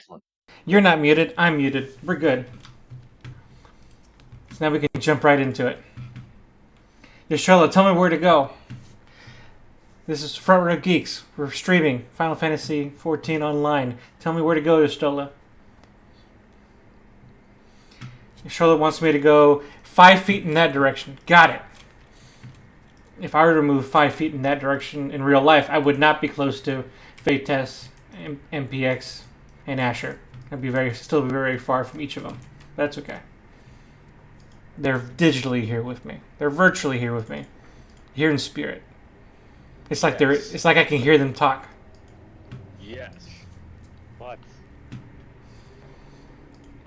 Excellent. You're not muted. I'm muted. We're good. So now we can jump right into it. Yashola, tell me where to go. This is Front Row Geeks. We're streaming Final Fantasy XIV online. Tell me where to go, Yashola. Yashola wants me to go 5 feet in that direction. Got it. If I were to move 5 feet in that direction in real life, I would not be close to Fates, MPX, and Asher. I'd be still very far from each of them. That's okay. They're digitally here with me. They're virtually here with me. Here in spirit. It's like it's like I can hear them talk. Yes. But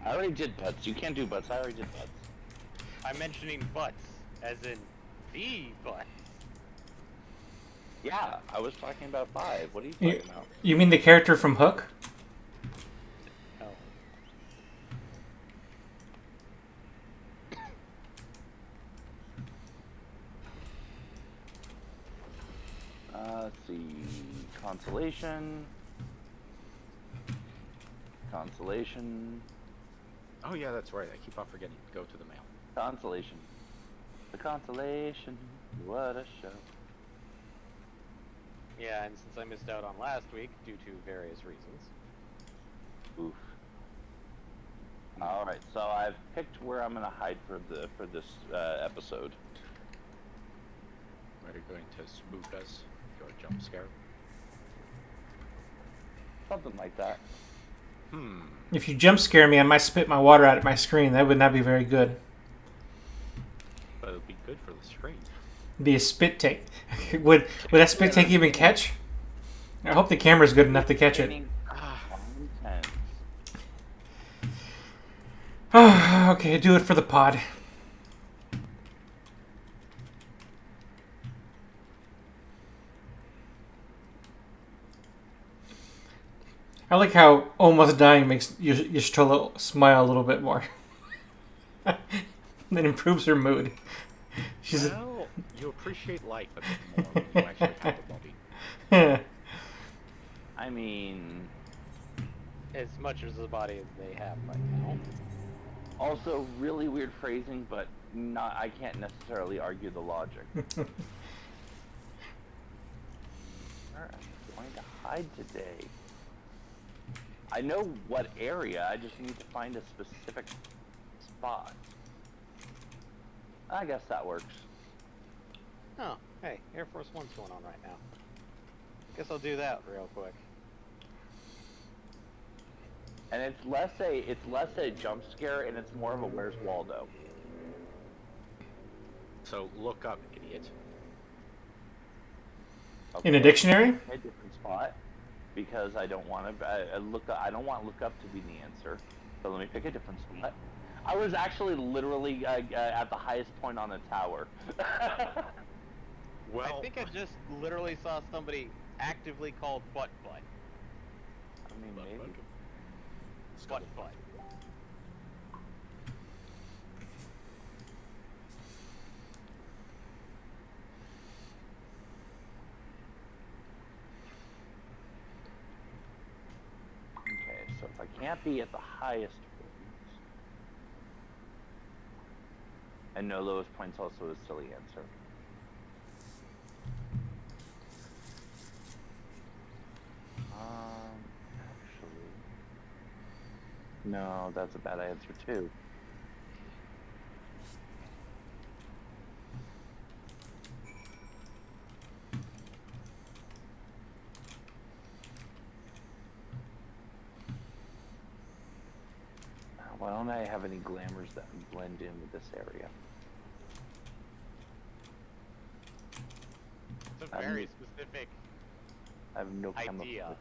I already did butts. You can't do butts. I already did butts. I'm mentioning butts, as in the butts. Yeah, I was talking about 5. What are you talking about? You mean the character from Hook? Oh. Let's see. Consolation. Consolation. Oh yeah, that's right. I keep on forgetting to go to the mail. Consolation. The consolation. What a show. Yeah, and since I missed out on last week due to various reasons. Oof. All right, so I've picked where I'm gonna hide for this episode. Are you going to spook us? Go a jump scare? Something like that. If you jump scare me, I might spit my water out at my screen. That would not be very good. But it'll be good for the screen. Be a spit take. would that spit take even catch? I hope the camera's good enough to catch it. Okay, do it for the pod. I like how almost dying makes Yashola smile a little bit more. That improves her mood. Well, you appreciate life a bit more when you actually have a body. I mean, As much as the body they have right now. also really weird phrasing, but I can't necessarily argue the logic. Where am I going to hide today? I know what area, I just need to find a specific spot. I guess that works. Oh, hey, Air Force One's going on right now. Guess I'll do that real quick. And it's less a jump scare and it's more of a where's Waldo. So look up, idiot. Okay. In a dictionary? A different spot because I don't want to I don't want look up to be the answer. So let me pick a different spot. I was actually literally at the highest point on the tower. Well, I think I just literally saw somebody actively called butt. I mean, maybe. Butt. Okay, so if I can't be at the highest points, and no lowest points also a silly answer. Actually, no, that's a bad answer too. Why don't I have any glamours that blend in with this area? It's a very specific I have no idea. camouflage.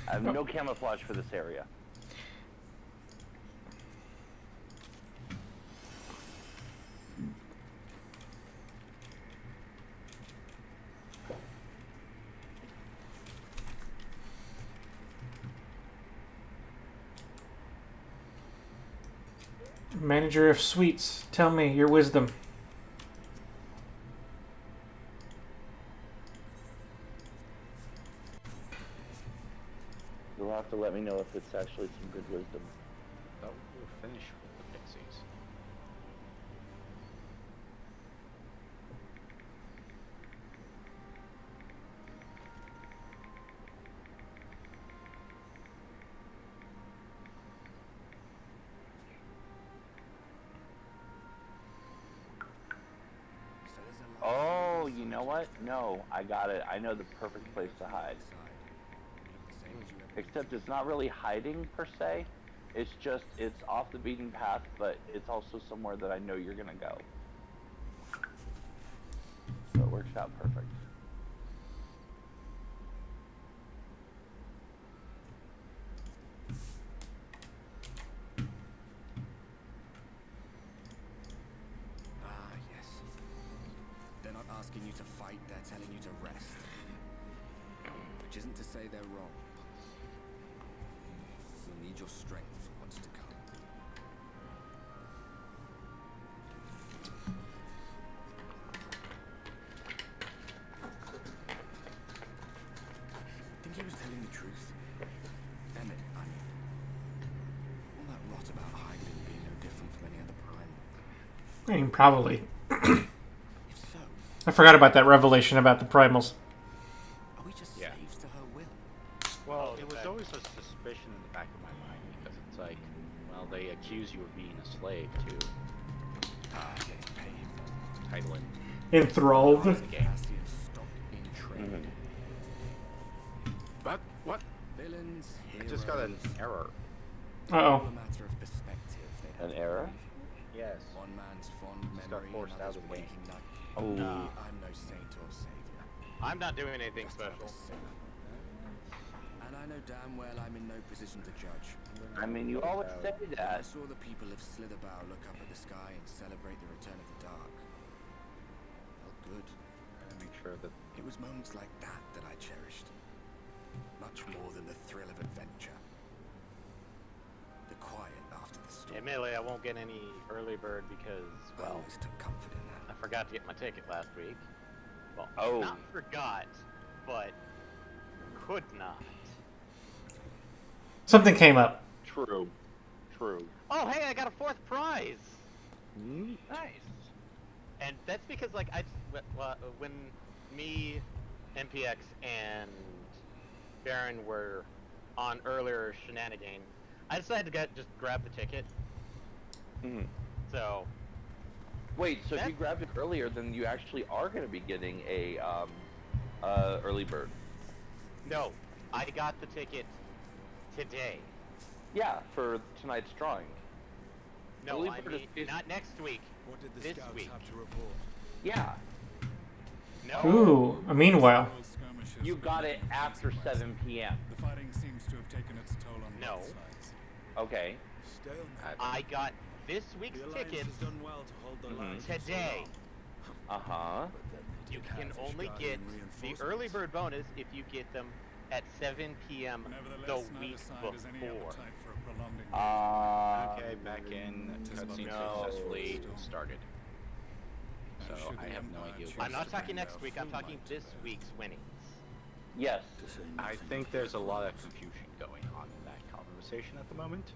I have no camouflage for this area. Manager of Suites, tell me your wisdom. You'll have to let me know if it's actually some good wisdom. So we'll finish with the pixies. Oh, you know what? No, I got it. I know the perfect place to hide. Except it's not really hiding per se. It's just, it's off the beaten path, but it's also somewhere that I know you're gonna go. So it works out perfect. Ah, yes. They're not asking you to fight, they're telling you to rest. Which isn't to say they're wrong. You'll need your strength for what's to come. Think he was telling the truth? Emmett, I mean. All that rot about Hyden being no different from any other primal. I mean, probably. If so, I forgot about that revelation about the primals. are we just Yeah. slaves to her will? Well, Oh, it was okay. always a suspicion in the back of my mind because it's like, well, they accuse you of being a slave to Gets paid. title and Enthralled. the game. Cassian stock in trade. But what? Villains, I just got an heroes, error. Uh all oh. a matter of perspective. They'd have An to error? believe. Yes. One man's fond Just got memory, forced out another's of the game. waking night. Oh. Nah, I'm no saint or savior. I'm not doing anything Just another special. sinner. And I know damn well I'm in no position to judge. I mean, you always say When I that. saw the people of Slitherbow look up at the sky and celebrate the return of the dark, felt good. And make sure that It was moments like that that I cherished. Much more than the thrill of adventure. The quiet after the storm. Admittedly, I won't get any early bird because, I well, always took comfort in I that. forgot to get my ticket last week. Well, Oh. not forgot, but could not. Something came up. True. True. Oh, hey, I got a fourth prize! Neat. Nice. And that's because, like, when me, MPX, and Baron were on earlier shenanigan, I decided to just grab the ticket. Mhm. So, Wait, so if That- you grabbed it earlier, then you actually are going to be getting a early bird. no, I got the ticket today. Yeah, for tonight's drawing. No, Early I bird is mean, 50 not next week. What did the This scouts week. have to report? Yeah, No. Ooh, meanwhile. Several skirmishes you have got been it taking place after in West. 7 p.m. The fighting seems to have taken its toll on No. both sides. Okay. Stalemate. I got this week's The Alliance ticket has done well to hold the Mhm. line for so today. long. Uh-huh. But then they You did can have only Ishgard get and the early reinforcements. bird bonus if you get them at 7 p.m. Nevertheless, the neither week side has any before. appetite for a prolonged engagement. okay, back in cutscene no. successfully started. So Should I the have no Empire idea. choose I'm not to talking bring next their week, I'm full talking might this to bear. week's winnings. Yes. To say I nothing think of there's a the lot of rest. confusion going on in that conversation at the moment.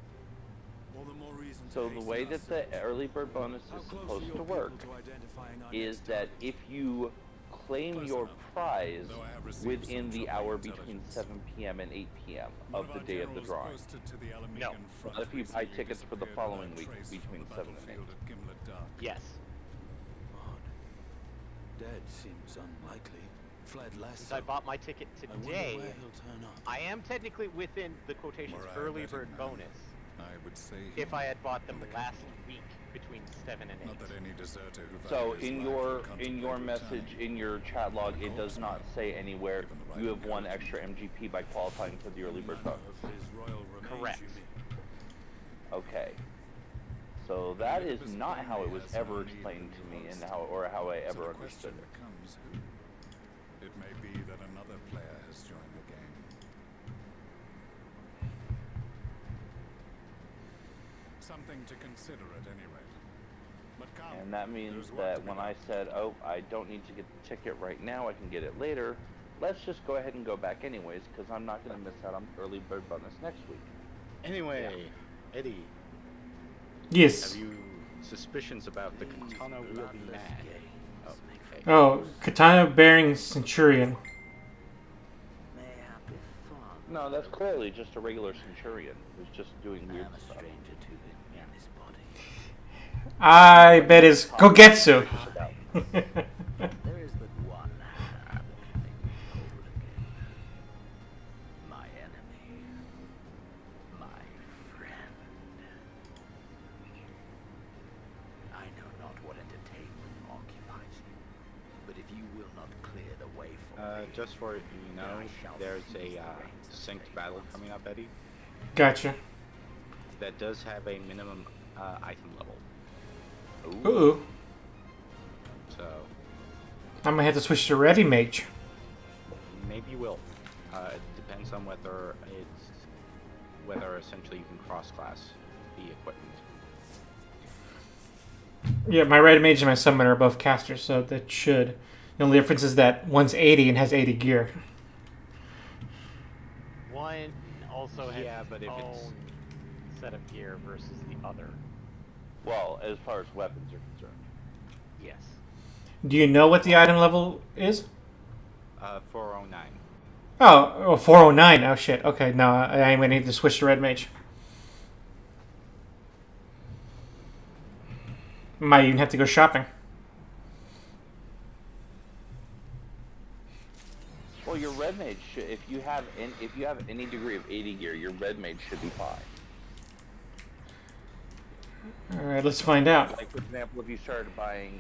All the more reason to So the hasten way that the ourselves. early bird bonus How is close are supposed your to people work to identifying our is next that target? if you claim Close your enough, prize though I have received within some the troubling hour between intelligence. 7 p.m. and 8 p.m. One of the our day of the generals drawing. posted to the Alamegan No. front What if you buy recently tickets for the disappeared following without week trace between from the 7 and 8? battlefield at Gimlet Dark? Yes. Odd. Dead seems unlikely. Fled last Since I summer. bought my ticket I wonder today, where he'll turn up. I am technically within the quotations Were I a early betting bird man, bonus I would say if I had bought them in the last capital. week between 7 and 8. Not that any deserter who So valued his in life your would in your contemplate message returning. in your chat log, it does Corpse not man, say anywhere given the right you have one encouragement. extra MGP by qualifying for the early bird Manner bonus. of his royal remains, Correct. you mean? Okay. So that is Elizabeth not how it was Burnley has ever no need explained of a to new me, and host. how I So ever the understood question it. becomes who? It may be that another player has joined the game. Something to consider at any rate. But come, And that means there's work that to be when done. I said, oh, I don't need to get the ticket right now, I can get it later, let's just go ahead and go back anyways, because I'm not going to miss out on early bird bonus next week. Anyway, Eddie, Yes. have you suspicions about the katana wielding man? Oh, okay. Oh, katana bearing centurion. No, that's clearly just a regular centurion who's just doing weird stuff. I bet it's Kogetsu. There is but one path to make me whole again. My enemy. My friend. I know not what entertainment occupies you, but if you will not clear the way for me, Just for you know, there's a synced battle coming up, Eddie, Gotcha. that does have a minimum item level. Ooh. So I might have to switch to Ready Mage. maybe you will. It depends on whether essentially you can cross-class the equipment. Yeah, my Ready Mage and my Summoner are both casters, so that should. The only difference is that one's 80 and has 80 gear. One also has Yeah, but its if own it's- set of gear versus the other. Well, as far as weapons are concerned. Yes. Do you know what the item level is? 409. Oh, 409. Oh, shit. Okay, no, I'm going to need to switch to Red Mage. Might even have to go shopping. Well, your red mage should, if you have any degree of 80 gear, your red mage should be fine. All right, let's find out. Like for example, if you started buying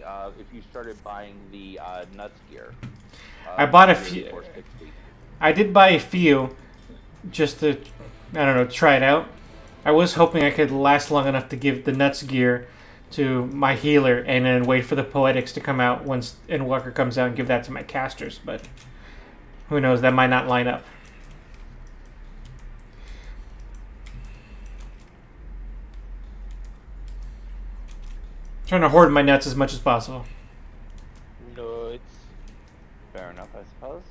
the nuts gear. I bought a for few. 460. I did buy a few just to, I don't know, try it out. I was hoping I could last long enough to give the nuts gear to my healer and then wait for the poetics to come out once Endwalker comes out and give that to my casters, but who knows, that might not line up. Trying to hoard my nuts as much as possible. Nuts. Fair enough, I suppose.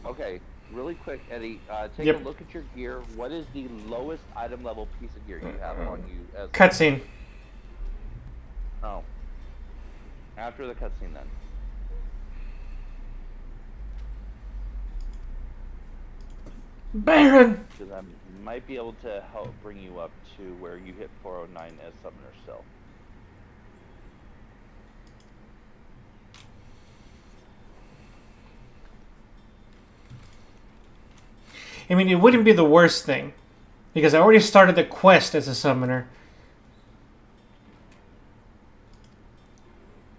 Okay, really quick, Eddie. Take Yep. a look at your gear. What is the lowest item level piece of gear you have on you? As Cutscene. Oh. After the cutscene, then. Baron! Because I might be able to help bring you up to where you hit 409 as summoner still. I mean, it wouldn't be the worst thing, because I already started the quest as a summoner.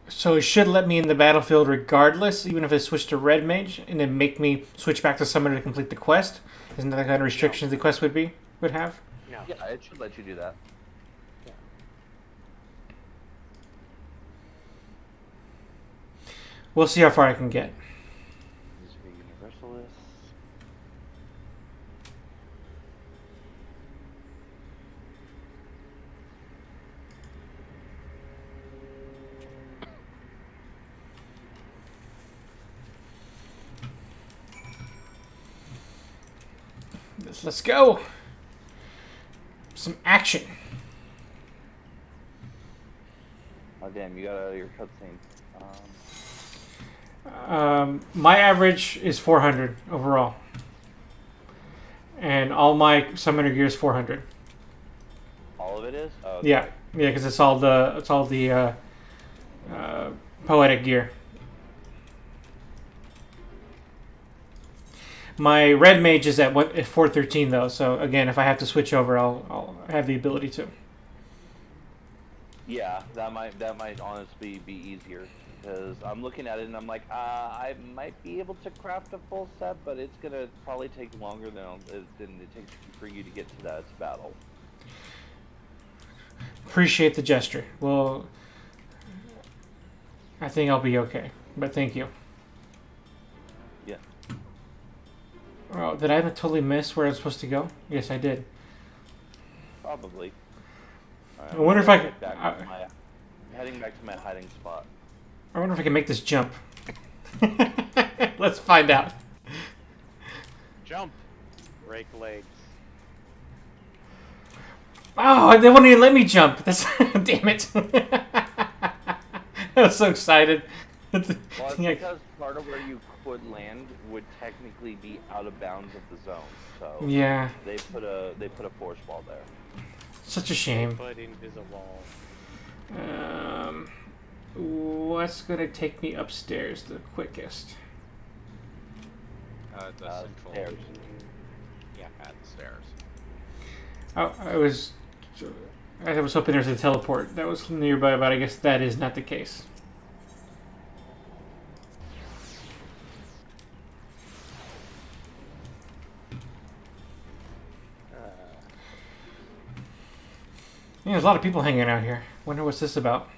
So it should let me in the battlefield regardless, even if I switch to Red Mage, and then make me switch back to Summoner to complete the quest. Isn't that the kind of restrictions the quest would have? No. Yeah, it should let you do that. We'll see how far I can get. These are universalists. Let's go. Some action. Oh damn, you got out of your cutscene. My average is 400 overall. And all my summoner gear is 400. All of it is? Oh, okay. Yeah, because it's all the poetic gear. My red mage is at 413 though, so again, if I have to switch over, I'll have the ability to. Yeah, that might honestly be easier because I'm looking at it and I'm like, I might be able to craft a full set, but it's gonna probably take longer than it takes for you to get to that battle. Appreciate the gesture. Well, I think I'll be okay, but thank you. Yeah. Oh, did I totally miss where I was supposed to go? Yes, I did. Probably. I wonder if I Heading could. back to my- heading back to my hiding spot. I wonder if I can make this jump. Let's find out. Jump. Break legs. Oh, they won't even let me jump. That's damn it. I was so excited. Well, it's because part of where you could land would technically be out of bounds of the zone. So Yeah, they put a force wall there. such a shame. But invisible. What's gonna take me upstairs the quickest? The central. Stairs. Yeah, at the stairs. Oh, I was hoping there was a teleport that was nearby, but I guess that is not the case. Yeah, there's a lot of people hanging out here. Wonder what's this about.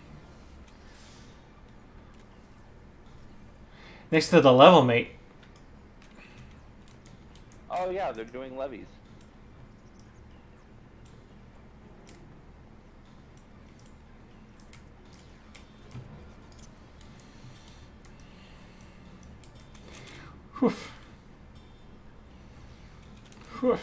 Next to the level mate. Oh yeah, they're doing levies. Whew. Whew.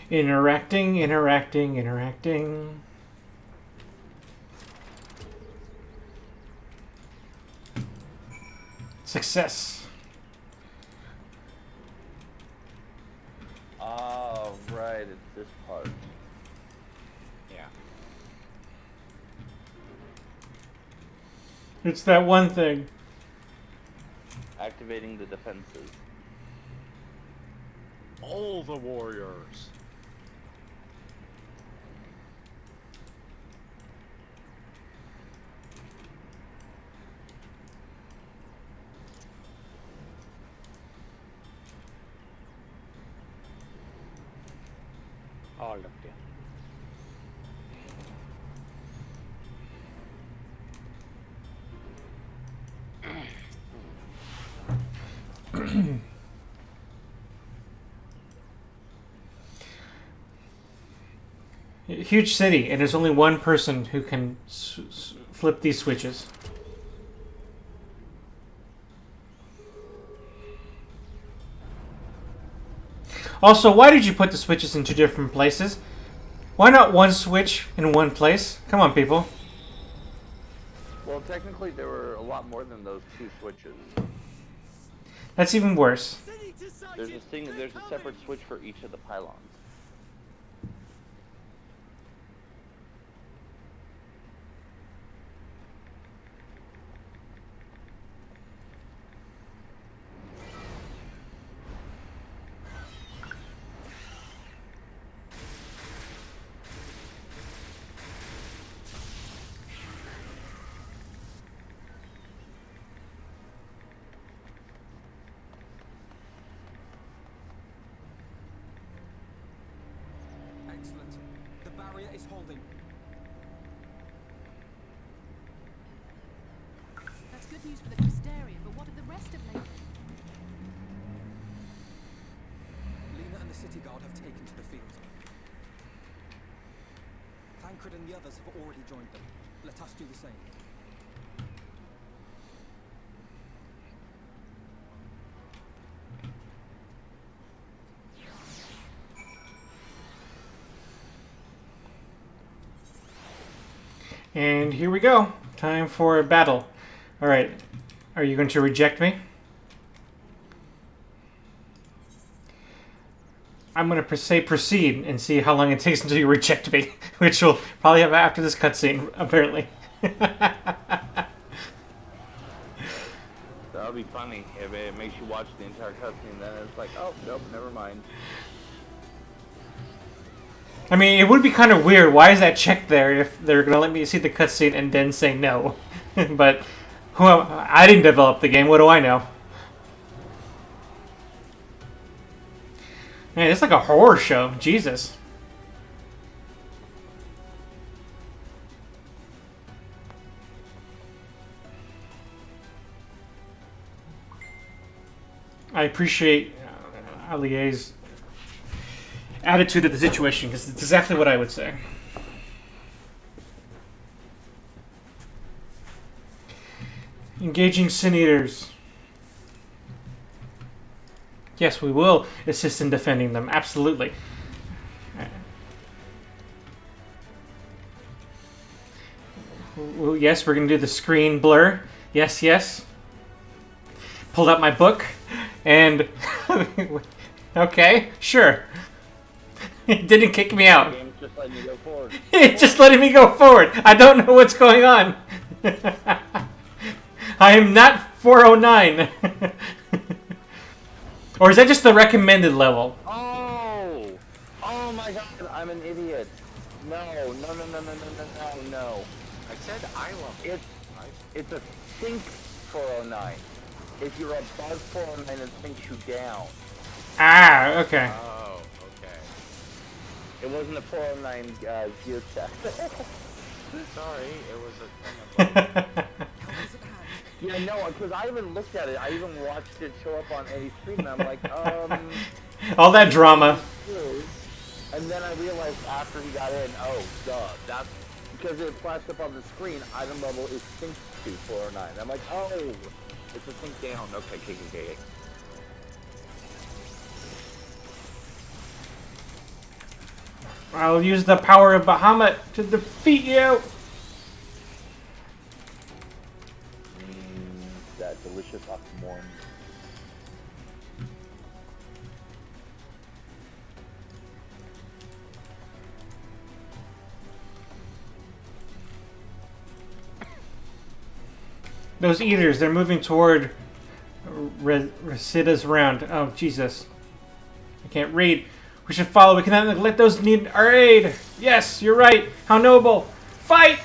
Interacting. Success. Oh right, it's this part. Yeah. It's that one thing. Activating the defenses. All the warriors. All of them. Huge city, and there's only one person who can flip these switches. Also, why did you put the switches in two different places? Why not one switch in one place? Come on, people. Well, technically there were a lot more than those two switches. That's even worse. There's a separate switch for each of the pylons. Excellent. The barrier is holding. That's good news for the Crystarian, but what of the rest of Leyland? Lena and the city guard have taken to the field. Tancred and the others have already joined them. Let us do the same. And here we go. Time for a battle. Alright. Are you going to reject me? I'm going to say proceed and see how long it takes until you reject me. Which we'll probably have after this cutscene, apparently. That would be funny if it makes you watch the entire cutscene, then it's like, oh, nope, never mind. I mean, it would be kind of weird. Why is that check there if they're going to let me see the cutscene and then say no? But I didn't develop the game. What do I know? Man, it's like a horror show. Jesus. I appreciate Alier's attitude of the situation because it's exactly what I would say. Engaging Sin Eaters. Yes, we will assist in defending them. Absolutely. Yes, we're going to do the screen blur. Yes, yes. Pulled out my book and... okay, sure. It didn't kick me out. Game's just letting you go forward. It's just letting me go forward. I don't know what's going on. I am not 409. Or is that just the recommended level? Oh! Oh my god, I'm an idiot. No. I said eye level. It's a sync 409. If you're above 409, it sinks you down. Ah, okay. Oh, okay. It wasn't a 409 gear check. Sorry, it was a thing of Yeah, no, because I even looked at it. I even watched it show up on any screen, and I'm like, All that drama. true. And then I realized after he got in, oh, duh, that's because it flashed up on the screen. Item level is synced to 409. I'm like, oh, it's a sync down. Okay. I'll use the power of Bahamut to defeat you. That delicious oxymoron. Those eaters, they're moving toward Resida's round. Oh, Jesus. I can't read. We should follow. We cannot let those need our aid. Yes, you're right. How noble. Fight!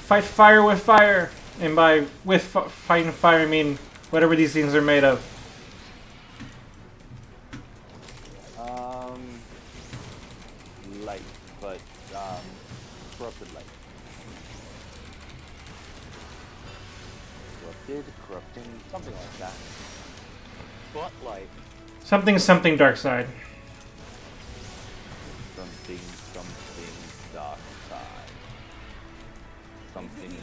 Fight fire with fire. And by fighting fire, I mean whatever these things are made of. Light, but corrupted light. Corrupting, something like that. What light? Something dark side. Something dark side. Something.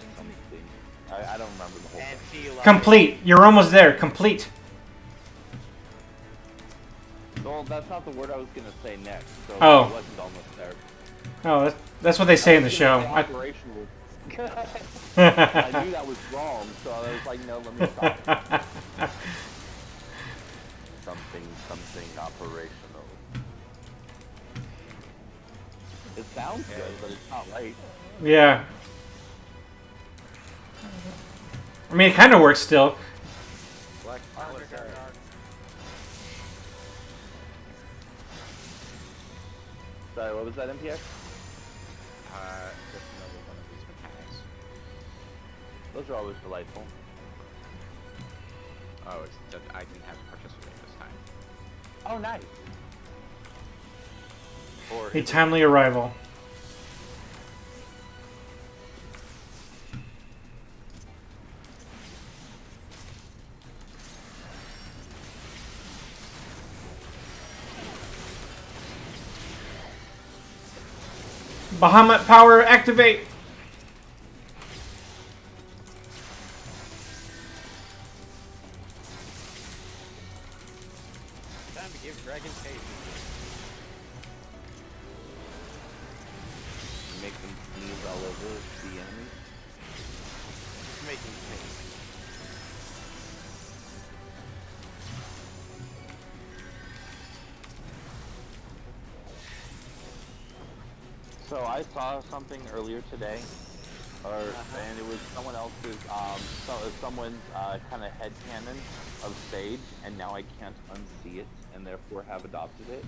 I don't remember the whole thing. Anti-light. Complete. You're almost there. Complete. Well, that's not the word I was gonna say next. So Oh. I wasn't almost there. Oh, that's what they say in the show. Operational. I knew that was wrong, so I was like, no, let me stop. Something operational. It sounds good, but it's not right. Yeah. I mean, it kind of works still. Black military. Sorry, what was that, MPX? Just another one of these mechanics. Those are always delightful. Oh, it's that I didn't have to participate this time. Oh, nice. Or A timely arrival. Bahamut power activate. Time to give Dragon taste. Make them sneeze all over the enemy. Making taste. So I saw something earlier today, and it was someone else's, someone's kind of headcanon of Sage, and now I can't unsee it, and therefore have adopted it.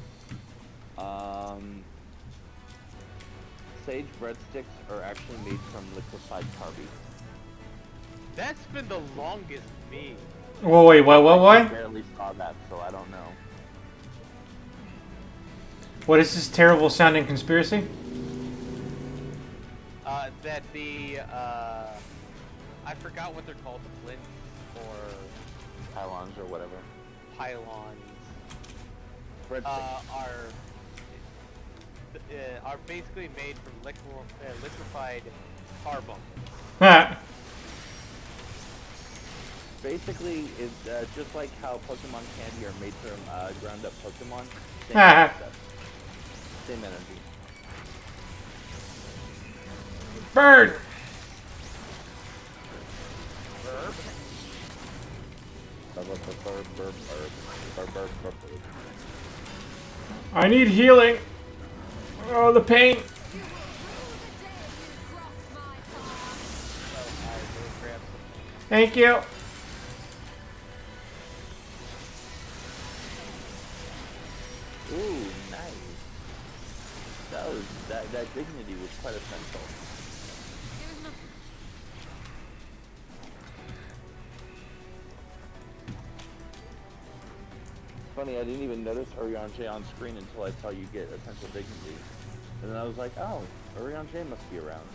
Sage breadsticks are actually made from liquefied carbide. That's been the longest meme. Whoa, wait, I what? barely saw that, so I don't know. What is this terrible sounding conspiracy? That the I forgot what they're called, the flints or Pylons or whatever. pylons, Breadsticks. are basically made from liquefied carbon. Basically, it's just like how Pokemon candy are made from ground up Pokemon. Same concept. Same energy. Bird! I need healing. Oh, the pain. You will rue the day you crossed my path. Thank you. Ooh, nice. That dignity was quite essential. There is nothing. Funny, I didn't even notice Urianger on screen until I saw you get essential dignity. And then I was like, oh, Urianger must be around.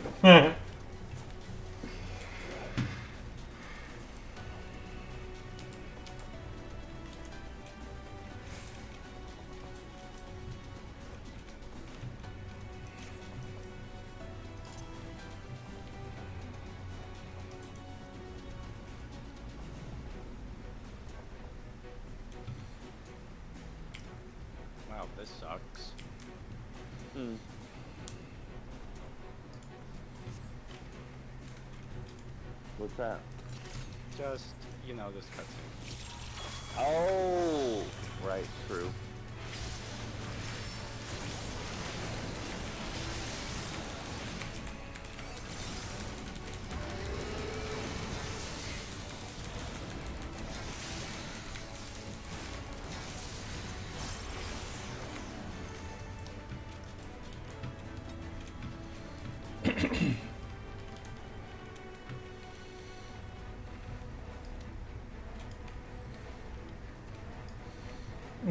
Wow, this sucks. Hmm. What's that? Just, you know, this cutscene. Oh, right, true.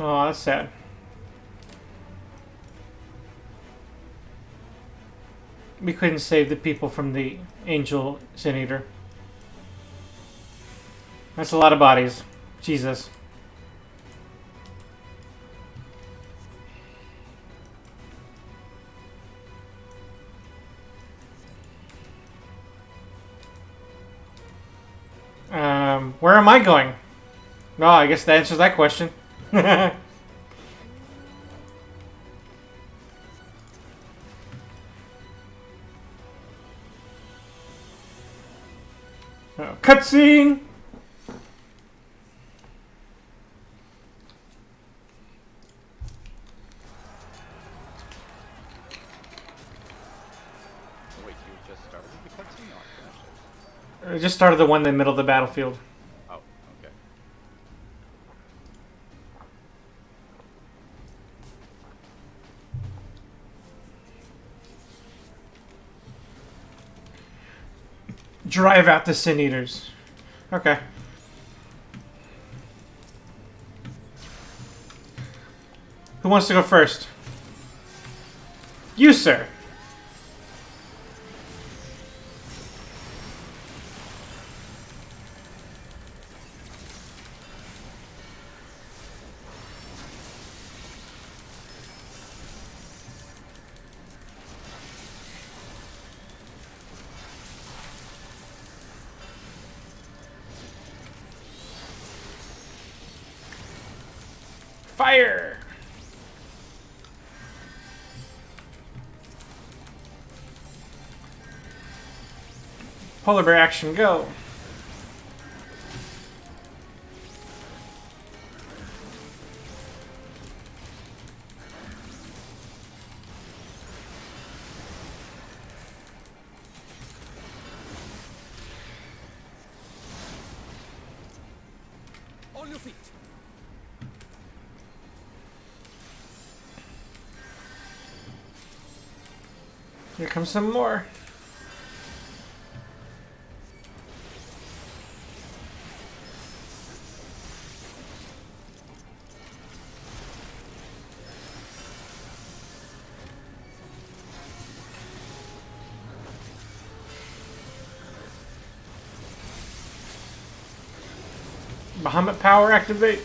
Oh, that's sad. We couldn't save the people from the Angel Sin Eater. That's a lot of bodies. Jesus. Where am I going? No, I guess that answers that question. Oh, cutscene! Wait, you just started the cutscene or finished it? I just started the one in the middle of the battlefield. Oh, okay. Drive out the Sin Eaters. Okay. Who wants to go first? You, sir. Fire! Polar bear action, go! On your feet. Here comes some more. Bahamut power activate.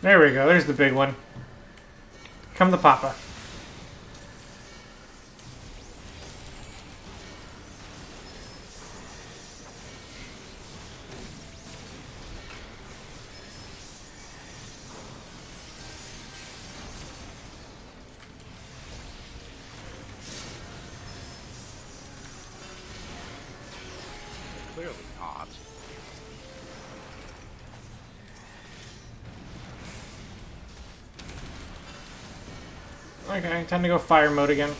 There we go. There's the big one. Come the papa. Clearly not. Okay, time to go fire mode again.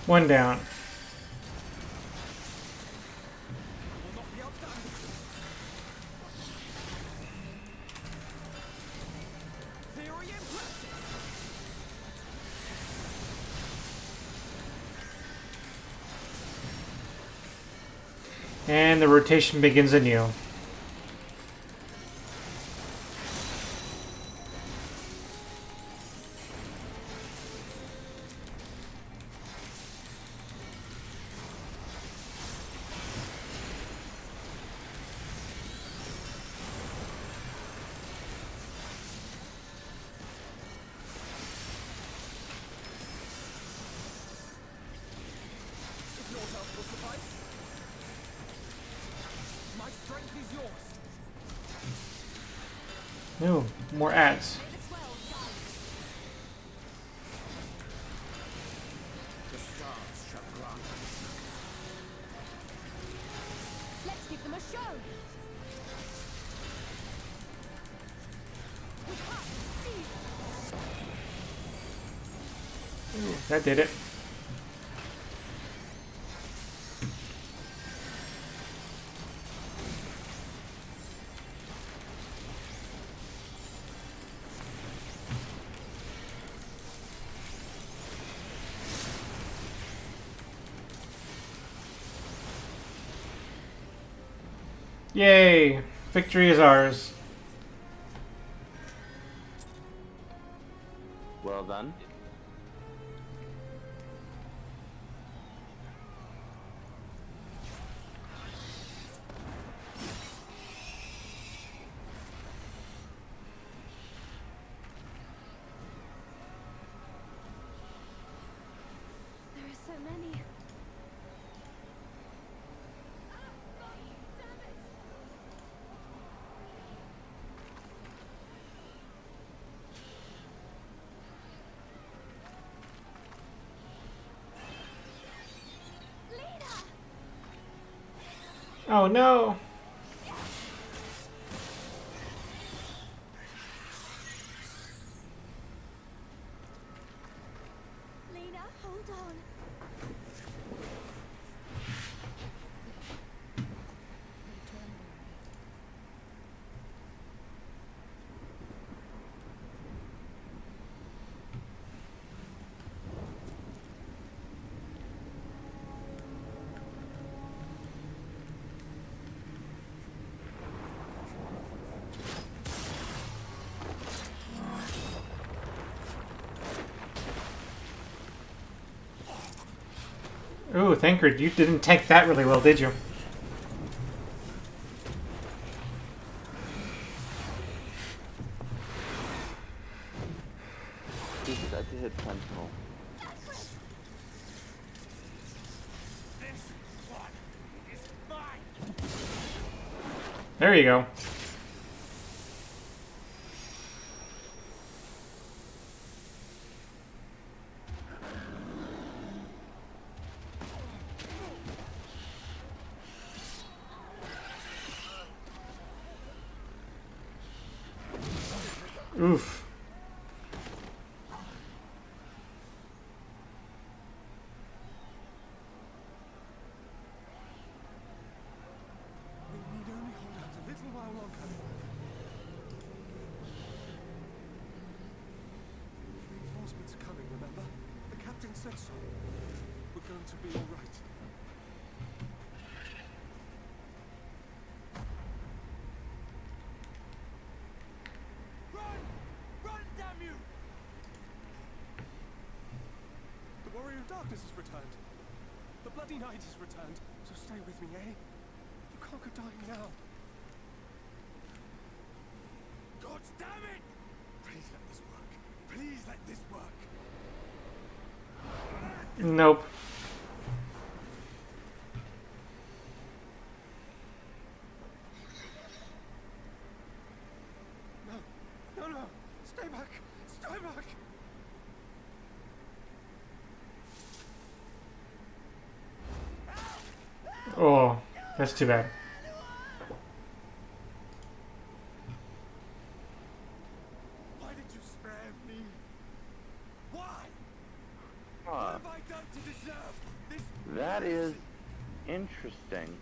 One down. And the rotation begins anew. Ooh, more ads. Let's give them a show. Ooh, that did it. Yay! Victory is ours. Well done. There are so many. Oh no! Lena, hold on. Ooh, Thancred, you didn't tank that really well, did you? Jesus, I did hit Sentinel. There you go. Oof. We need only hold out a little while longer. Reinforcements are coming, remember? The captain said so. We're going to be all right. Run! Run, damn you! The Warrior of Darkness has returned. The Bloody Knight has returned. So stay with me, eh? You can't go dying now. God damn it! Please let this work. Please let this work. Nope. No. Stay back. Stay back. Oh, that's too bad. Why did you spare me? Why? What Huh. have I done to deserve this? That is interesting.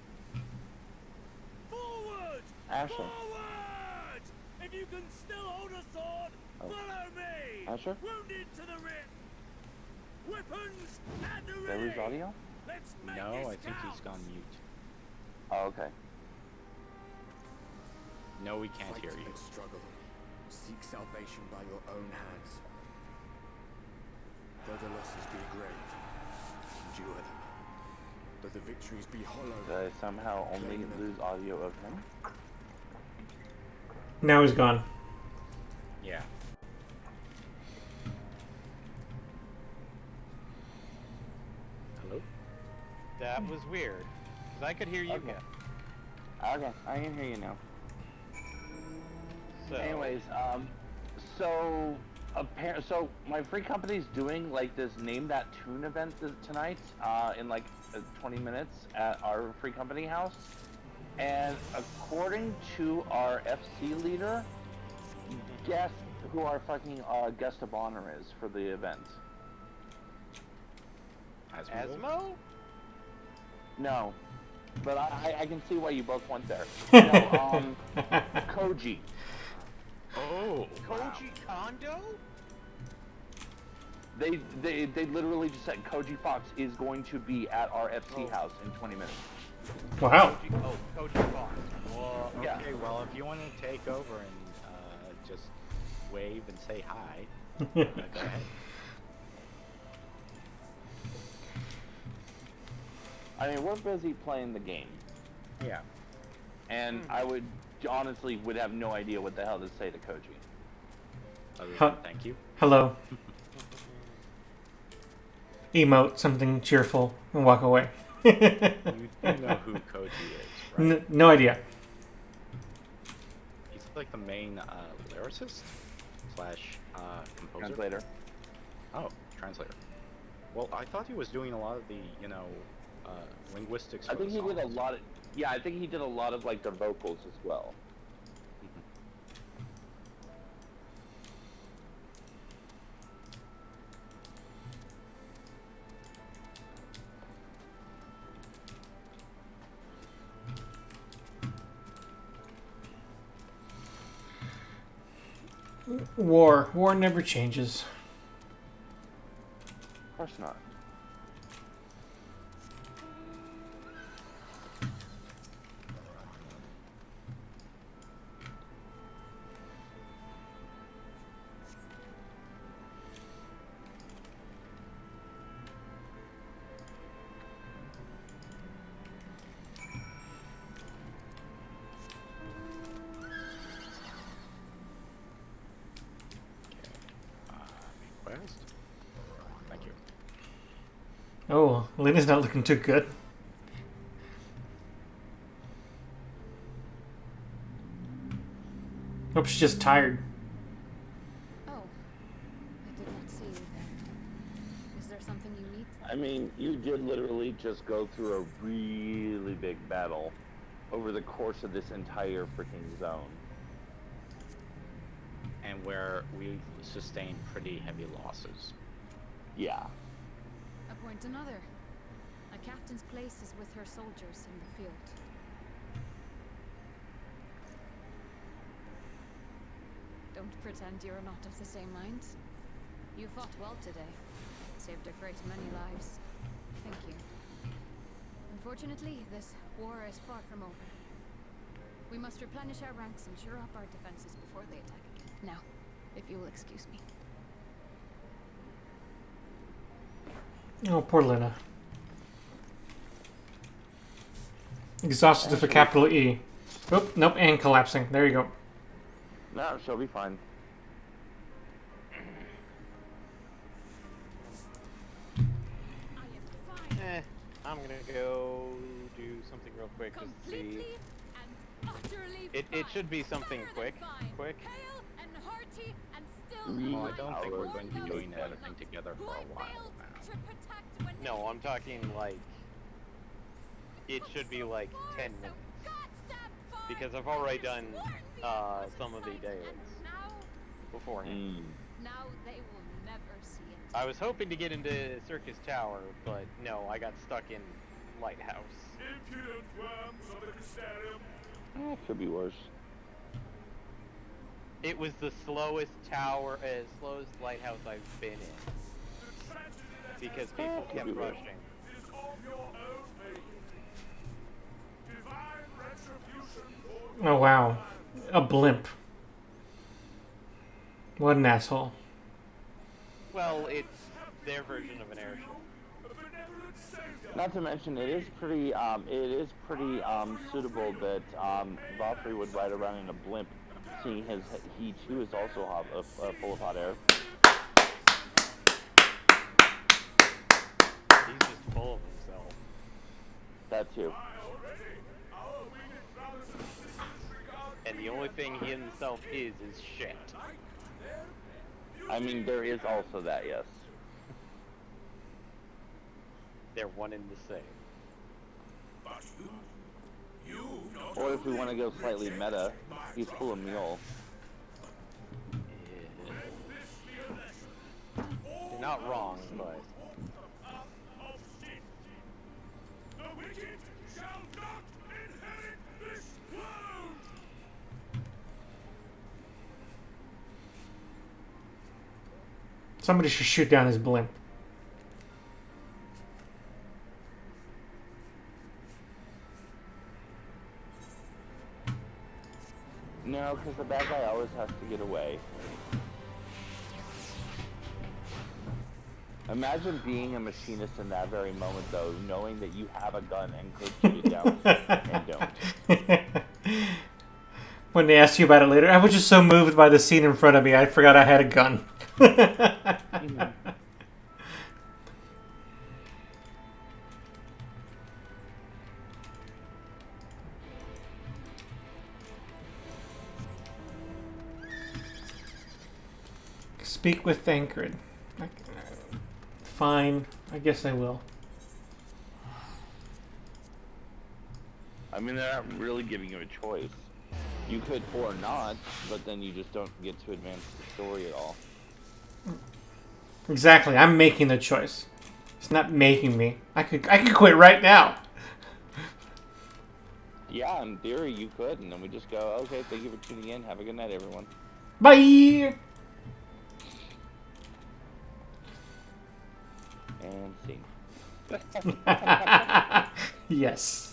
Forward! Asher. Forward! If you can still hold a sword, Oh. follow me! Asher? Wounded to the rib! Weapons at the Did I ready! lose audio? Let's make No, this I think he's count! gone mute. Oh, okay. No, we can't Fight hear you. and struggle. Seek salvation by your own hands. Though the losses be grave, endure them. Though the victories be hollow, Did I somehow only lose audio of him? Now he's gone. Yeah. Hello? That was weird. Because I could hear you. Okay. Okay, I can hear you now. So, Anyways, so my free company's doing like this Name That Tune event tonight, in like 20 minutes at our free company house. And according to our FC leader, guess who our fucking guest of honor is for the event? Asmo? No, but I can see why you both went there. No, Koji. Oh, Koji Kondo? They literally just said Koji Fox is going to be at our FC house in 20 minutes. Wow. Koji Fox. Well, Yeah. okay, well, if you want to take over and just wave and say hi, go ahead. I mean, we're busy playing the game, Yeah. and I would honestly would have no idea what the hell to say to Koji. Other Huh. than thank you. Hello. Emote something cheerful and walk away. You do know who Koji is, right? No idea. He's like the main lyricist slash composer. Translator. Oh, translator. Well, I thought he was doing a lot of the, linguistics. I for think the he did a songs. lot of. Yeah, I think he did a lot of like the vocals as well. War never changes. Of course not. rest. Thank you. Oh, Lena's not looking too good. Hope she's just tired. Oh, I did not see you there. Is there something you need? I mean, you did literally just go through a really big battle over the course of this entire freaking zone. And where we sustained pretty heavy losses. Yeah. Appoint another. A captain's place is with her soldiers in the field. Don't pretend you're not of the same mind. You fought well today. Saved a great many lives. Thank you. Unfortunately, this war is far from over. We must replenish our ranks and shore up our defenses before they attack again. Now, if you will excuse me. Oh, poor Lena. Exhausted with a capital E. Oh, nope, and collapsing. There you go. No, she'll be fine. I'm gonna go do something real quick just to see. Completely and utterly It should be something fine. quick. Pale and hearty and still Well, I like don't think we're going to be worn doing those anything together who for I a while failed now. to protect when they No, I'm talking like it should be like 10 so minutes goddamn fine. because I've already I done have sworn the oath some of the society, dailies and beforehand. now they will never see it. I was hoping to get into Circus Tower, but no, I got stuck in Lighthouse. Impudent worms of the Custarium. Could be worse. It was the slowest slowest lighthouse I've been in The tragedy that because has people Could kept be worse. rushing. is of your own making. Divine retribution for Oh, wow. A blimp. What an asshole. Well, it's their version of an airship. a benevolent savior. Not to mention, it is pretty suitable that Valkyrie would ride around in a blimp, seeing he too is also full of hot air. He's just full of himself. That too. Our winged brothers and sisters regard And the only thing he himself is shit. I mean, there is also that, yes. They're one and the same. but you not Or if we want to go slightly meta, he's full of mule. You're not wrong, but of sin. The wicked shall not inherit this world. Somebody should shoot down his blimp. No, because the bad guy always has to get away. Imagine being a machinist in that very moment, though, knowing that you have a gun and could shoot it down, and don't. When they ask you about it later, I was just so moved by the scene in front of me, I forgot I had a gun. Speak with Thancred. Fine, I guess I will. I mean, they're not really giving you a choice. You could or not, but then you just don't get to advance the story at all. Exactly, I'm making the choice. It's not making me. I could quit right now. Yeah, in theory you could, and then we just go, okay, thank you for tuning in. Have a good night, everyone. Bye. And scene. Yes.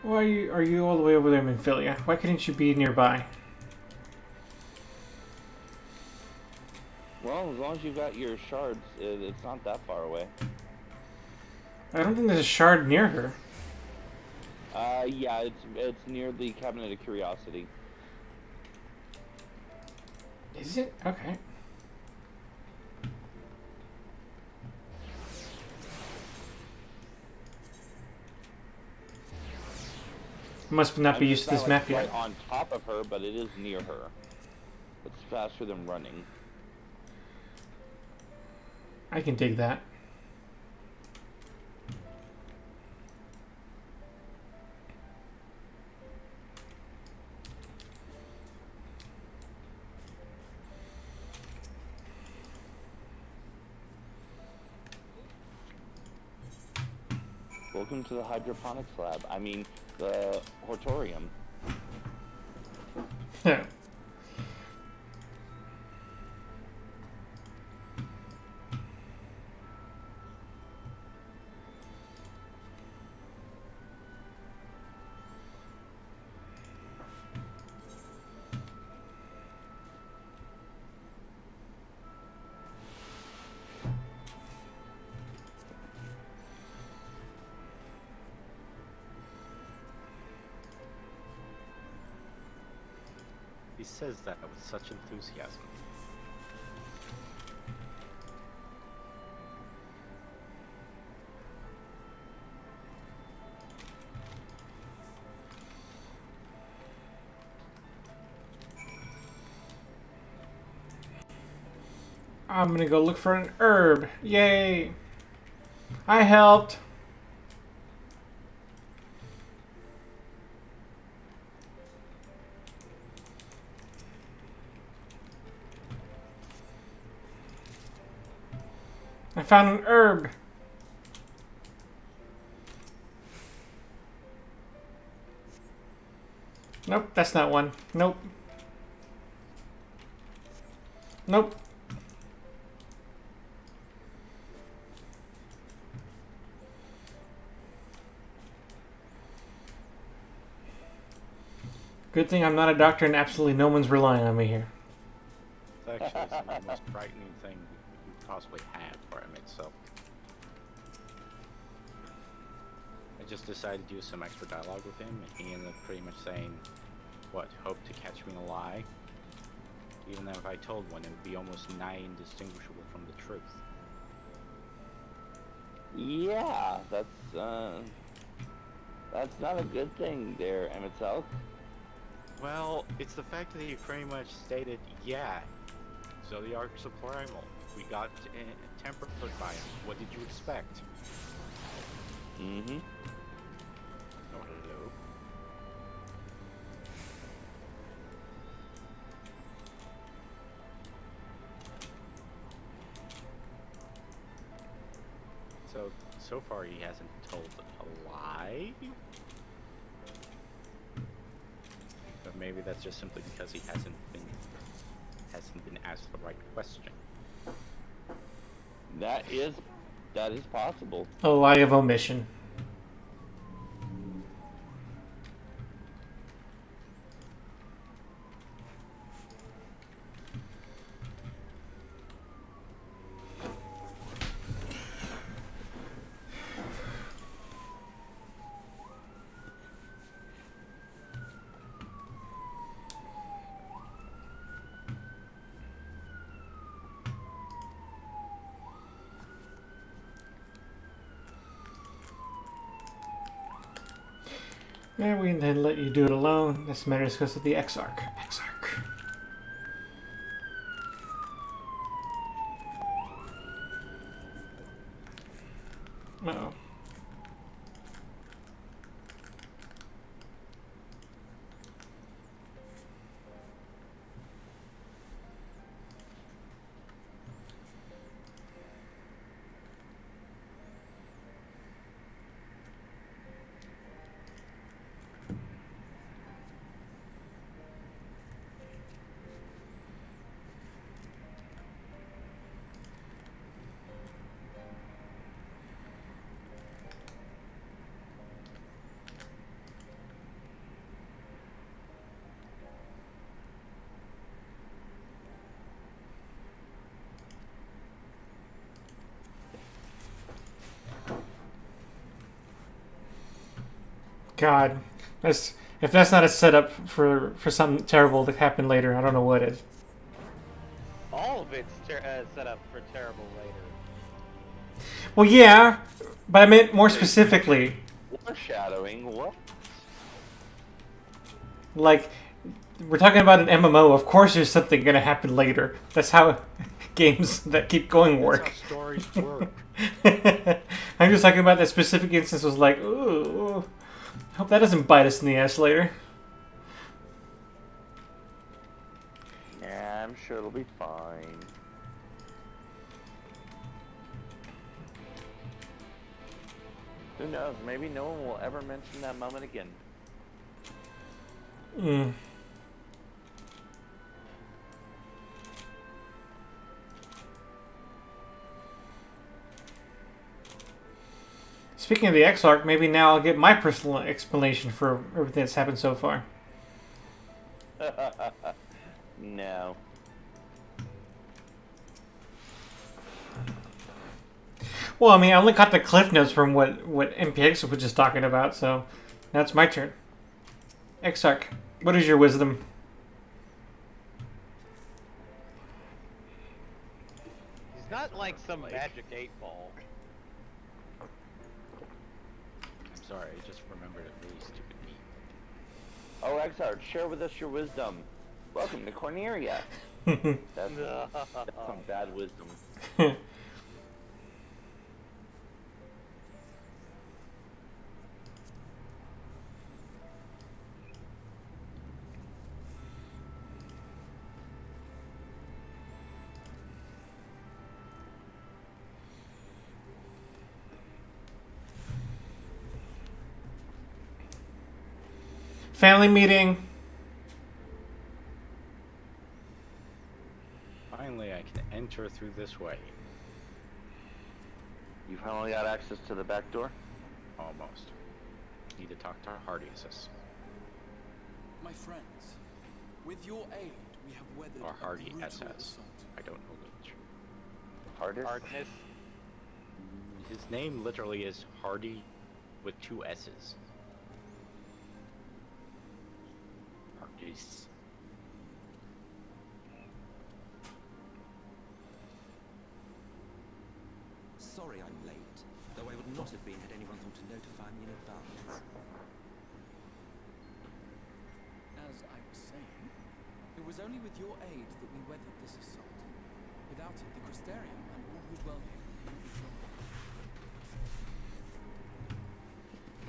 Why are you all the way over there, Minfilia? Why couldn't you be nearby? Well, as long as you've got your shards, it's not that far away. I don't think there's a shard near her. Yeah, it's near the Cabinet of Curiosity. Is it? Okay. Must not be used to this map right yet. on top of her, but it is near her. It's faster than running. I can dig that. Welcome to the hydroponics lab. I mean, the hortorium. Yeah. He says that with such enthusiasm. I'm gonna go look for an herb. Yay! I helped. I found an herb. Nope, that's not one. Nope. Nope. Good thing I'm not a doctor and absolutely no one's relying on me here. It's actually the most frightening thing you could possibly have for him itself. I just decided to do some extra dialogue with him, and he ended up pretty much saying, what, hope to catch me in a lie? Even though if I told one, it would be almost nigh indistinguishable from the truth. Yeah, that's not a good thing there, Emitzel. Well, it's the fact that he pretty much stated, yeah, Zodiarc's a primal. We got tempered by him. What did you expect? Mm-hmm. Oh, hello. So far he hasn't told a lie. But maybe that's just simply because he hasn't been asked the right question. That is possible. A lie of omission. Yeah, we can then let you do it alone. This matter is because of the Exarch. Exarch. Uh-oh. God, if that's not a setup for something terrible to happen later, I don't know what is. All of it's set up for terrible later. Well, yeah, but I meant more specifically, Foreshadowing. What? like we're talking about an MMO. Of course, there's something gonna happen later. That's how games that keep going work. That's how stories work. I'm just talking about that specific instance. Was like, ooh, I hope that doesn't bite us in the ass later. Yeah, I'm sure it'll be fine. Who knows? Maybe no one will ever mention that moment again. Mm. Speaking of the X arc, maybe now I'll get my personal explanation for everything that's happened so far. No. Well, I mean, I only got the cliff notes from what MPX was just talking about, so now it's my turn. X arc, what is your wisdom? He's not like some magic 8-ball. I'm sorry, I just remembered a really stupid meme. Oh, Exart, share with us your wisdom. Welcome to Corneria. That's some bad wisdom. Family meeting. Finally, I can enter through this way. You finally got access to the back door? Almost. Need to talk to Hardius. My friends, with your aid, we have weathered Or a Hardy brutal SS. assault. I don't know which. Hardest? Hardness. His name literally is Hardy with 2 S's. Hardius. Sorry I'm late, though I would not have been had anyone thought to notify me in advance. As I was saying, it was only with your aid that we weathered this assault. Without it, the Crystarium and all who dwell here would be gone.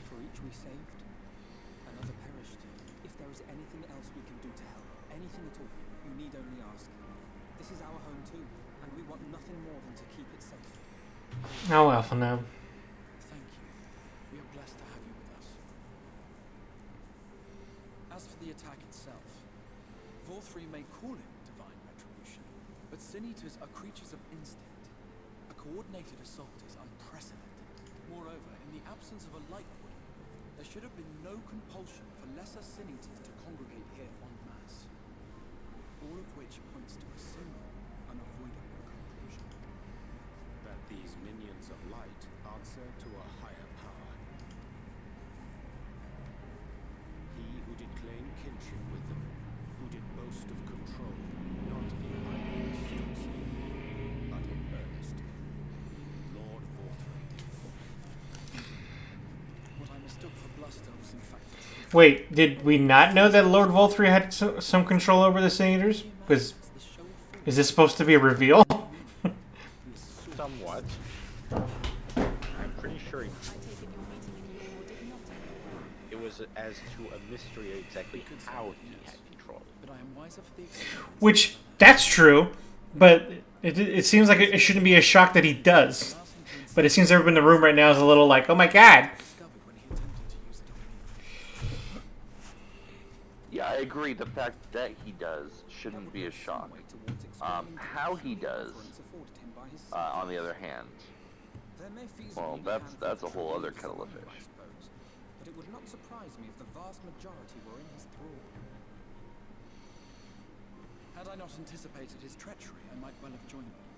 For each we saved, another perished. If there is anything else we can do to help, anything at all, you need only ask. This is our home too, and we want nothing more than to keep it safe. Oh well, for now. Thank you. We are blessed to have you with us. As for the attack itself, Vorthri may call it divine retribution, but sin-eaters are creatures of instinct. A coordinated assault is unprecedented. Moreover, in the absence of a light warden, there should have been no compulsion for lesser sin-eaters to congregate here en masse. All of which points to a single, unavoidable conclusion. That these minions of light answer to a higher power. He who did claim kinship with them, who did boast of control, not in idleness, but in earnest. Lord Vorthri. What I mistook for bluster was in fact the truth. Wait, did we not know that Lord Volthree had some control over the Senators? Is this supposed to be a reveal? Somewhat. I'm pretty sure I take it your meeting in Yale did not end. it was as to a mystery exactly how he had control. But I am wiser for the experience. Which, that's true, but it seems like it shouldn't be a shock that he does. But it seems everyone in the room right now is a little like, oh my god. Discovered when he attempted to use it on me. Yeah, I agree. The fact that he does shouldn't be a shock. How he does, on the other hand, well, that's a whole other kettle of fish. But it would not surprise me if the vast majority were in his thrall. Had I not anticipated his treachery, I might well have joined them.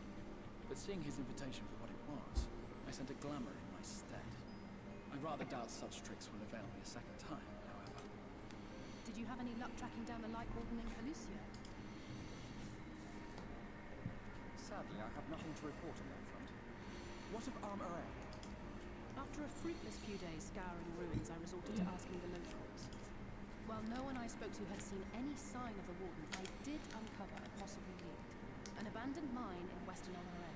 But seeing his invitation for what it was, I sent a glamour in my stead. I rather doubt such tricks will avail me a second time, however. Did you have any luck tracking down the Light Warden in Calusia? Sadly, I have nothing to report on that front. What of Armor Egg? After a fruitless few days scouring the ruins, I resorted to asking the locals. While no one I spoke to had seen any sign of the Warden, I did uncover a possible lead. An abandoned mine in western Armor.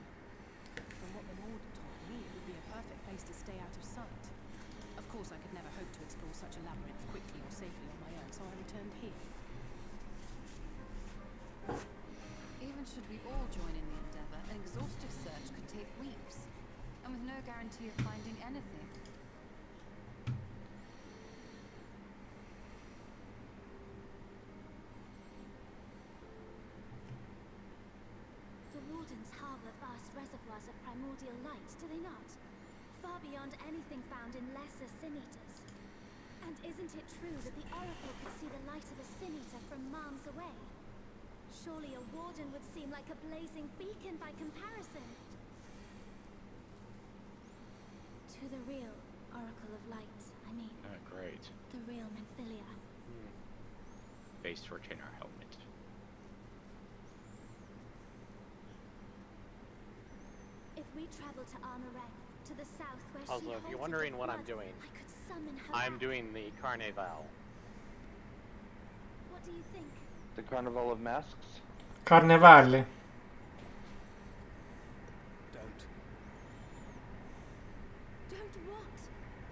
From what the Warden told me, it would be a perfect place to stay out of sight. Of course, I could never hope to explore such a labyrinth quickly or safely on my own, so I returned here. Even should we all join in the endeavor, an exhaustive search could take weeks, and with no guarantee of finding anything. The Wardens harbor vast reservoirs of primordial light, do they not? Far beyond anything found in lesser sin-eaters. And isn't it true that the Oracle could see the light of a sin-eater from miles away? Surely a Warden would seem like a blazing beacon by comparison. To the real Oracle of Light, I mean. Great. The real Menthilia. Base retainer helmet. If we travel to Armorek, to the south where she Also, if holds you're it wondering with what I'm blood, doing, I could summon her I'm back. doing the Carnival. What do you think? The Carnival of Masks? Carnevale. Don't. Don't what?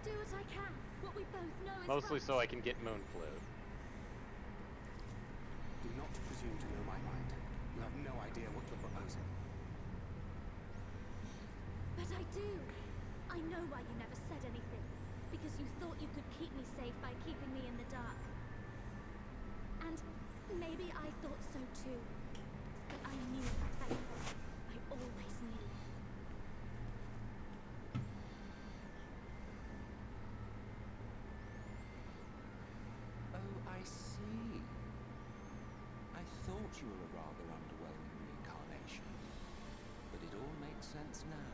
Do what I can. What we both know is Mostly right. so I can get moon flu. Do not presume to know my mind. You have no idea what you're proposing. But I do. I know why you never said anything. Because you thought you could keep me safe by keeping me in the dark. And maybe I thought so too. But I knew that I always knew. Oh, I see. I thought you were a rather underwhelming reincarnation. But it all makes sense now.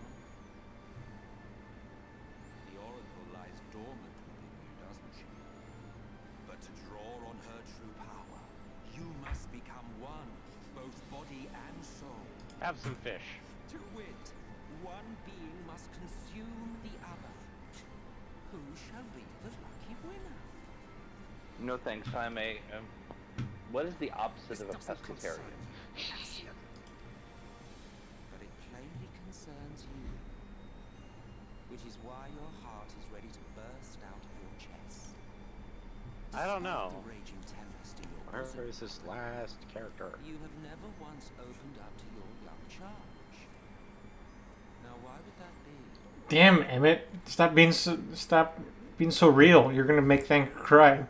The Oracle lies dormant within you, doesn't she? But to draw on her true power, you must become one, both body and soul. Have some fish. To wit, one being must consume the other. Who shall be the lucky winner? No thanks, I'm a... what is the opposite This of a doesn't pescatarian? concern me, but it plainly concerns you. Which is why your heart is ready to burst out of your chest. I don't know. Despite the raging tempest in your Where bosom, is this last character? you have never once opened up to your young charge. Now, why would that be? Damn, Emmett. Stop being so real. You're gonna make Thank cry.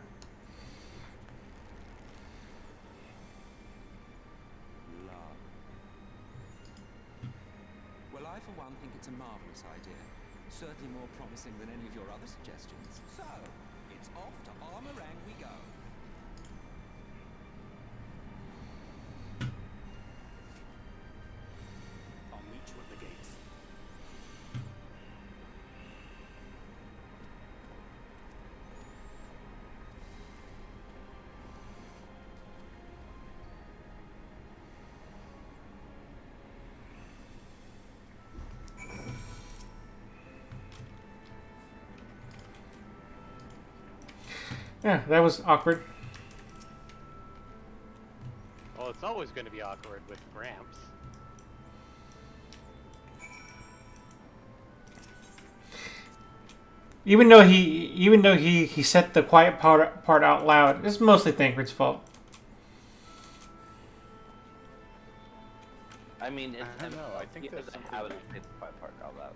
Love. Well, I for one think it's a marvelous idea. Certainly more promising than any of your other suggestions. So, it's off to Armorang we go. I'll meet you at the gates. Yeah, that was awkward. Well, it's always going to be awkward with Gramps. Even though he said the quiet part out loud, it's mostly Thancred's fault. I mean, it's I don't know, I think he there's doesn't something have it there. in the part out loud.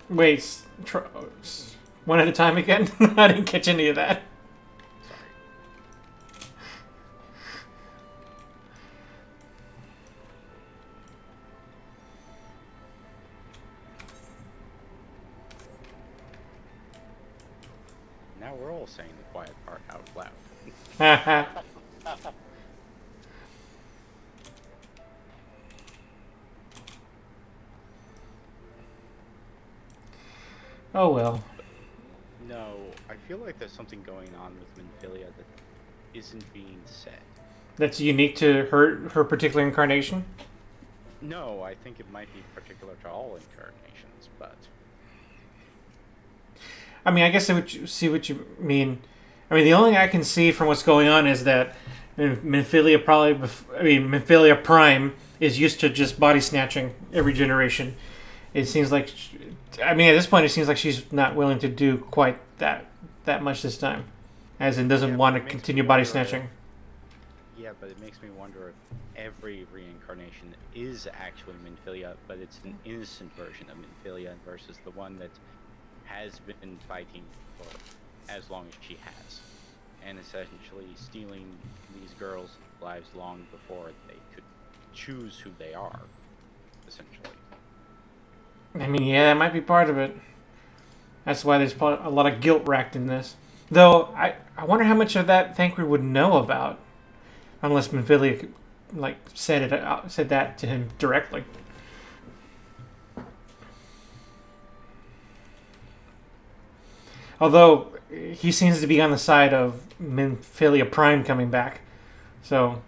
Wait, one at a time again? I didn't catch any of that. Now we're all saying the quiet part out loud. Haha. Oh well. No, I feel like there's something going on with Minfilia that isn't being said. That's unique to her particular incarnation. No, I think it might be particular to all incarnations, but I mean, I guess I would see what you mean. I mean, the only thing I can see from what's going on is that Minfilia Minfilia Prime is used to just body snatching every generation. It seems like, I mean, at this point, it seems like she's not willing to do quite that much this time, as in doesn't Yeah, want but to it makes continue me body wonder if- snatching. yeah, but it makes me wonder if every reincarnation is actually Minfilia, but it's an innocent version of Minfilia versus the one that has been fighting for as long as she has, and essentially stealing these girls' lives long before they could choose who they are, essentially. I mean, yeah, that might be part of it. That's why there's a lot of guilt racked in this. Though I wonder how much of that Thancred would know about, unless Minfilia said that to him directly. Although he seems to be on the side of Minfilia Prime coming back, so.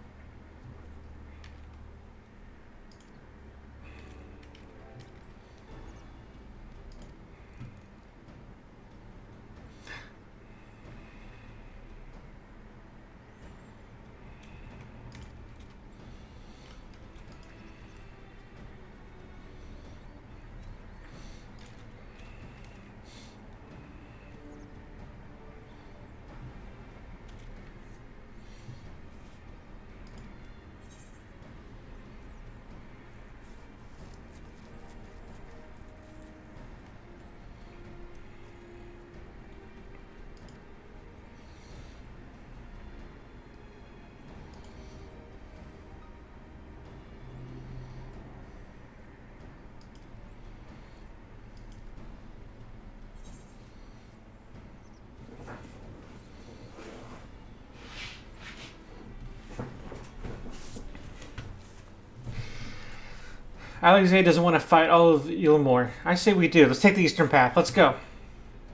Alexei doesn't want to fight all of Ilmore. I say we do. Let's take the eastern path. Let's go.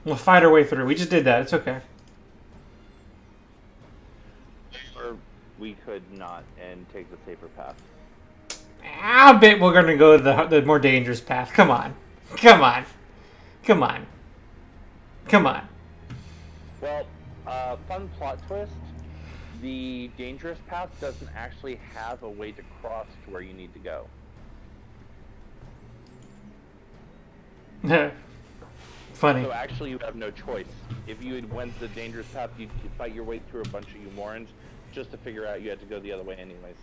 We'll fight our way through. We just did that. It's okay. Or we could not and take the safer path. I'll bet we're going to go the more dangerous path. Come on. Come on. Come on. Come on. Well, fun plot twist. The dangerous path doesn't actually have a way to cross to where you need to go. Funny. So actually you have no choice. If you had went the dangerous path, you'd fight your way through a bunch of Umorans just to figure out you had to go the other way anyways.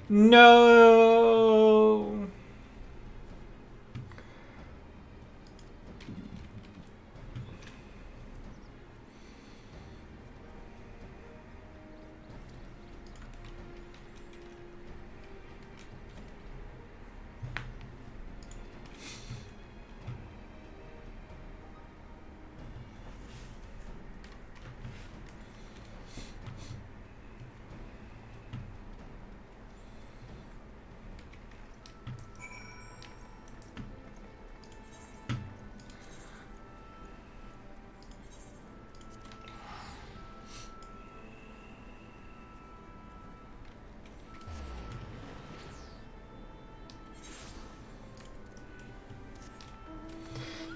No.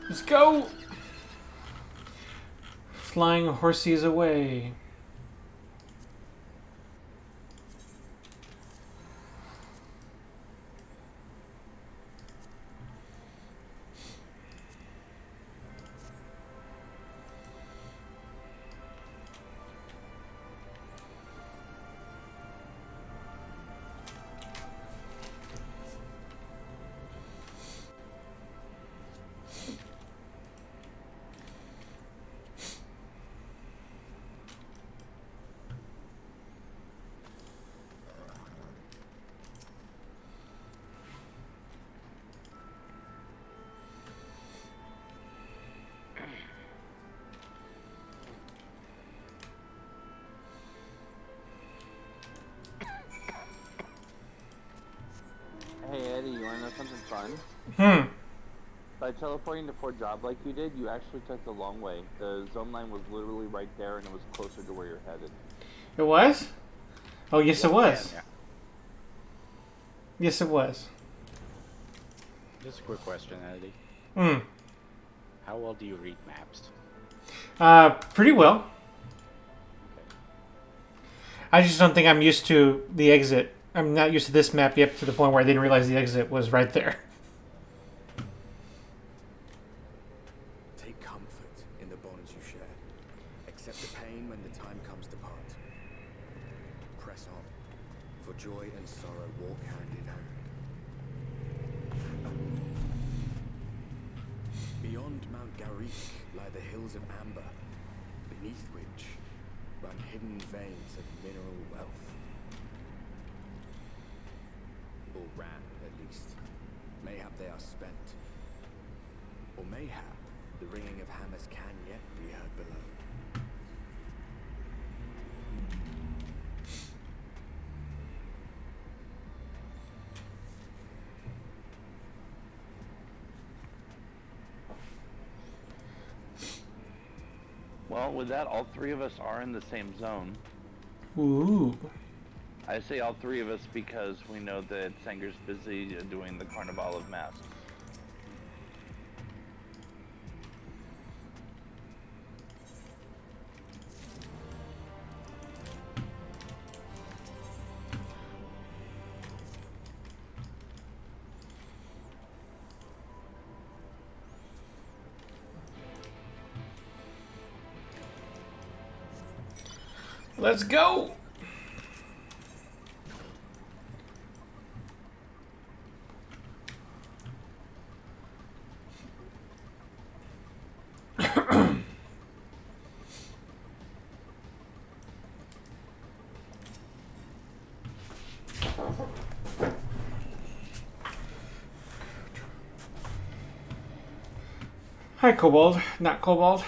Let's go! Flying horses away. Hey Eddie, you wanna know something fun? Hmm. By teleporting to Fort Job like you did, you actually took the long way. The zone line was literally right there, and it was closer to where you're headed. It was? Oh, yes, it was. Yeah. Yes, it was. Just a quick question, Eddie. Hmm. How well do you read maps? Pretty well. Okay. I just don't think I'm used to the exit. I'm not used to this map yet to the point where I didn't realize the exit was right there. Take comfort in the bonds you share. Accept the pain when the time comes to part. Press on, for joy and sorrow walk hand in hand. Beyond Mount Garik lie the hills of Amber, beneath which run hidden veins of mineral wealth. Or ran, at least. Mayhap they are spent. Or mayhap the ringing of hammers can yet be heard below. Well, with that, all three of us are in the same zone. Ooh. I say all three of us because we know that Sanger's busy doing the Carnival of Masks. Let's go! Hi, Kobold. Not Kobold.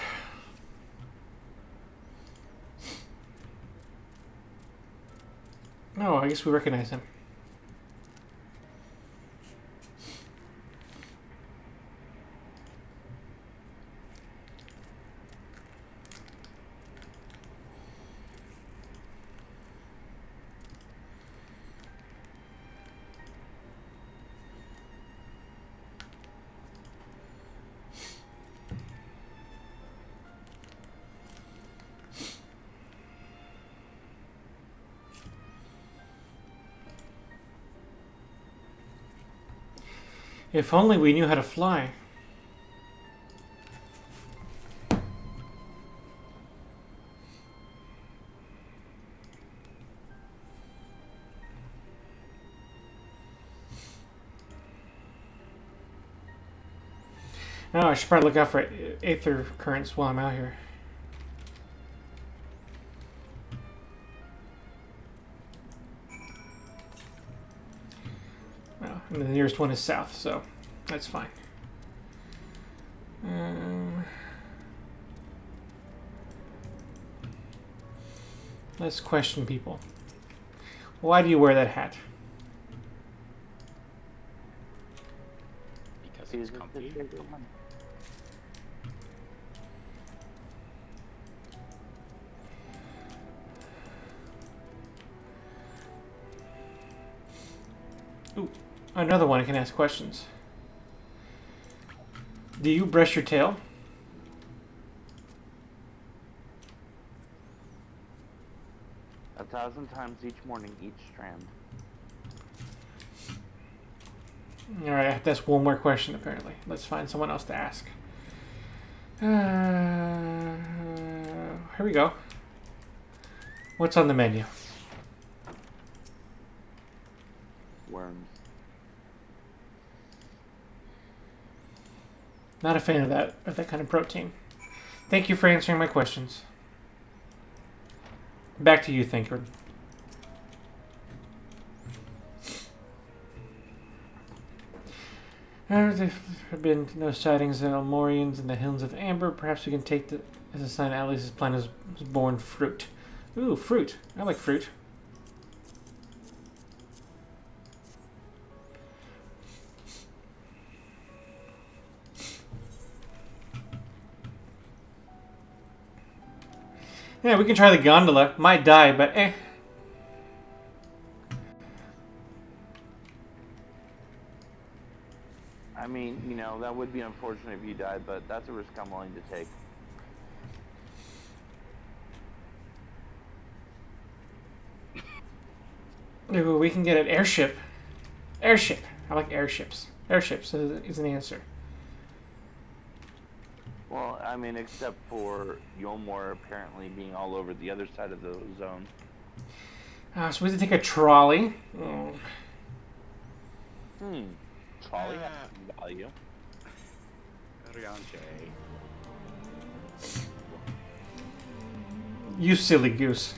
Oh, I guess we recognize him. If only we knew how to fly. Oh, I should probably look out for aether currents while I'm out here. Well, and the nearest one is south, so that's fine. Let's question people. Why do you wear that hat? Because it's comfy. Ooh, another one I can ask questions. Do you brush your tail? A 1,000 times each morning, each strand. Alright, I have to ask one more question apparently. Let's find someone else to ask. Here we go. What's on the menu? Worms. Not a fan of that kind of protein. Thank you for answering my questions. Back to you, Thinker. There have been no sightings of Elmorians in the Hills of Amber. Perhaps we can take that as a sign Alice's plan was born fruit. Ooh, fruit. I like fruit. Yeah, we can try the gondola. Might die, but eh. I mean, you know, that would be unfortunate if you died, but that's a risk I'm willing to take. Ooh, we can get an airship. Airship. I like airships. Airships is an answer. Well, I mean, except for Yomor apparently being all over the other side of the zone. So we have to take a trolley. Oh. Trolley has some value. Rianche. You silly goose.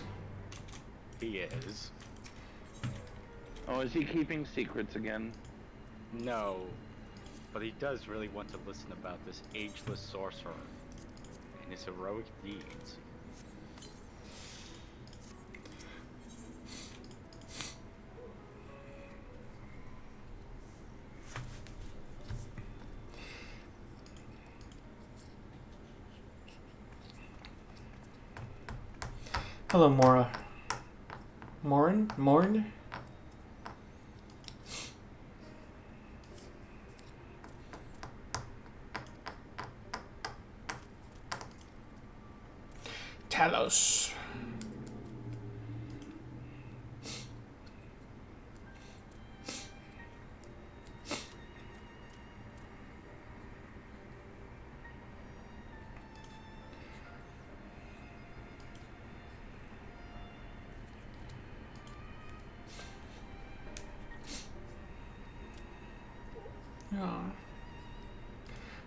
He is. Oh, is he keeping secrets again? No. But he does really want to listen about this ageless sorcerer and his heroic deeds. Hello, Mora. Morin? Morn? Talos. Oh.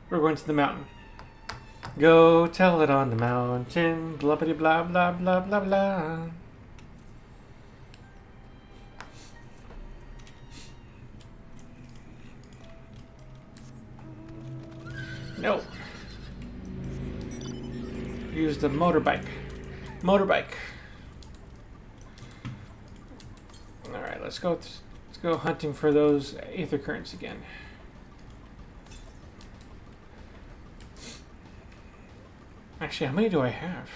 We're going to the mountain. Go tell it on the mountain. Blah blah blah blah blah blah blah. No. Use the motorbike. Motorbike. All right, let's go hunting for those aether currents again. Actually, how many do I have?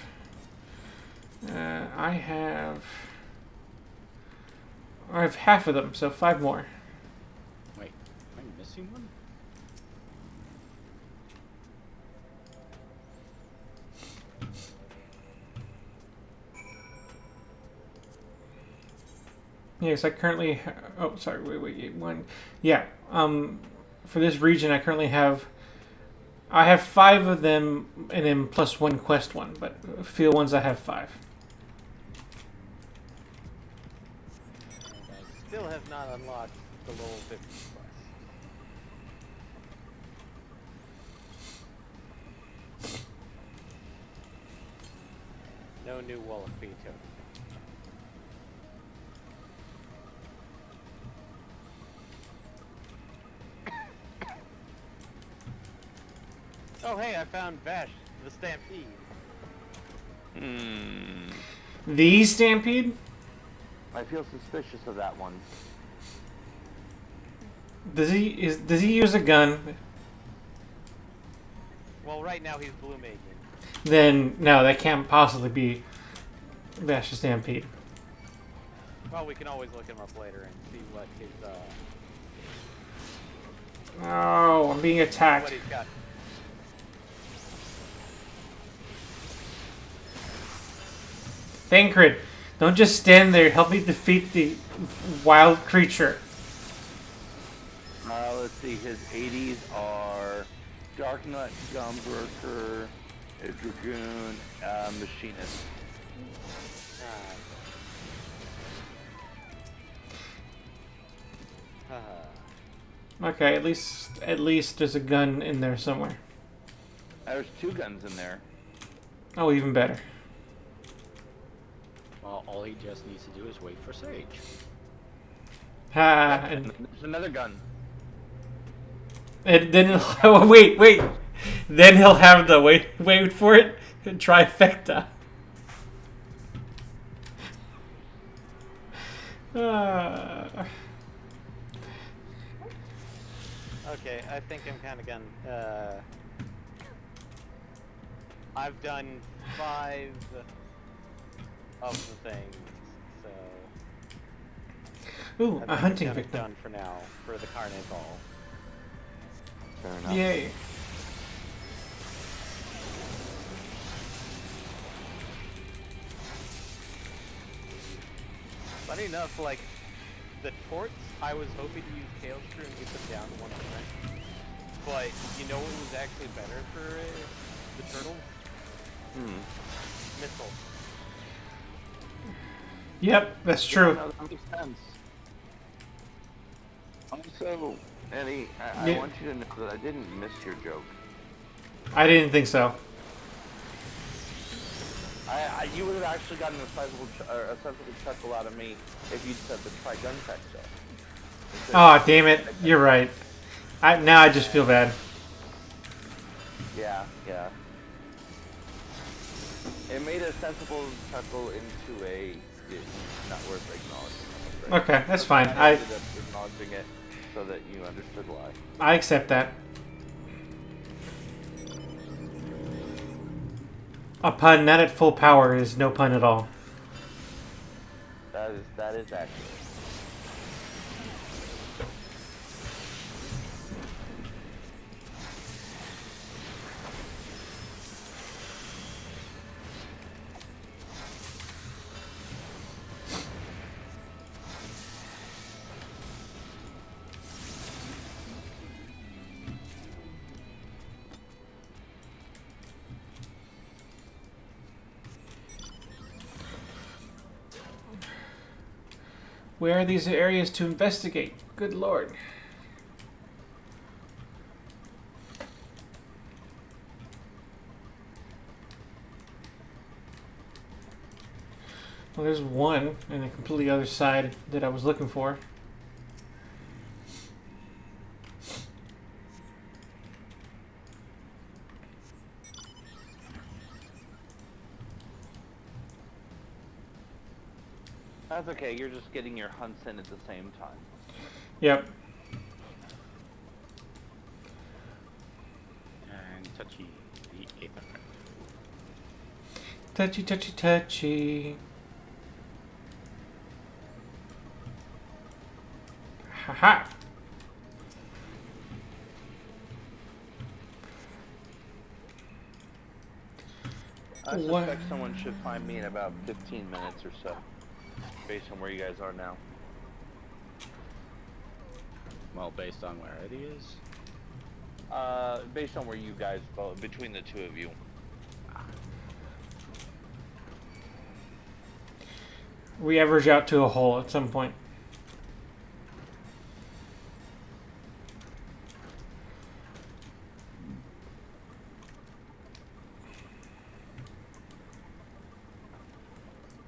I have half of them, so 5 more. Wait, am I missing one? Yes, I currently. Oh, sorry. Wait. One. Yeah. For this region, I currently have. I have 5 of them, and then plus 1 quest one. But field ones, I have 5. I still have not unlocked the level 50 quest. No new wall of fee token. Oh hey, I found Vash, the Stampede. The Stampede? I feel suspicious of that one. Does he use a gun? Well, right now he's blue making. Then no, that can't possibly be Vash the Stampede. Well, we can always look him up later and see what his Oh, I'm being attacked. what he's got. Thancred, don't just stand there. Help me defeat the wild creature. Let's see, his 80s are Dark Knight, Gunbreaker, a Dragoon, Machinist. Okay, at least there's a gun in there somewhere. There's 2 guns in there. Oh, even better. Well, all he just needs to do is wait for Sage. Ha! And there's another gun. And then he'll, wait. Then he'll have the wait for it trifecta. Okay, I think I'm kind of gonna. I've done 5 of the things. So Ooh, I a think hunting I'm victim. done for now for the carnival. Fair enough. Yay. Funny enough, like the torts, I was hoping to use Tail Screw and get them down to 1%. But you know what was actually better for the turtles? Missiles. Yep, that's Yeah, true. no, that makes sense. Also, Eddie, I Yeah. want you to know that I didn't miss your joke. I didn't think so. You would have actually gotten a sizable, a sensible chuckle out of me if you'd said the try gun tech joke. Oh, damn it. You're right. Now I just feel bad. Yeah, yeah. It made a sensible chuckle into a it's not worth acknowledging. I'm afraid. Okay, that's fine. I I ended up acknowledging it so that you understood why. I accept that. A pun not at full power is no pun at all. That is accurate. Where are these areas to investigate? Good lord. Well, there's one on the completely other side that I was looking for. That's okay. You're just getting your hunts in at the same time. Yep. And touchy the ape. Touchy, touchy, touchy. Haha. I What? suspect someone should find me in about 15 minutes or so, based on where you guys are now. Well, based on where Eddie is. Based on where you guys both, between the two of you. We average out to a hole at some point.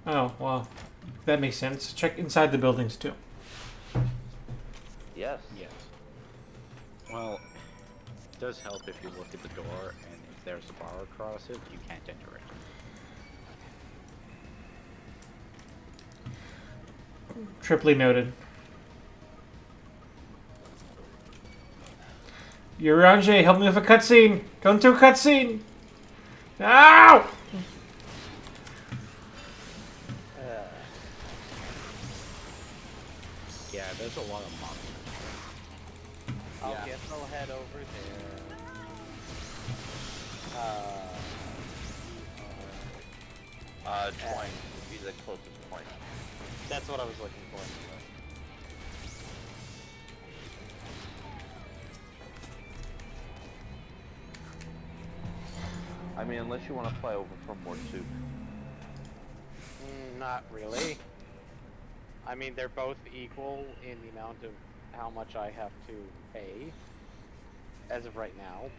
Oh, well, that makes sense. Check inside the buildings too. Yes. Yes. Well, it does help if you look at the door, and if there's a bar across it, you can't enter it. Triply noted. Urange, help me with a cutscene. Going to a cutscene. Ow! Yeah, there's a lot of monsters. I guess I'll head over there. Twine would be the closest point. That's what I was looking for. I mean, unless you want to fly over for more soup. Not really. I mean, they're both equal in the amount of how much I have to pay as of right now,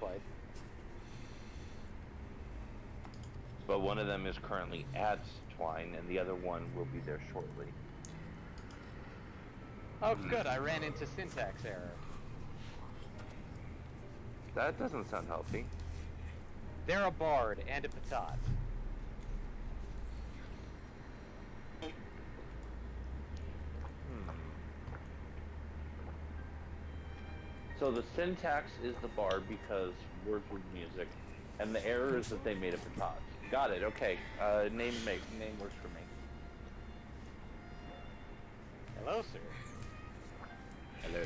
but one of them is currently at Twine, and the other one will be there shortly. oh, good. I ran into syntax error. That doesn't sound healthy. They're a bard and a patat. So the syntax is the bard because words were music, and the error is that they made a patat. Got it. Okay. Name works for me. closer. Hello.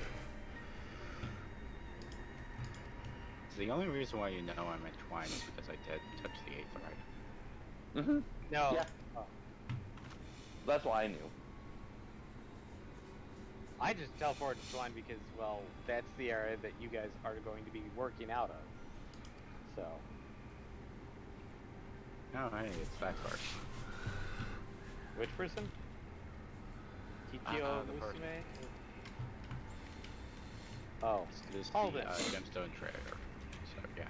The only reason why you know I'm at Twine is because I did touch the 8th right? Mm-hmm. No. Yeah. Oh. That's why I knew. I just teleported to Twine because, well, that's the area that you guys are going to be working out of. So. No, hey, it's Fatbar. Which person? Kikyo the first. Musume? Oh. This is the Hold it. gemstone trader. So, yeah.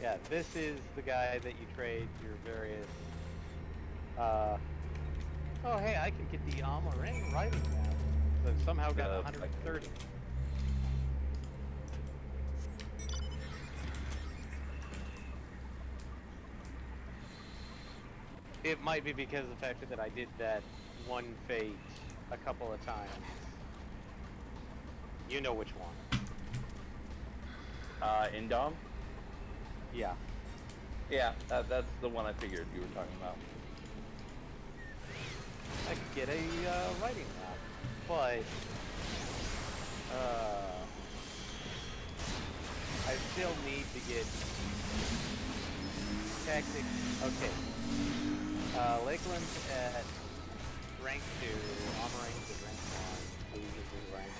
Yeah, this is the guy that you trade your various, oh hey, I can get the Amaring writing now. So I've somehow got 130. It might be because of the fact that I did that one fate a couple of times. You know which one. Indom? Yeah. Yeah, that's the one I figured you were talking about. I could get a writing map, but I still need to get tactics. Okay. Lakeland's at rank 2, Amaring's at rank 1, Booze is at rank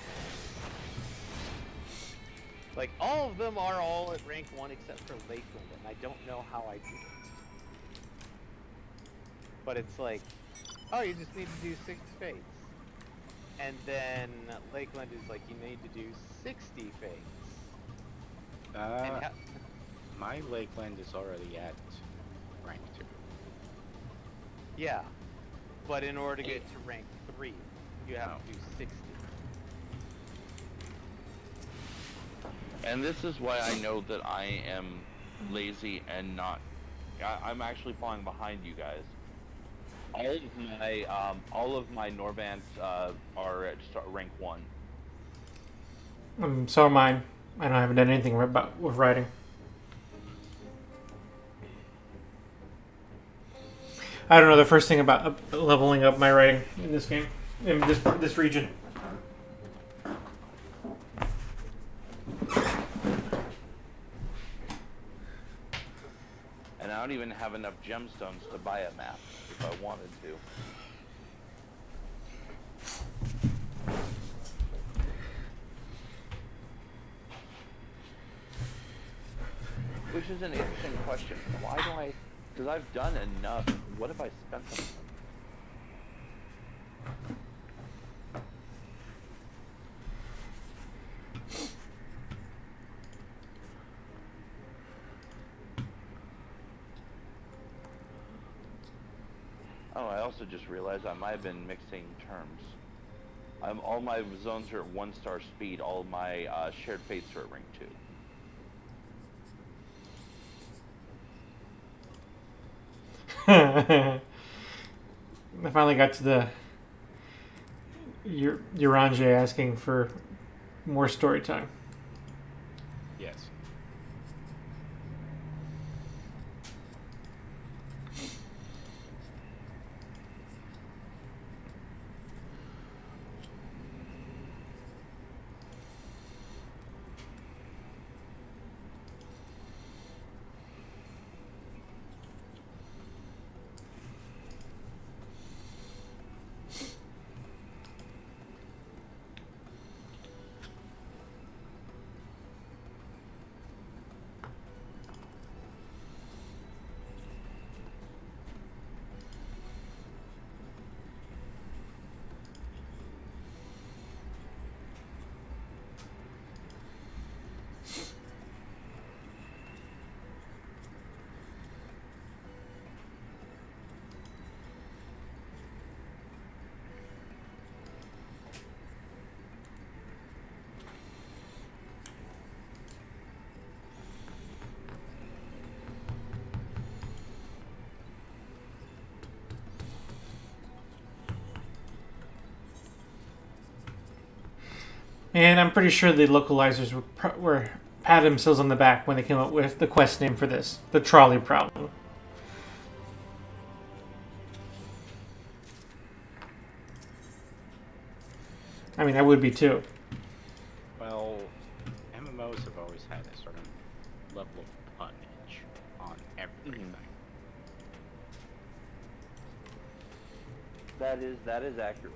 1. Like, all of them are all at rank 1 except for Lakeland, and I don't know how I do it. But it's like, oh, you just need to do 6 fates. And then Lakeland is like, you need to do 60 fates. My Lakeland is already at rank 2. Yeah, but in order to get to rank 3, you have to do 60. And this is why I know that I am lazy and not. I'm actually falling behind you guys. All of my Norbants are at rank 1. So are mine. I haven't done anything with writing. I don't know the first thing about leveling up my writing in this game, in this region. And I don't even have enough gemstones to buy a map if I wanted to. Which is an interesting question. Why do I... Because I've done enough. What have I spent them on? Oh, I also just realized I might have been mixing terms. All my zones are at 1-star speed. All my shared fates are at rank 2. I finally got to the Uranje asking for more story time. Yes. And I'm pretty sure the localizers were patted themselves on the back when they came up with the quest name for this, the trolley problem. I mean, I would be too. Well, MMOs have always had a certain level of punnage on everything. That is accurate.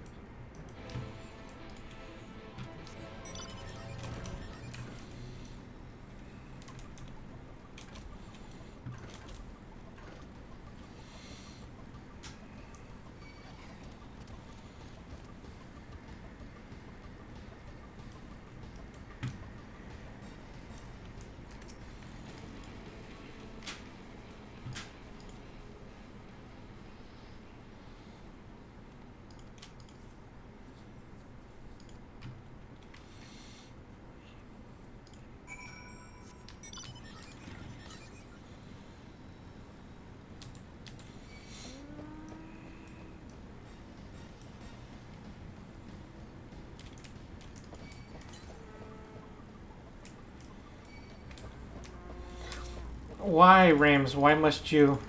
Why, Rams? Why must you?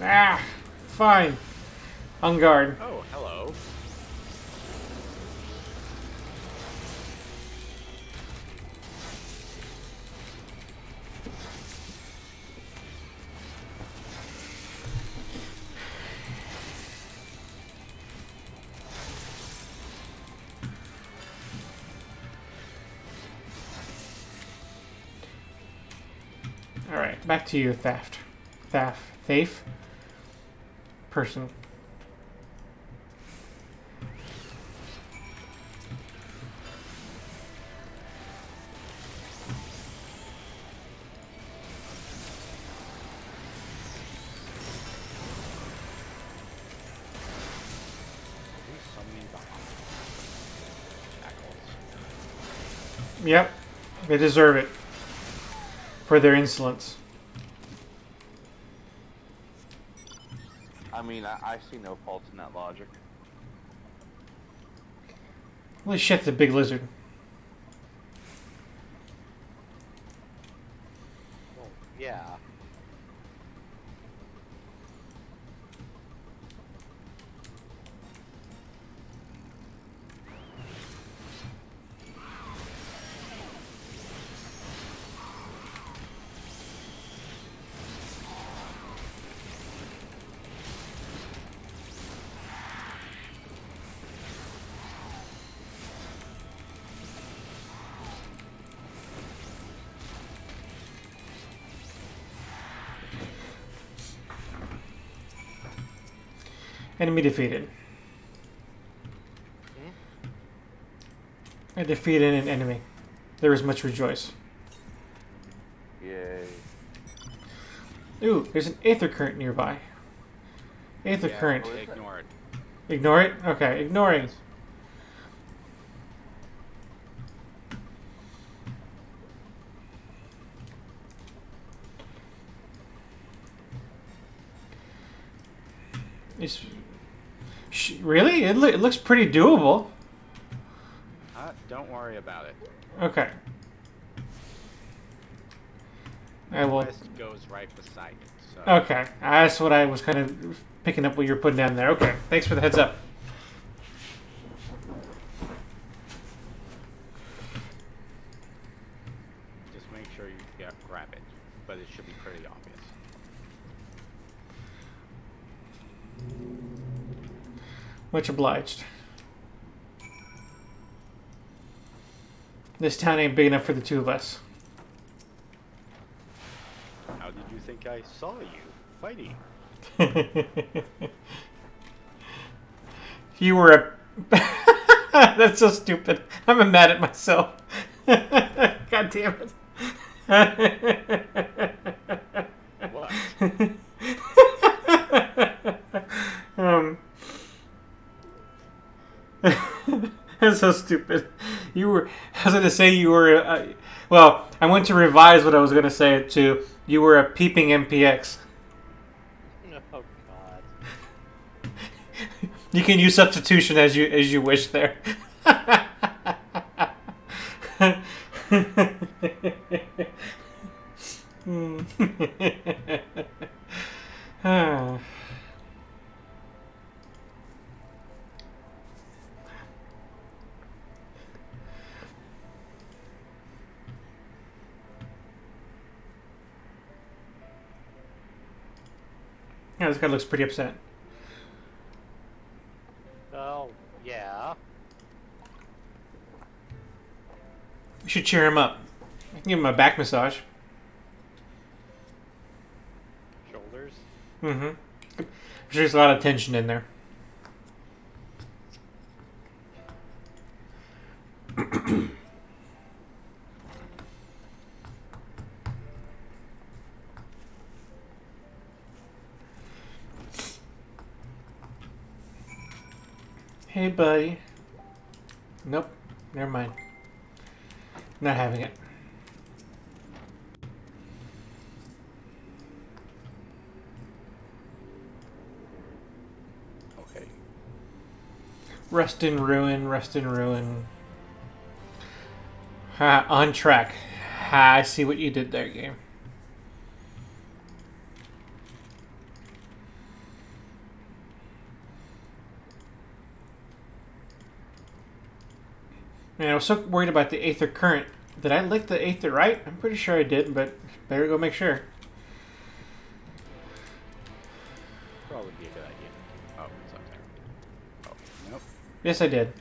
Ah, fine. On guard. Oh, hello. All right, back to you, Thief. Person. There's so many shackles. Yep, they deserve it for their insolence. I mean, I see no fault in that logic. Holy shit, it's a big lizard. Well, yeah. Enemy defeated. I defeated an enemy. There is much rejoice. Yay. Ooh, there's an aether current nearby. Aether Yeah, current. Ignore it. Ignore it? Okay, ignoring. It's, really? It looks pretty doable. Don't worry about it. Okay. I will. Quest goes right beside it. So. Okay, that's what I was kind of picking up what you're putting down there. Okay, thanks for the heads up. Just make sure you grab it, but it should be pretty obvious. Much obliged. This town ain't big enough for the two of us. How did you think I saw you fighting? You were a... That's so stupid. I'm mad at myself. God damn it. What? That's so stupid. You were... I was going to say you were... well, I went to revise what I was going to say to... You were a peeping MPX. Oh God. You can use substitution as you wish there. Yeah, this guy looks pretty upset. Well, yeah. We should cheer him up. I can give him a back massage. Shoulders. Mm-hmm. I'm sure there's a lot of tension in there. Hey, buddy. Nope. Never mind. Not having it. Okay. Rest in ruin, rest in ruin. Ha, on track. Ha, I see what you did there, game. Man, I was so worried about the Aether Current. Did I lick the Aether right? I'm pretty sure I did, but better go make sure. Probably be a good idea. Oh, it's up there. Oh, nope. Yes, I did.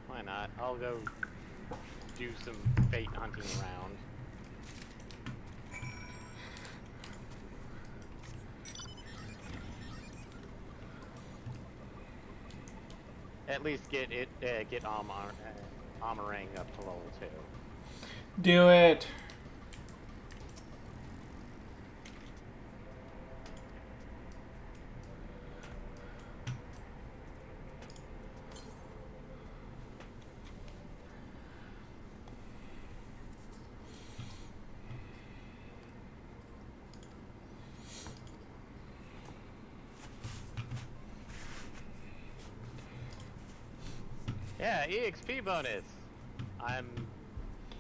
Why not? I'll go do some fate hunting around. At least get it, get armoring up to level 2. Do it. Yeah, EXP bonus! I'm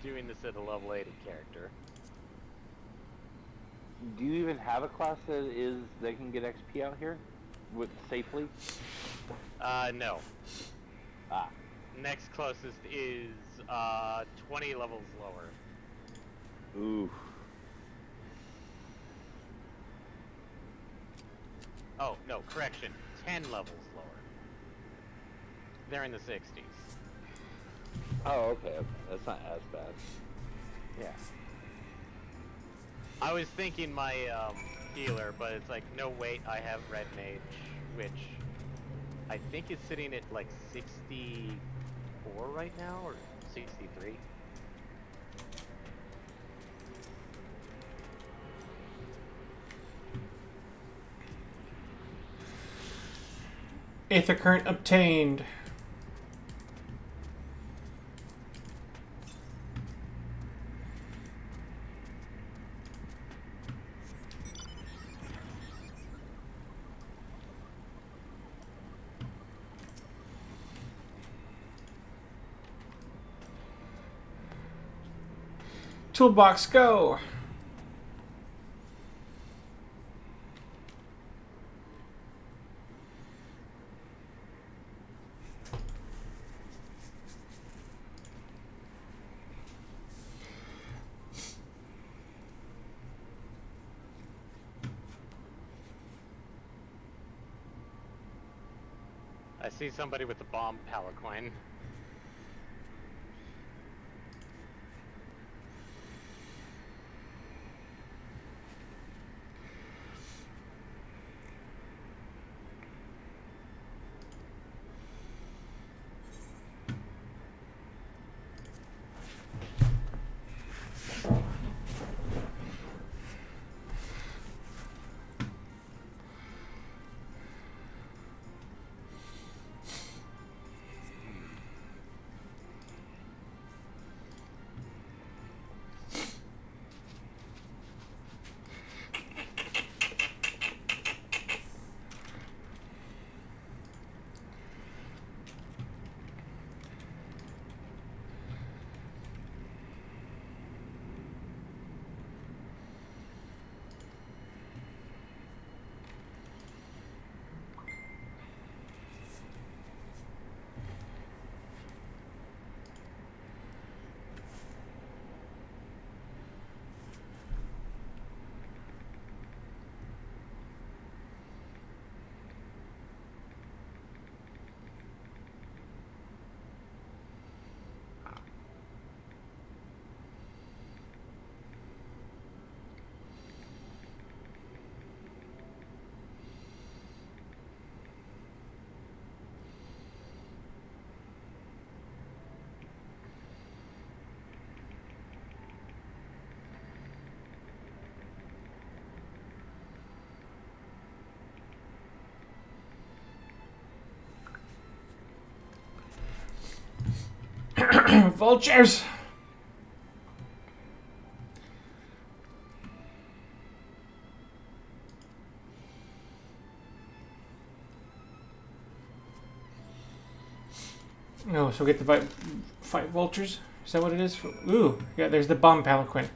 doing this at a level 80 character. Do you even have a class that can get XP out here with safely? No. Ah. Next closest is 20 levels lower. Ooh. Oh, no, correction. 10 levels lower. They're in the 60s. Oh, okay. That's not as bad. Yeah. I was thinking my healer, but it's like, no wait, I have Red Mage, which I think is sitting at like 64 right now, or 63. Aether Current obtained. Toolbox, go! I see somebody with the bomb palanquin. Vultures! Oh, so we get to fight vultures? Is that what it is? Ooh, yeah, there's the bomb palanquin.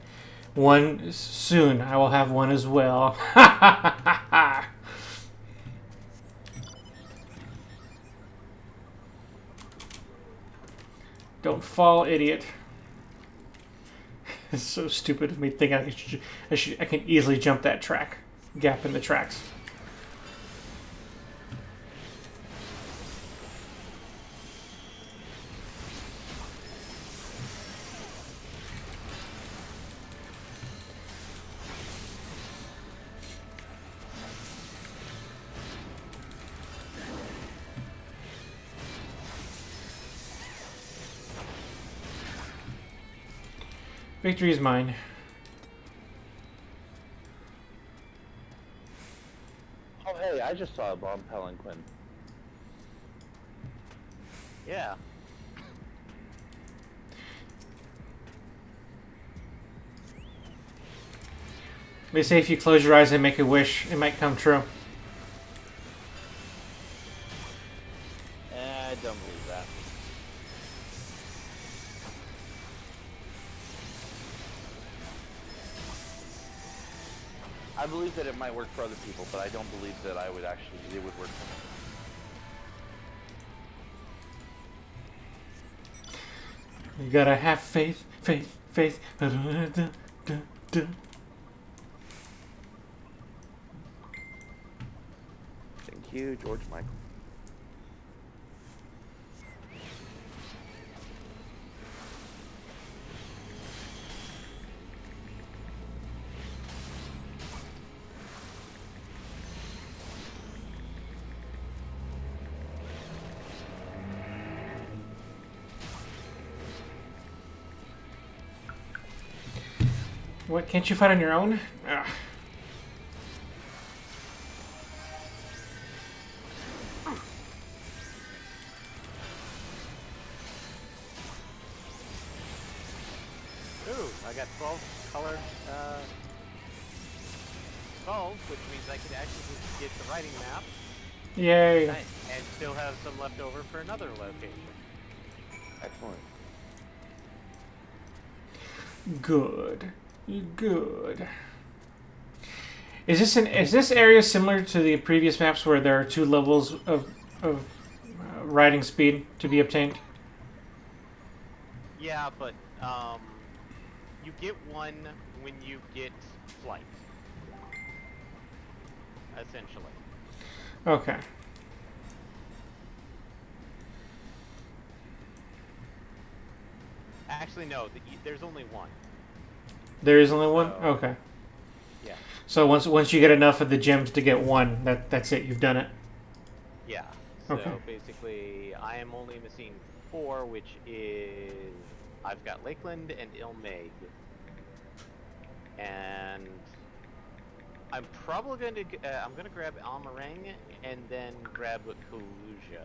One soon. I will have one as well. Ha ha ha ha! Don't fall, idiot. It's so stupid of me thinking I can easily jump that track. Gap in the tracks. Victory is mine. Oh, hey, I just saw a bomb palanquin. Yeah. They say if you close your eyes and make a wish, it might come true. I don't believe that. I believe that it might work for other people, but I don't believe that it would work for me. You gotta have faith, faith, faith. Thank you, George Michael. What, can't you fight on your own? Ugh. Ooh, I got 12 color skulls, which means I could actually just get the writing map. Yay. Nice. And still have some left over for another location. Excellent. Good. Good. Is this area similar to the previous maps where there are 2 levels of riding speed to be obtained? Yeah, but you get one when you get flight. Essentially. Okay. Actually, no. There's only one. There is only one? So- Okay. Yeah. So once you get enough of the gems to get one, that's it. You've done it. Yeah. So Okay. basically, I am only missing 4, which is I've got Lakeland and Ilmeg, and I'm probably going to I'm going to grab Almarang and then grab Kaluja,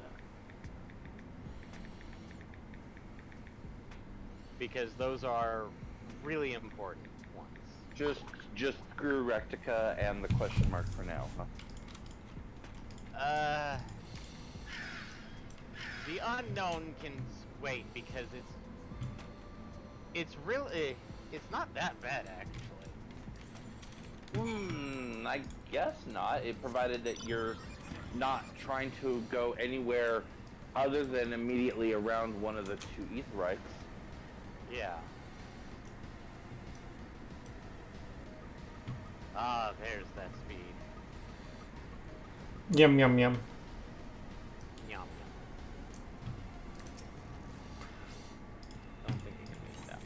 because those are really important ones. Just screw Rectica and the question mark for now, huh? The unknown can wait because it's really it's not that bad actually. I guess not. It provided that you're not trying to go anywhere other than immediately around one of the 2 Aetherytes. Yeah. Ah, there's that speed. Yum yum yum. Yum. Don't think you can make that.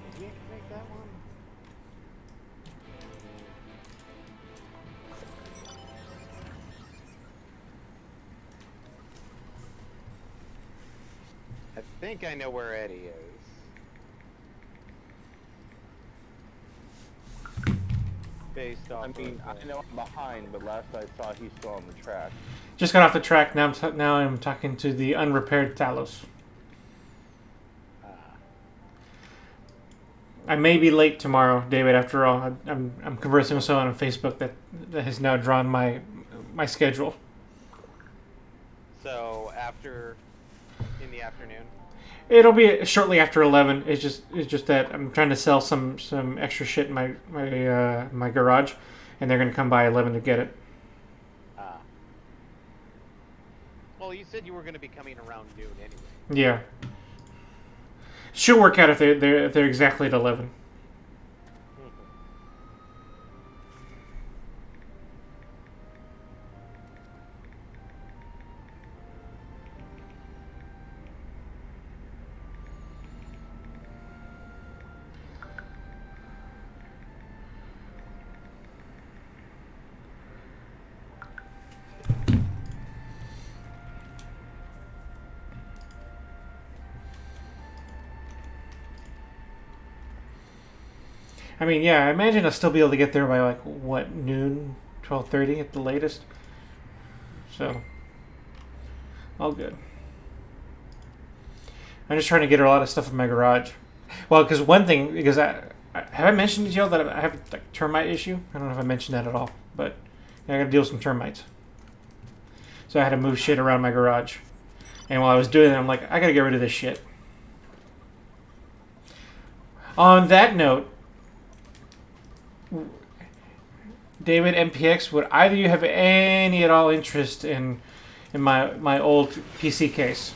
Maybe I can make that one. I think I know where Eddie is. Based off. I mean, I know I'm behind, but last I saw he's still on the track. Just got off the track. Now I'm talking to the unrepaired Talos. I may be late tomorrow, David. After all, I'm conversing with someone on Facebook that has now drawn my schedule. So after, in the afternoon. It'll be shortly after 11. It's just that I'm trying to sell some extra shit in my garage, and they're gonna come by 11 to get it. Well, you said you were going to be coming around noon anyway. Yeah. Should work out if they're exactly at 11. I mean, yeah, I imagine I'll still be able to get there by, like, what, noon? 12:30 at the latest? So, all good. I'm just trying to get a lot of stuff in my garage. Well, because one thing, because have I mentioned to y'all that I have a termite issue? I don't know if I mentioned that at all, but I got to deal with some termites. So I had to move shit around my garage. And while I was doing it, I'm like, I got to get rid of this shit. On that note, David, MPX, would either of you have any at all interest in my old PC case?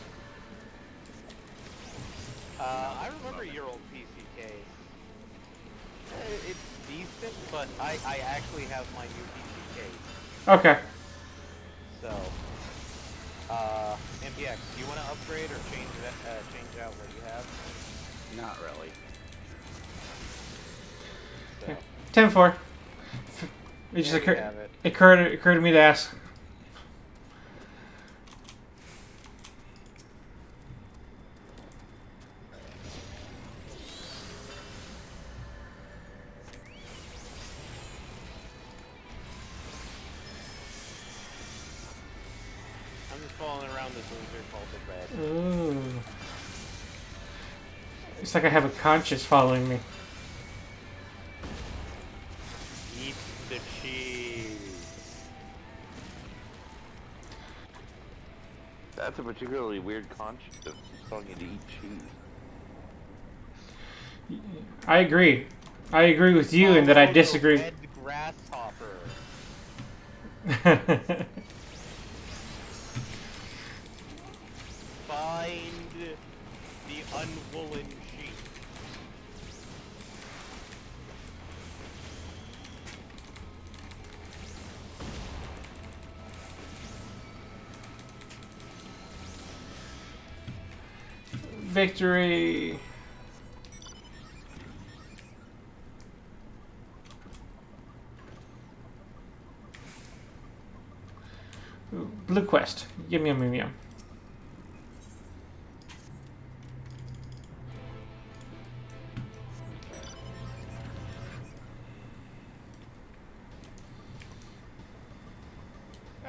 I remember your old PC case. It's decent, but I actually have my new PC case. Okay. So, MPX, do you want to upgrade or change out what you have? Not really. So, 10-4. It just there you have it. occurred to me to ask. I'm just following around this loser called the Red. Ooh. It's like I have a conscience following me. Eat the cheese. That's a particularly weird conscience telling you to eat cheese. I agree. I agree with you in that I Follow the disagree. Red grasshopper. Find the unwoolen sheep. Victory. Ooh, blue quest. Yum yum yum yum.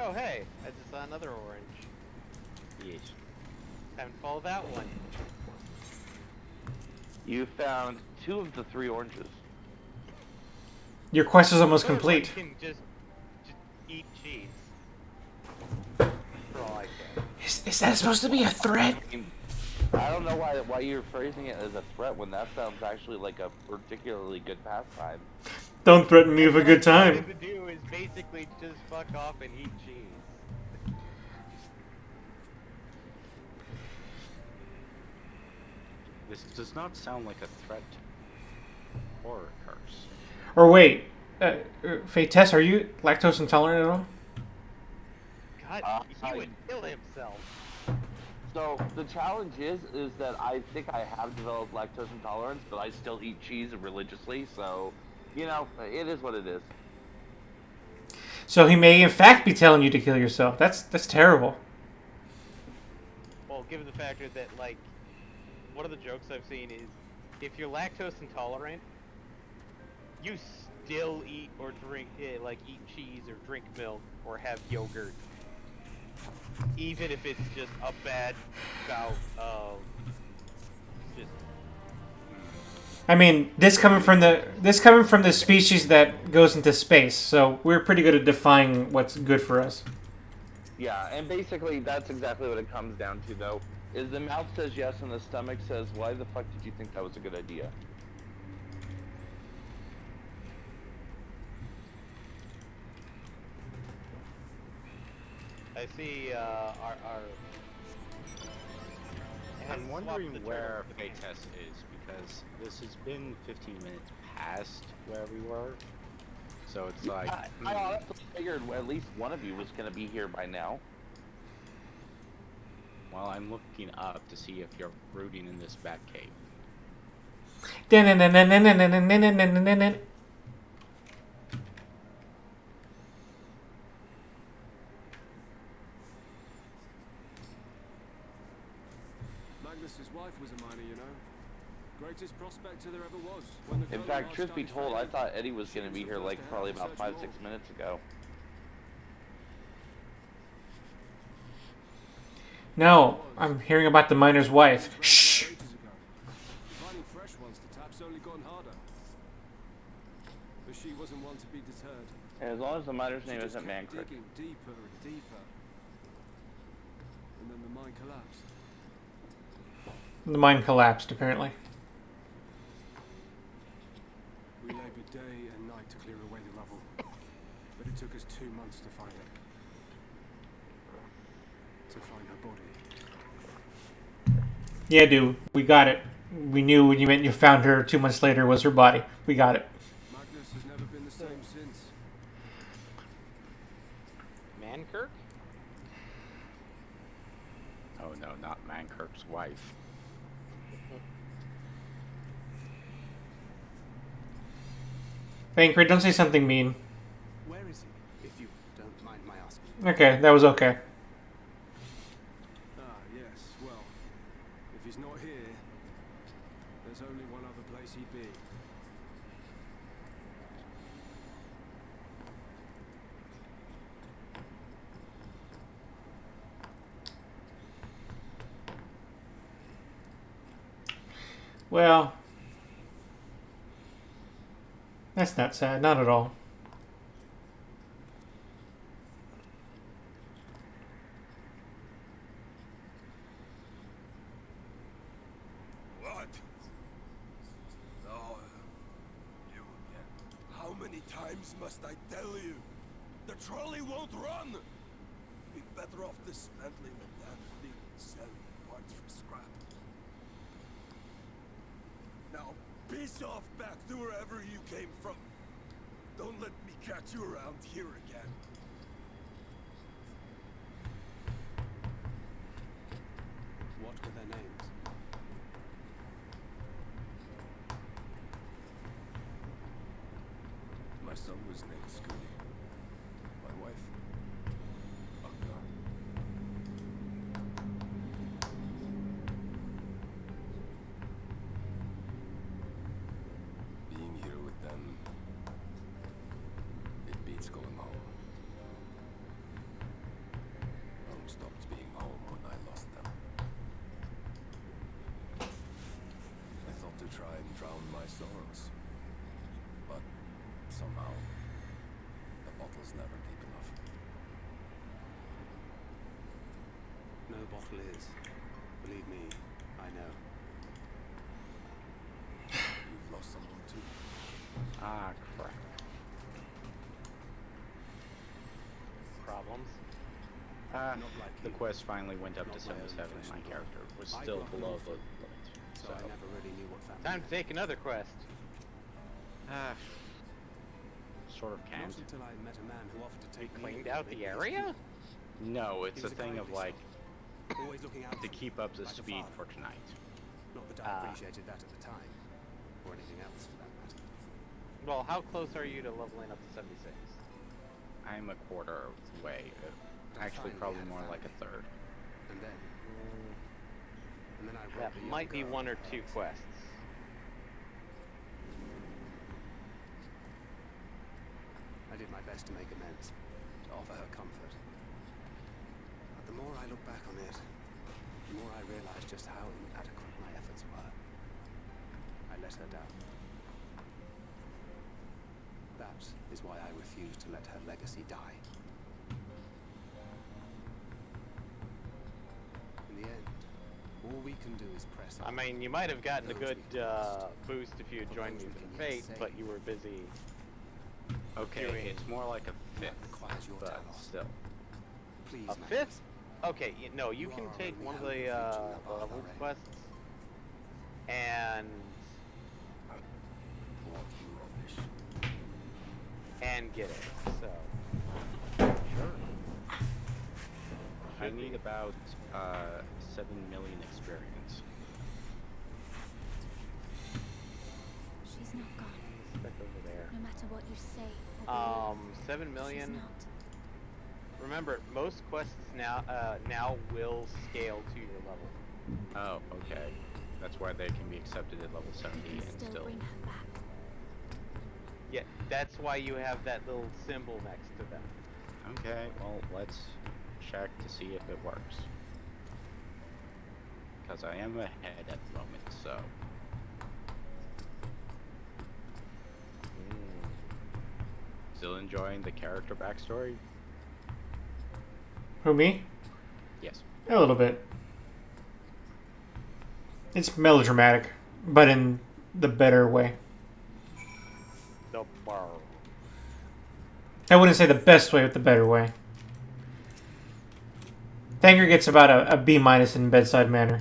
Oh hey, I just saw another orange. Yes. Time to follow that one. You found 2 of the 3 oranges. Your quest is almost Third one complete. can just eat cheese. For all I care. Is that supposed to be a threat? I don't know why you're phrasing it as a threat when that sounds actually like a particularly good pastime. Don't threaten me with a good What I time. wanted to do is basically just fuck off and eat cheese. This does not sound like a threat or a curse. Or wait, Fate Tess, are you lactose intolerant at all? God, he would kill himself. So the challenge is that I think I have developed lactose intolerance, but I still eat cheese religiously. So, you know, it is what it is. So he may in fact be telling you to kill yourself. That's terrible. Well, given the factor that, like, one of the jokes I've seen is, if you're lactose intolerant, you still eat or drink, eat cheese or drink milk or have yogurt. Even if it's just a bad bout of just... I mean, this coming from the species that goes into space, so we're pretty good at defining what's good for us. Yeah, and basically that's exactly what it comes down to, though. Is the mouth says yes and the stomach says, why the fuck did you think that was a good idea? I see, I'm wondering the where turtle. Fate Test is, because this has been 15 minutes past where we were. So it's like... I honestly figured at least one of you was going to be here by now. Well, I'm looking up to see if you're rooting in this bat cave. Magnus's wife was a miner, you know. Greatest prospector there ever was. When the In gold fact, rush truth be started told, I fading, thought Eddie was she going to be the here first like to probably help about search 5-6 more. minutes ago. No, I'm hearing about the miner's wife. Shh. Ages ago. Finding fresh ones to tap's only gotten harder. But she wasn't one to be deterred. And as long as the miner's She name just isn't kept Mancrook. digging deeper and deeper. And then the mine collapsed. The mine collapsed, apparently. We labored day and night to clear away the rubble. But it took us 2 months to find her. To find her body. Yeah, dude, we got it. We knew when you meant you found her 2 months later was her body. We got it. Magnus has never been the same since. Mankirk? Oh no, not Mankirk's wife. Bankry, don't say something mean. Where is he, if you don't mind my asking? Okay, that was okay. Ah, yes, well, if he's not here, there's only one other place he'd be. Well, that's not sad, not at all. What? Oh, you again. How many times must I tell you? The trolley won't run! Be better off dismantling the damn thing and selling parts for scrap. Now, piss off back to wherever you came from. Don't let me catch you around here again. What were their names? was named Scully. My wife, Akla. Being here with them, it beats going home. Home stopped being home when I lost them. I thought to try and drown my sorrows, but somehow the bottle's never deep enough. No bottle is. Believe me, I know. You've lost someone too. Ah, crap. Problems. Ah, Not like the you. quest finally went up Not to my own 77. flesh My and blood. character was I still grew up in below the Norfolk, limit. so So, I never really knew what family Time to meant. take another quest. ah, sort of Not can't. until I met a man who offered to take me Cleaned in out and the make me his area? pupil. No, He it's a was a thing of kindly like soul, always looking out to for me, keep up the like a speed father. for tonight. Not that I appreciated that at the time, or anything else for that matter. Well, how close are you to leveling up to 76? I'm a quarter way. Actually, finally probably had a more like a family. third. And then I That robbed a young might be girl one or of her two eggs. quests. I did my best to make amends, to offer her comfort. But the more I look back on it, the more I realize just how inadequate my efforts were. I let her down. That is why I refuse to let her legacy die. In the end, all we can do is press I on. mean, you might have gotten a Those good we've lost. boost if you had For joined those me we for can the yet Fate, save. but you were busy. Okay, Doing- it's more like a fifth, requires your but Talos. still. Please, A Magnus. fifth? Okay, no, you You can are our take only one of hope of the reaching the path level already. quests and What rubbish. get it. So Sure. I Should need be. about 7 million experience. She's not gone. back over there. No matter what you say or believe, 7 she's million. not. Remember, most quests now will scale to your level. Oh, okay. That's why they can be accepted at level We 70 can and still still. bring her back. Yeah, that's why you have that little symbol next to them. Okay, well, let's check to see if it works. Because I am ahead at the moment, so. Still enjoying the character backstory? Who, me? Yes. A little bit. It's melodramatic, but in the better way. The bar. I wouldn't say the best way, but the better way. Thanger gets about a B minus in Bedside Manor.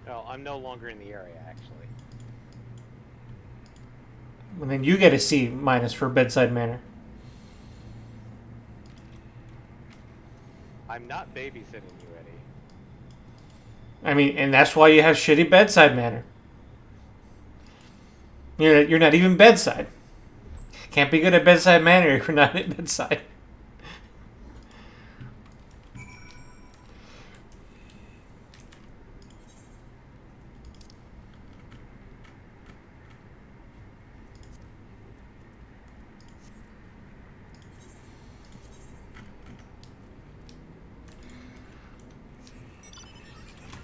Oh, I'm no longer in the area, actually. And then you get a C minus for Bedside Manor. I'm not babysitting you, Eddie. I mean, and that's why you have shitty Bedside Manor. You're not even bedside. Can't be good at Bedside Manor if you're not at bedside.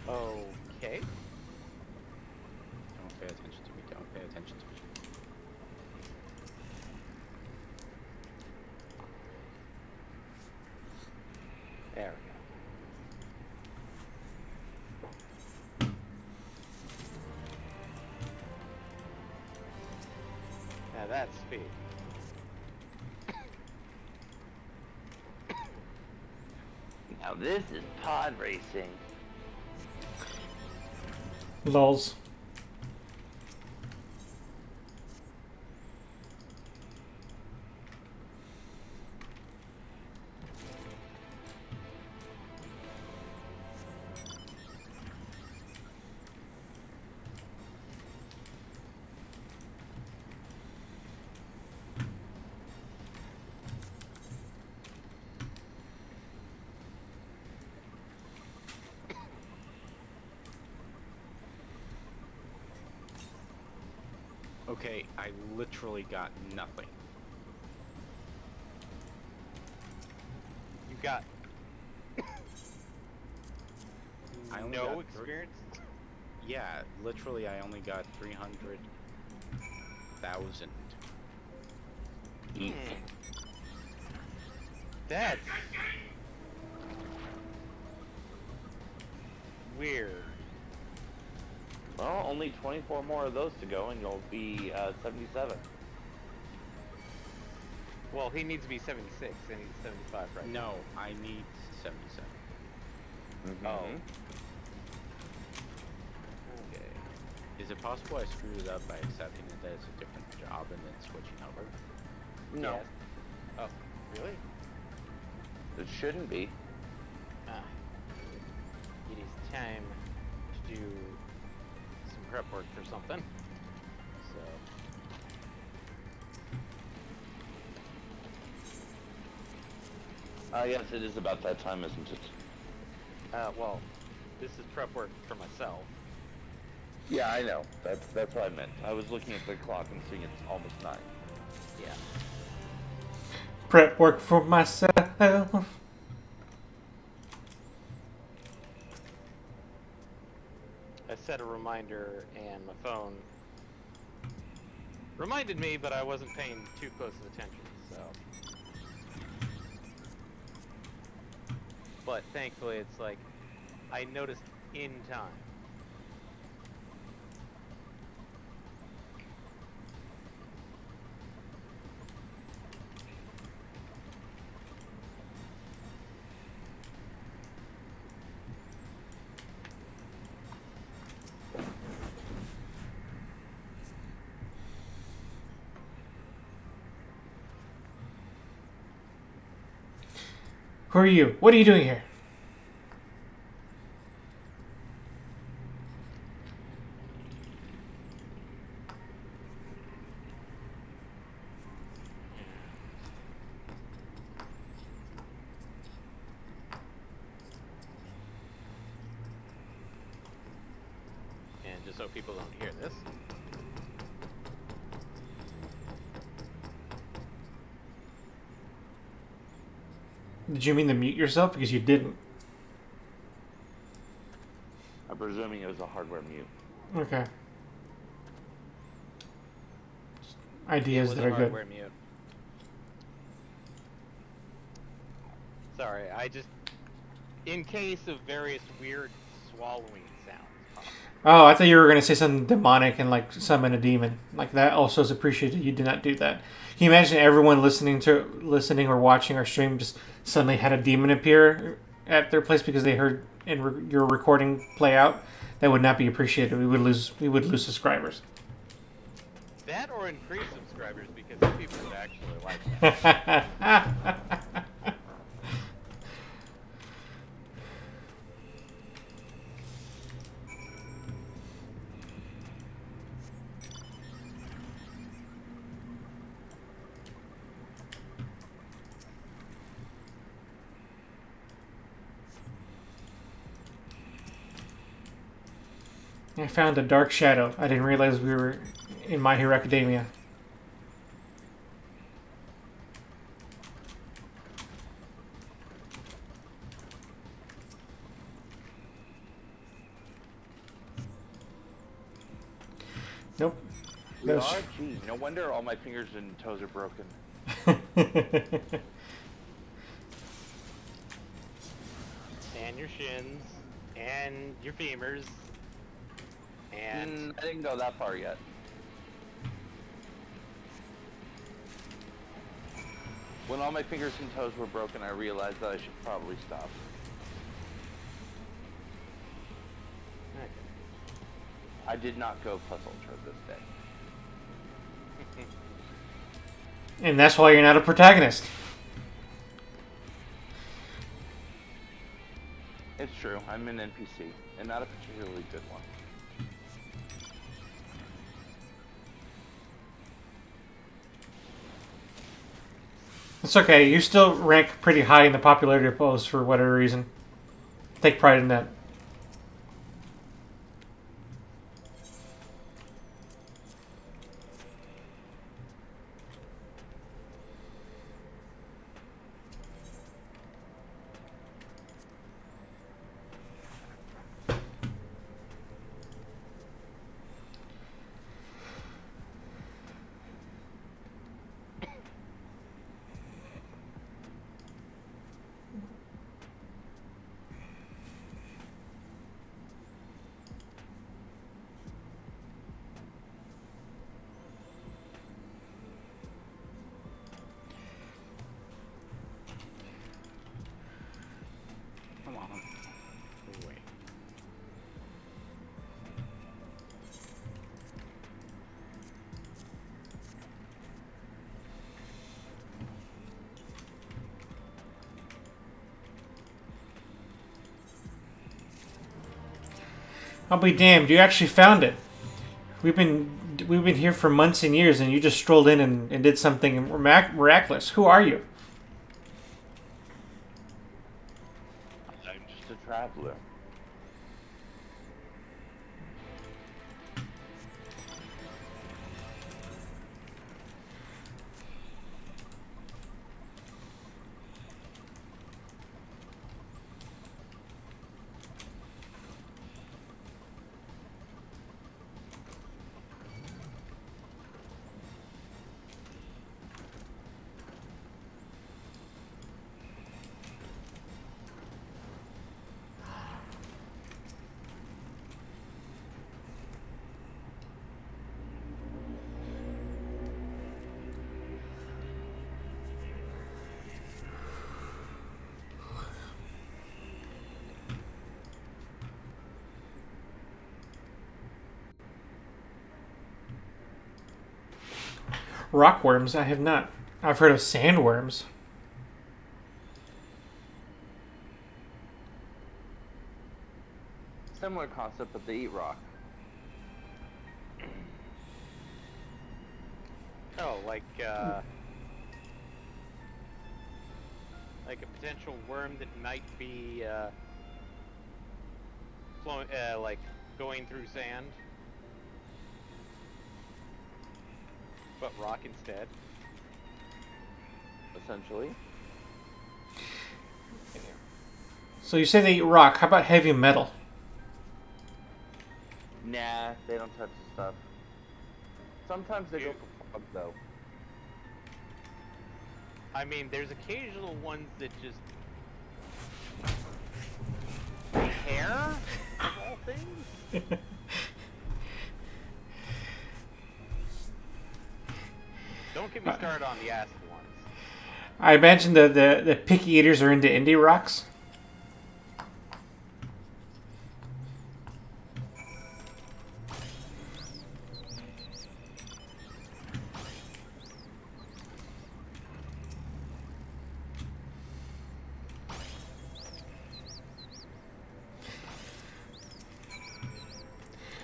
Okay. Don't pay attention to me, don't pay attention to me. There we go. Now that's speed. Now this is pod racing. Lols. Okay, I literally got nothing. You got I only no got experience? Yeah, literally I only got 300,000. Hmm. That's weird. Well, only 24 more of those to go, and you'll be 77. Well, he needs to be 76, and he's 75 right now. No, I need 77. Oh. Okay. Is it possible I screwed it up by accepting it that it's a different job and then switching over? No, Yes. Oh, really? it shouldn't be. Ah. It is time to do some prep work for something. So. Yes, it is about that time, isn't it? Well, this is prep work for myself. Yeah, I know. That's what I meant. I was looking at the clock and seeing it's almost 9. Yeah. Prep work for myself. I set a reminder, and my phone reminded me, but I wasn't paying too close of attention, so. But thankfully, it's like, I noticed in time. Who are you? What are you doing here? And just so people don't hear this. Did you mean to mute yourself? Because you didn't. I'm presuming it was a hardware mute. Okay. It Ideas was that a are good. hardware mute. Sorry, I just, in case of various weird swallowing sounds. Oh, I thought you were going to say something demonic and like summon a demon. Like that also is appreciated. You did not do that. Can you imagine everyone listening or watching our stream just suddenly had a demon appear at their place because they heard your recording play out? That would not be appreciated. We would lose subscribers. That or increase subscribers, because some people would actually like that. I found a dark shadow. I didn't realize we were in My Hero Academia. Nope. We are? Gee, no wonder all my fingers and toes are broken. And your shins, and your femurs, and I didn't go that far yet. When all my fingers and toes were broken, I realized that I should probably stop. okay. I did not go plus ultra this day. And that's why you're not a protagonist. It's true, I'm an NPC, and not a particularly good one. It's okay. You still rank pretty high in the popularity polls for whatever reason. Take pride in that. I'll be damned. You actually found it. We've been here for months and years, and you just strolled in and did something miraculous. Who are you? I'm just a traveler. Rockworms? I have not. I've heard of sandworms. Similar concept, but they eat rock. Oh, like a potential worm that might be flowing, like going through sand, but rock instead. Essentially. So you say they eat rock. How about heavy metal? Nah, they don't touch the stuff. Sometimes they go for fog, though. I mean, there's occasional ones that just hair of all things. Don't get me started on the acid ones. I imagine the picky eaters are into indie rocks.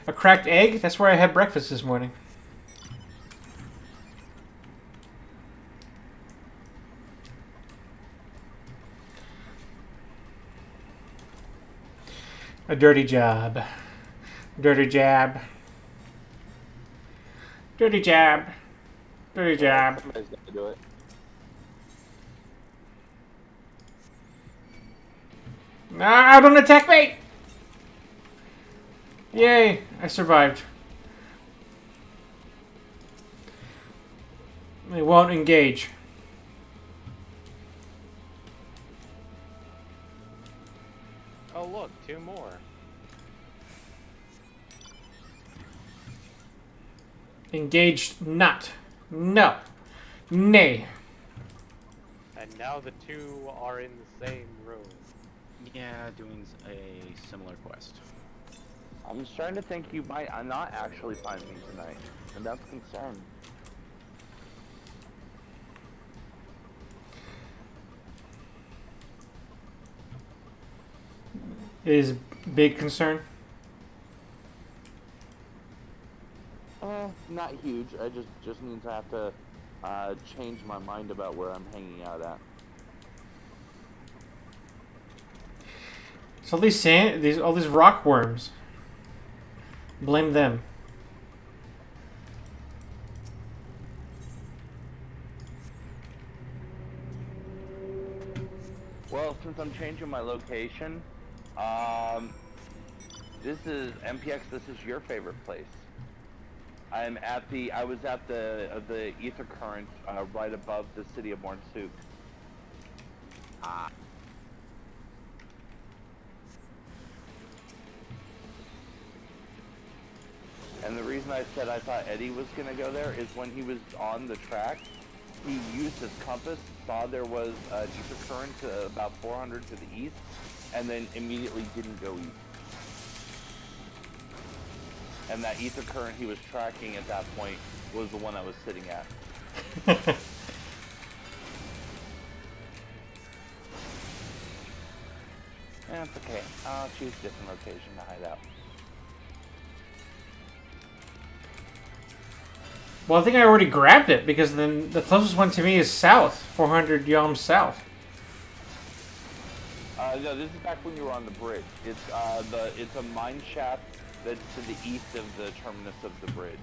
A cracked egg? That's where I had breakfast this morning. A dirty job. Dirty jab. Dirty jab. Dirty jab. Somebody's got to do it. Ah, don't attack me! Yay, I survived. They won't engage. Oh look, 2 more. Engaged not. No. Nay. And now the 2 are in the same room. Yeah, doing a similar quest. I'm just trying to think you might not actually find me tonight, and that's a concern. It is big concern. Not huge. I just means I have to change my mind about where I'm hanging out at. So all these rock worms. Blame them. Well, since I'm changing my location, this is MPX. This is your favorite place. I was at the ether current right above the city of Mornsuk. Ah. And the reason I said I thought Eddie was gonna go there is when he was on the track, he used his compass, saw there was an ether current about 400 to the east, and then immediately didn't go east. And that ether current he was tracking at that point was the one I was sitting at. That's okay. I'll choose a different location to hide out. Well, I think I already grabbed it because then the closest one to me is south, 400 yalms south. No, this is back when you were on the bridge. It's a mine shaft that's to the east of the terminus of the bridge.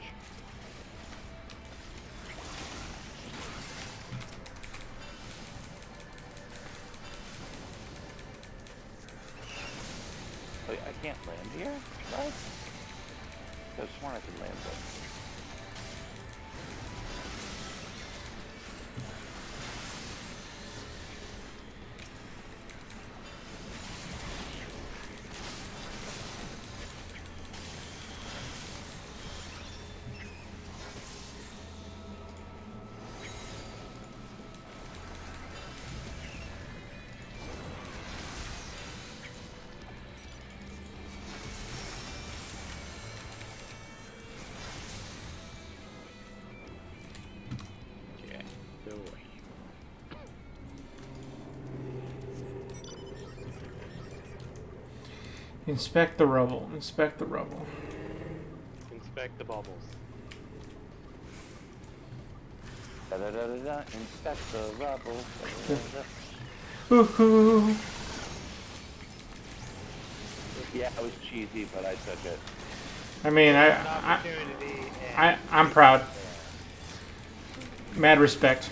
Wait, I can't land here, right? I was sworn I could land there. Okay, go away. Inspect the rubble. Inspect the rubble. Inspect the bubbles. Da da da da da. Inspect the rubble. Da, da, da, da. Woohoo! Yeah, it was cheesy, but I took it. I mean, An opportunity. I'm proud. Mad respect.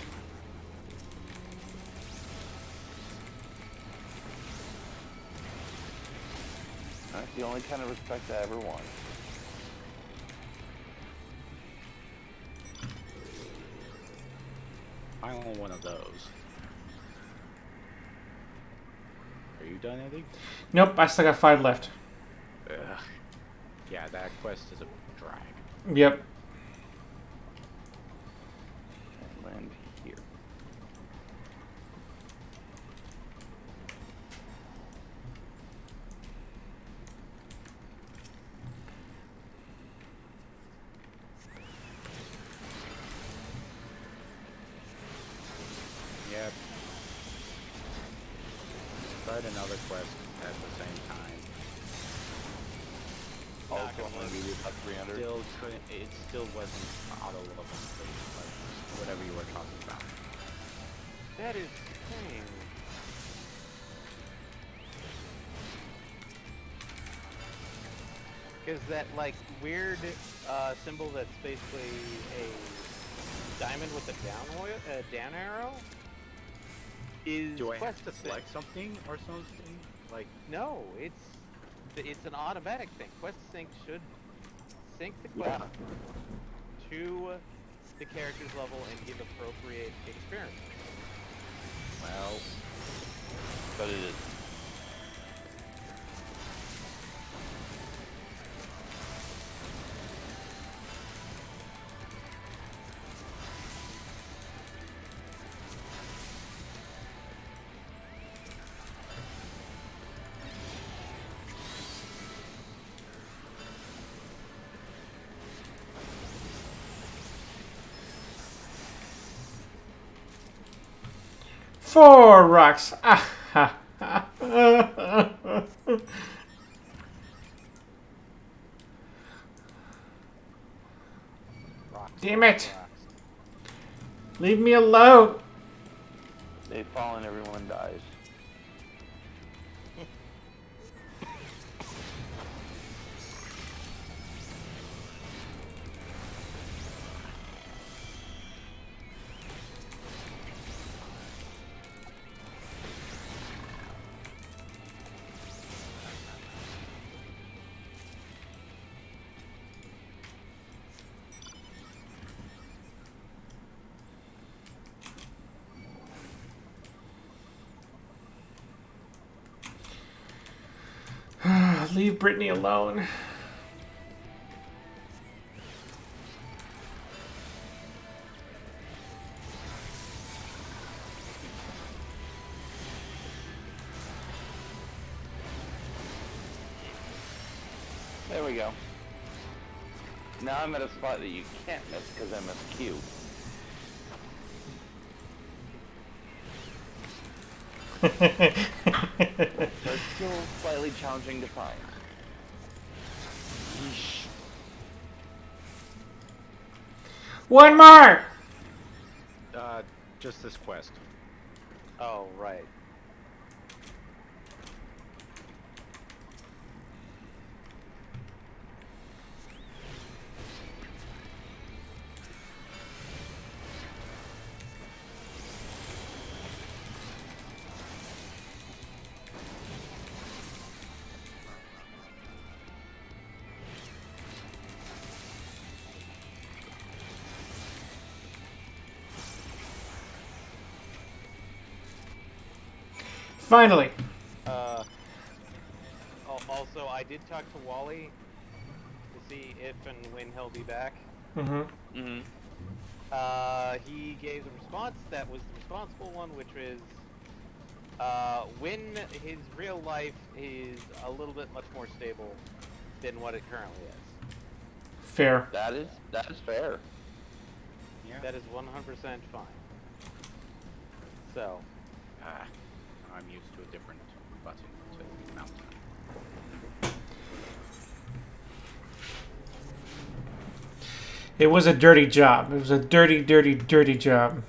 That's the only kind of respect I ever want. Final one of those. Are you done, Eddie? Nope, I still got 5 left. Ugh. Yeah, that quest is a drag. Yep. Land here. Yep. Start another quest at the same time. Also, I'm gonna be about 300. Still couldn't. It still wasn't auto level, like whatever you were talking about. That is strange. Because that like weird symbol that's basically a diamond with a down arrow is Do I have quest to sync. select something or something? Like, No, it's an automatic thing. Quest sync should sync the quest to the character's level and give appropriate experience. well, But it is. Four rocks. Ah, ha, ha. Damn it. Leave me alone. They fall and everyone dies. Leave Brittany alone. There we go. Now I'm at a spot that you can't miss because I'm askew. So it's still slightly challenging to find. Yeesh. One more! Just this quest. Oh, right. Finally. Also, I did talk to Wally to see if and when he'll be back. Mm-hmm. He gave a response that was the responsible one, which was when his real life is a little bit much more stable than what it currently is. Fair. That is fair. Yeah. That is 100% fine. So, I'm used to a different button to mount. It was a dirty job. It was a dirty, dirty, dirty job.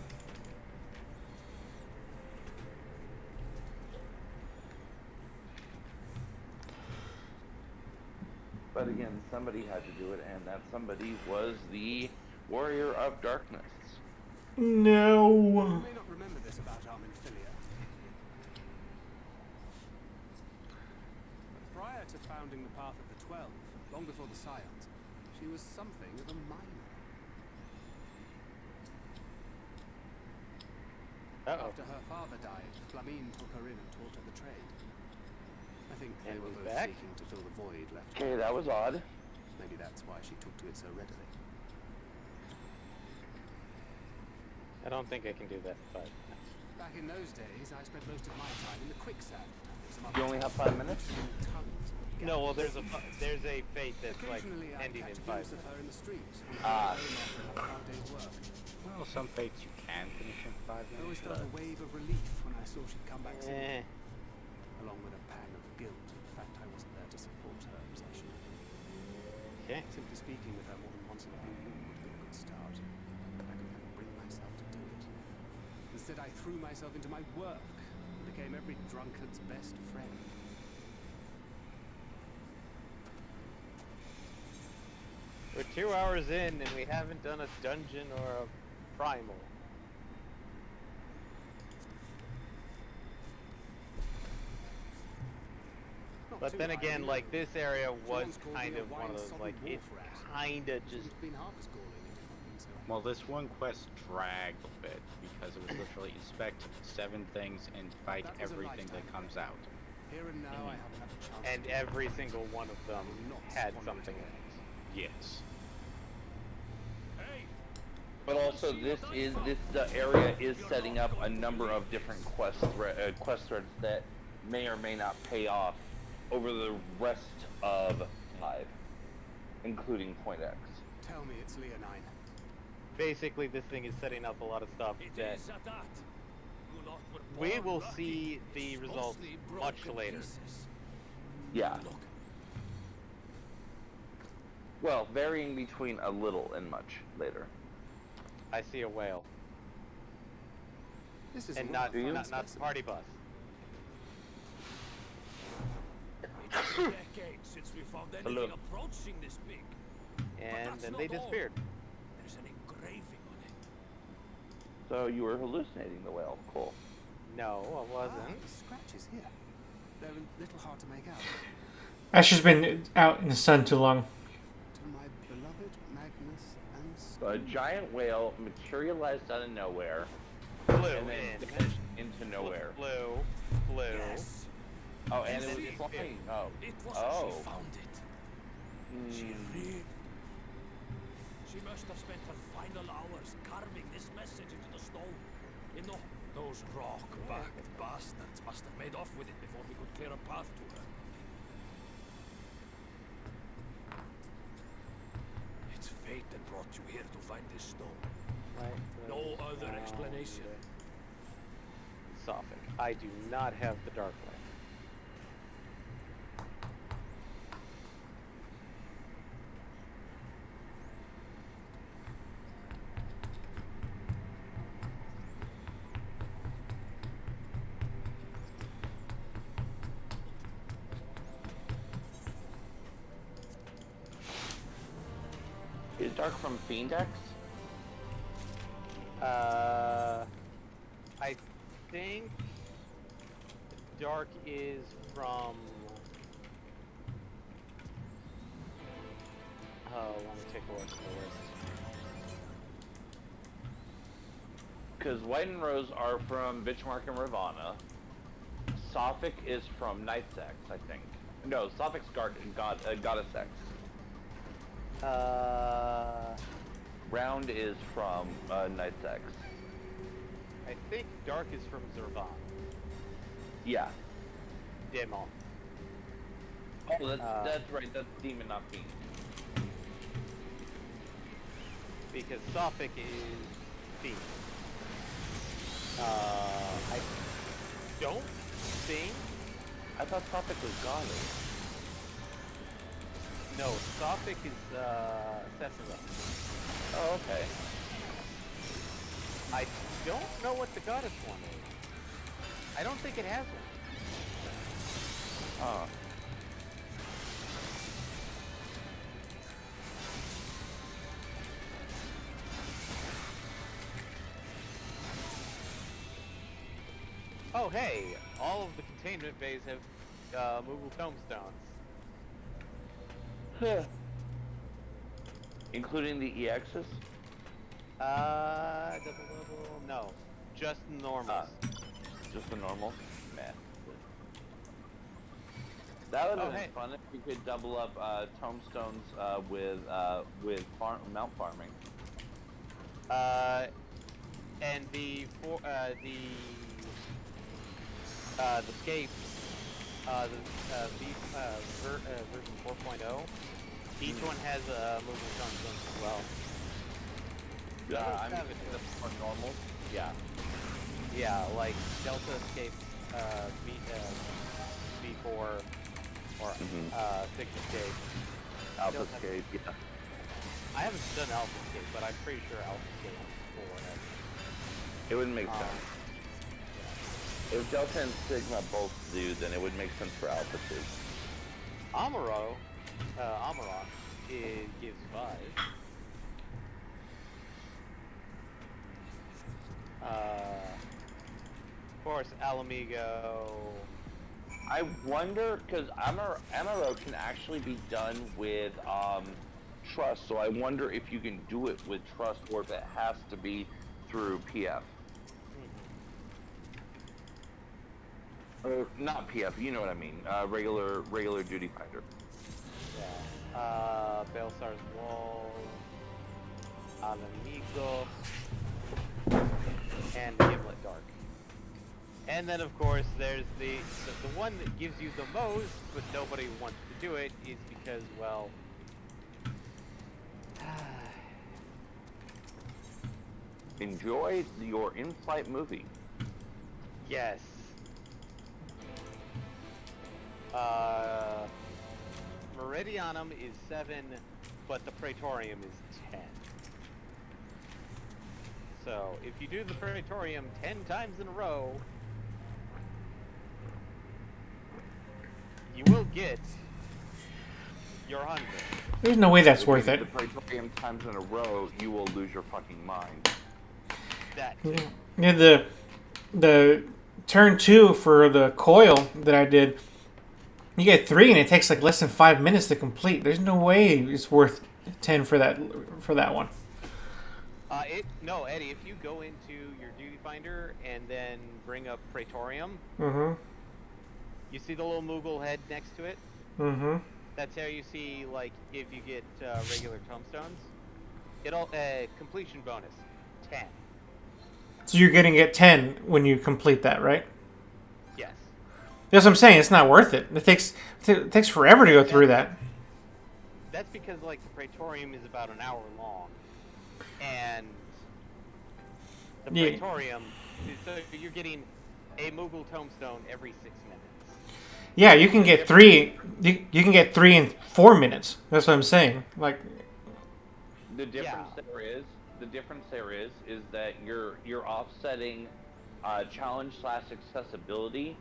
But again, somebody had to do it, and that somebody was the Warrior of Darkness. No. You may not remember this about Arminfilia. Prior to founding the Path of the 12, long before the Scions, she was something of a minor. After her father died, Flamine took her in and taught her the trade. I think they And were he's both back? seeking to fill the void left. Okay, that was odd. Maybe that's why she took to it so readily. I don't think I can do that in 5 minutes. Back in those days, I spent most of my time in the quicksand. You only have 5 minutes? No, well, there's a fate that's like Occasionally, I'd ending in catch a 5 glimpse of minutes. her in the streets. Ah. After a hard day's work. Well, some fates you can finish in 5 I always minutes. felt a wave of relief when I saw she'd come back Eh. soon, along with a pang of guilt at the fact I wasn't there to support her as I should. Okay. Simply speaking with her more than once in a blue moon would have been a good start, but I could never bring myself to do it. Instead, I threw myself into my work and became every drunkard's best friend. We're 2 hours in and we haven't done a dungeon or a primal. Not But too then high, again, you like know. this area She was once called kind me a of one of those wine-sodden like it wharf rat. kinda just Shouldn't have been half as galling if it hadn't been so. Well, this one quest dragged a bit because it was literally inspect 7 things and fight That was a everything that lifetime comes out. Here and now, I have another chance. and to every single one of them had something in it. Yes. But also, the area is setting up a number of different quest threads that may or may not pay off over the rest of 5, including Point X. Tell me it's Leonine. Basically, this thing is setting up a lot of stuff It that is at that. You lot were we born will lucky. see the It's results mostly much broken later. pieces. Yeah. Look, Well, varying between a little and much later. I see a whale, This is and a not Do you? not the party bus. it's been decades since we found anything Hello. approaching this big. And that's then not they all. disappeared. There's an engraving on it. So you were hallucinating the whale. Cool. No, I wasn't. The scratches here. They're a little hard to make out. Asher's been out in the sun too long. To my beloved Magnus and So a giant whale materialized out of nowhere Flew and then in. vanished into nowhere. Flew. Yes, Oh, and it was See? flying. Oh. it was Oh. she found it. She Hmm. lived. She must have spent her final hours carving this message into the stone. You know, those rock-backed bastards must have made off with it before we could clear a path to her. It's fate that brought you here to find this stone. No other explanation. Sophic. I do not have the dark light. Dark from Fiendex? I think Dark is from. Oh, let me take a look at the list. Because White and Rose are from Bitchmark and Ravana. Sophic is from Knight's X, I think. No, Sophic's Goddess X. Round is from Knight's X. I think Dark is from Zervan. Yeah. Demon. Oh, that's right. That's Demon, not Fiend. Because Sophic is Fiend. I don't think. I thought Sophic was Goddess. No, Sophic is Sephiroth. Oh, okay. I don't know what the Goddess one is. I don't think it has one. Oh. Oh, hey! All of the containment bays have movable tombstones. Including the EXs? Double, no. Just normals. Just the normal? Man. That would have been hey. fun if you could double up tombstones with mount farming. And the scapes, version 4.0, each one has a moving tombstones as well. I'm just for normal. Yeah. Yeah, like Delta Escape V4 or Six Escape. Alpha Escape, yeah. I haven't done Alpha Escape, but I'm pretty sure Alpha Escape has. It would make sense. If Delta and Sigma both do, then it would make sense for Alpha too. Amarok gives 5. Of course, Alamigo. I wonder, because Amaro can actually be done with Trust, so I wonder if you can do it with Trust or if it has to be through PF. Or not PF, you know what I mean. Regular duty finder. Yeah. Belsar's Wall, Alamigo, and Gimlet Dark. And then, of course, there's the one that gives you the most, but nobody wants to do it, is because, well... Enjoy your in-flight movie. Yes. Meridianum is 7, but the Praetorium is 10. So, if you do the Praetorium 10 times in a row, you will get your 100. There's no way that's If worth you it. do the Praetorium times in a row, you will lose your fucking mind. That too. Yeah, the turn 2 for the coil that I did, you get 3 and it takes like less than 5 minutes to complete. There's no way it's worth 10 for that one. No, Eddie, if you go into your duty finder and then bring up Praetorium, you see the little Moogle head next to it? That's how you see, like, if you get regular tombstones. It'll completion bonus 10. So you're getting it 10 when you complete that, right? Yes. That's what I'm saying. It's not worth it. It takes forever to go through that. That's because, like, the Praetorium is about an hour long. And the Praetorium, so you're getting a Moogle tombstone every 6 minutes. Yeah, you can get 3. You can get 3 in 4 minutes. That's what I'm saying. Like, The difference there is that you're offsetting challenge / accessibility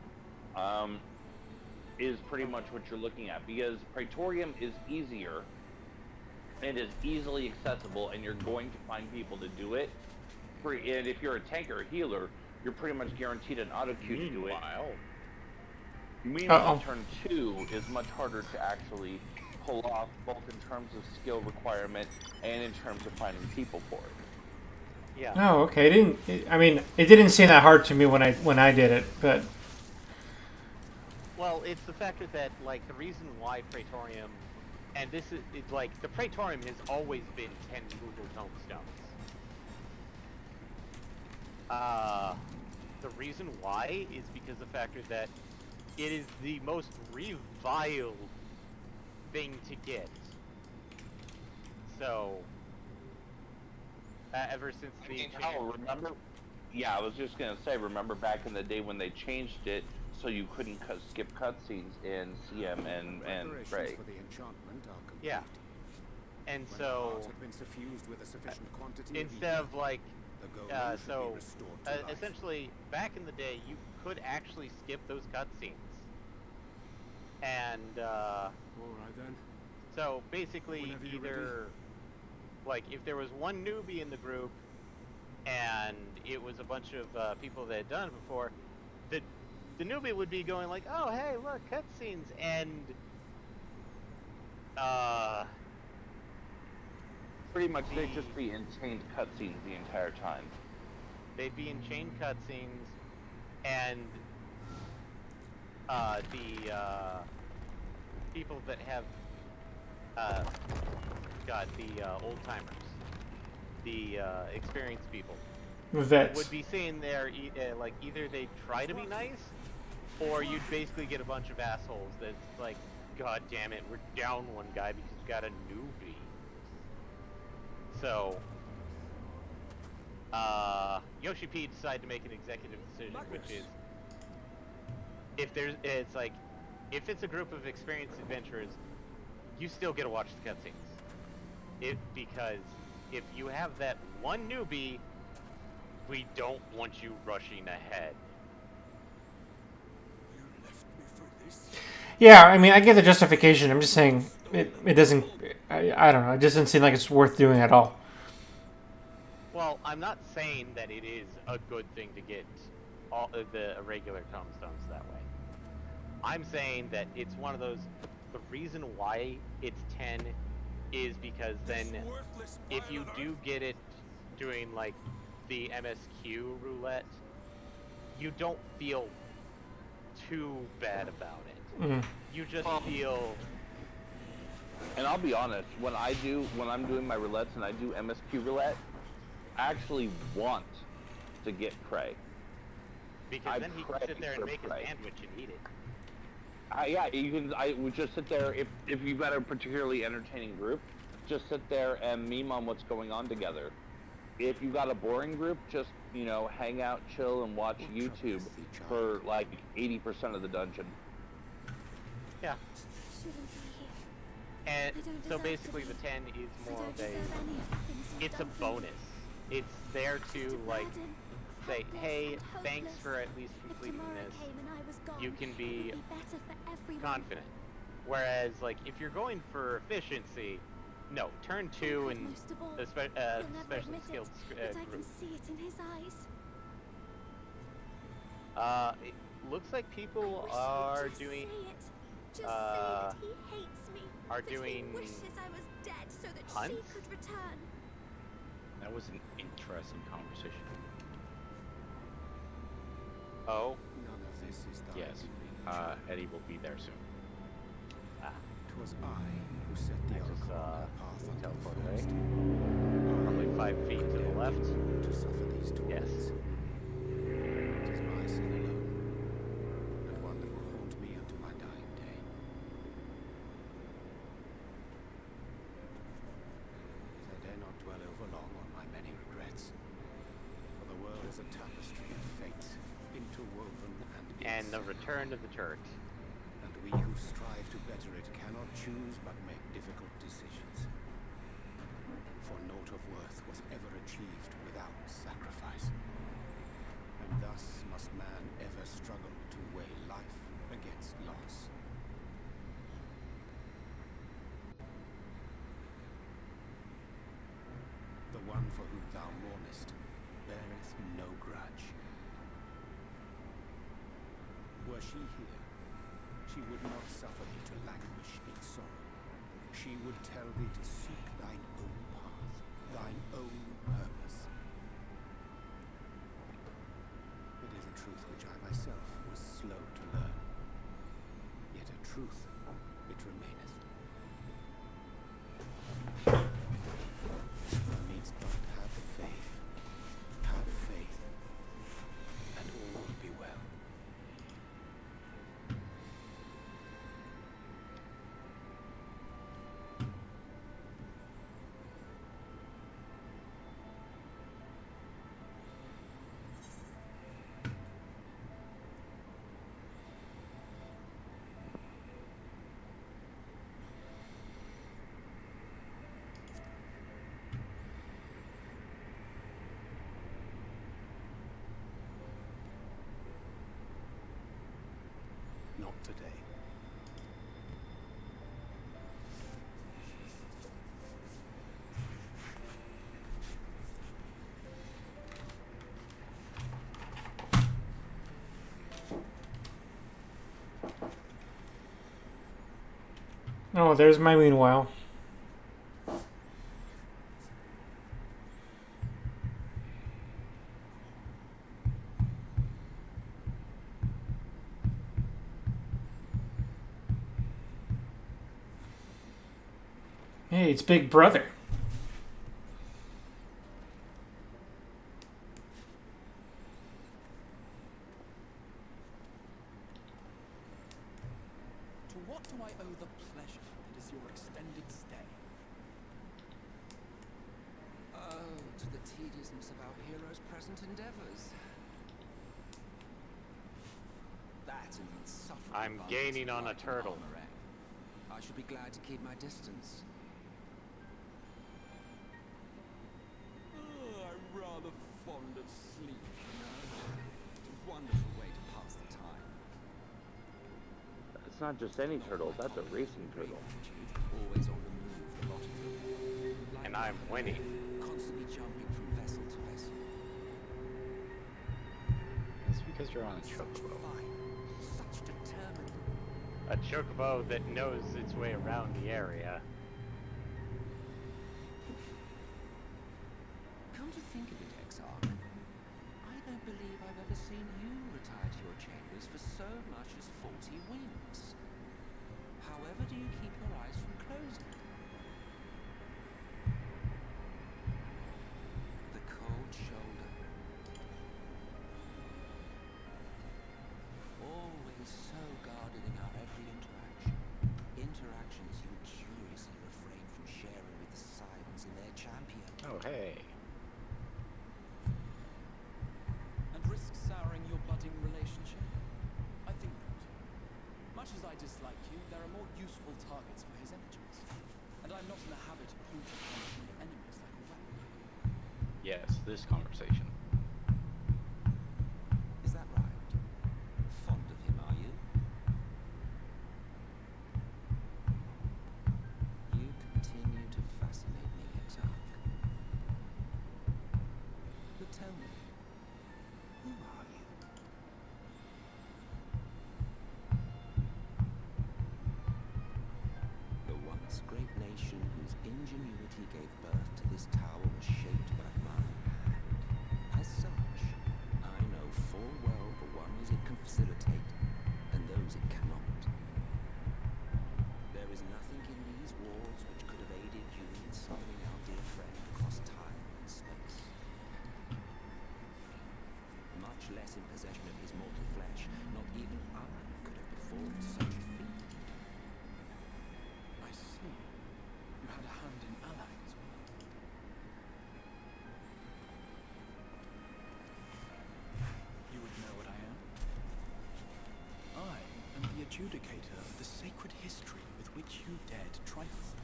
is pretty much what you're looking at, because Praetorium is easier and is easily accessible, and you're going to find people to do it. And if you're a tank or a healer, you're pretty much guaranteed an auto queue to do it. Meanwhile, turn 2 is much harder to actually pull off, both in terms of skill requirement and in terms of finding people for it. Yeah. Oh, okay. It didn't seem that hard to me when I did it, but. Well, it's the factor that, like, the reason why Praetorium, and this is, it's like, the Praetorium has always been 10 Google tomestones. The reason why is because the factor that it is the most reviled thing to get. So, ever since the change... remember? Yeah, I was just gonna say, remember back in the day when they changed it so you couldn't skip cutscenes in CM and Prey. For the enchantment are complete. Yeah. And When so, the heart had been suffused with a sufficient quantity instead of like, the golem should be restored to life. essentially, back in the day, you could actually skip those cutscenes. And, All right then. so basically, Whenever you're either, like, if there was one newbie in the group, and it was a bunch of people that had done it before, the newbie would be going like, oh, hey, look, cutscenes, and, Pretty much they'd just be in chained cutscenes the entire time. they'd be in chain cutscenes, and the people that have the old timers, the experienced people, Vets. would be saying there like either they try to be nice, or you'd basically get a bunch of assholes that's like, God damn it, we're down one guy because you got a newbie. So, Yoshi P decided to make an executive decision, which is, if it's a group of experienced adventurers, you still get to watch the cutscenes. Because if you have that one newbie, we don't want you rushing ahead. You left me for this? Yeah, I get the justification. I'm just saying it doesn't. I don't know. It doesn't seem like it's worth doing at all. Well, I'm not saying that it is a good thing to get all of the irregular tomestones that way. I'm saying that it's one of those. The reason why it's 10 is because then, if you do get it doing like the MSQ roulette, you don't feel too bad about it. Mm-hmm. You just feel. And I'll be honest, when I'm doing my roulettes and I do MSQ roulette, I actually want to get Prey. Because then he can sit there and make a sandwich and eat it. Yeah, you can. I would just sit there if you've got a particularly entertaining group, just sit there and meme on what's going on together. If you got a boring group, just hang out, chill, and watch YouTube for like 80% of the dungeon. Yeah. Shouldn't be here. And I don't so deserve basically, to the be. 10 is I more don't of deserve any of the things you've it's a done for me. bonus. It's there to Just a like burden, say, helpless hey, and thanks hopeless. for at least If completing tomorrow this. came and I was gone, You can it be would be better for everyone. confident. Whereas, like, if you're going for efficiency, no, turn 2 and Most of all, especially he'll never specially admit skilled it, but I can group. see it in his eyes. It looks like people I wish are he'd just doing say it. Just say that he hates me. are that doing he wishes I was dead so that she hunts? could return. That was an interesting conversation. Oh, None of this is thy Yes. doing. Eddie will be there soon. 'Twas I who set the I just, oracle on their path unto the teleport away. forest. probably 5 feet to the Condemned left. you to suffer these Yes. torments. It is my sin alone, and one that will haunt me unto my dying day. Yet I dare not dwell over long on my many regrets, for the world is a tapestry of fates, interwoven And the inseparable. return of the turret. And we who strive to better it cannot choose but make difficult decisions. For naught of worth was ever achieved without sacrifice. And thus must man ever struggle to weigh life against loss. for whom thou mournest beareth no grudge. Were she here, she would not suffer thee to languish in sorrow. She would tell thee to seek thine own path, thine own purpose. It is a truth which I myself was slow to learn. Yet a truth it remaineth. Thou needst but have faith, and all will be well. Not today. Oh, there's my meanwhile. Hey, it's Big Brother. To what do I owe the pleasure that is your extended stay? Oh, to the tediousness of our hero's present endeavors. That and the insufferable I'm abundance gaining of on a light and turtle. armor, eh? I should be glad to keep my distance. Oh, I'm rather fond of sleep, you know. It's a wonderful way to pass the time. It's not just any turtle, that's a racing turtle. Always on the move, a lot of them. And I'm winning. Constantly jumping from vessel to vessel. That's because you're on a Such chocobo. fight, such determined. A chocobo that knows its way around the area. Come to think of it, Exarch, I don't believe I've ever seen you retire to your chambers for so much as 40 winks. However do you keep your eyes from closing? The cold shoulder. Always so guarded in our every interaction. Interactions you curiously refrain from sharing with the scions in their champion. Oh, hey. And risk souring your budding relationship? I think not. Much as I dislike you, there are more useful targets for his energies. And I'm not in the habit of pointing my enemies like a weapon. Yes, this conversation. Is that right? Fond of him, are you? You continue to fascinate me, Exarch. But tell me, who are you? The once great nation whose ingenuity gave birth to this tower was shaped by my hand. As such, I know full well the wonders it can facilitate and those it cannot. There is nothing in these walls which could have aided you in summoning our dear friend across time and space. Much less in possession of his mortal flesh, not even I could have performed such a feat. I see. You had a hand in allying as well. You would know what I am? I am the adjudicator of the sacred history with which you dared trifle.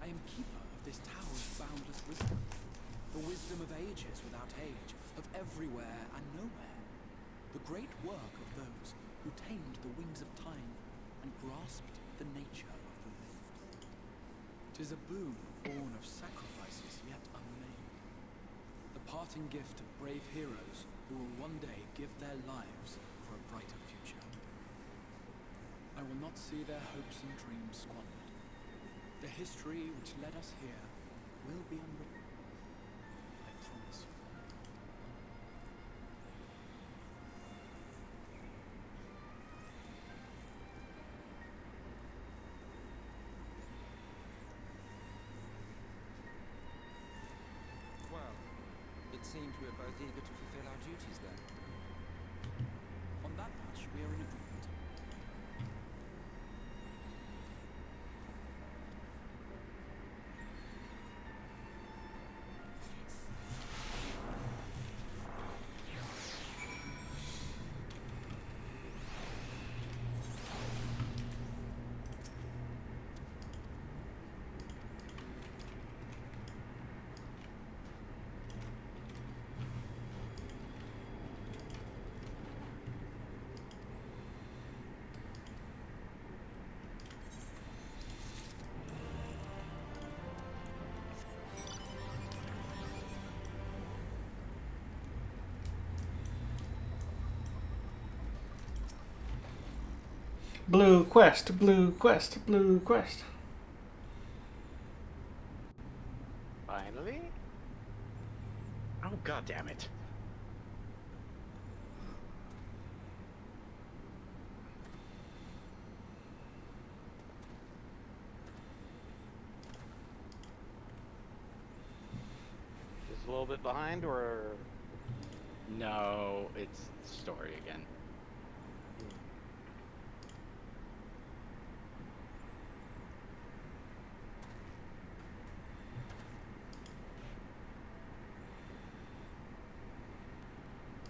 I am keeper of this tower's boundless wisdom. The wisdom of ages without age, of everywhere and nowhere. The great work of those who tamed the wings of time and grasped the nature of the lived. 'Tis a boon born of sacrifices, yet parting gift of brave heroes who will one day give their lives for a brighter future. I will not see their hopes and dreams squandered. The history which led us here will be unwritten. I promise you. Well, it seems we're both eager to fulfill our duties then. On that much, we are in agreement. Blue quest, blue quest, blue quest. Finally? Oh, god damn it. Just a little bit behind, or No, it's story again.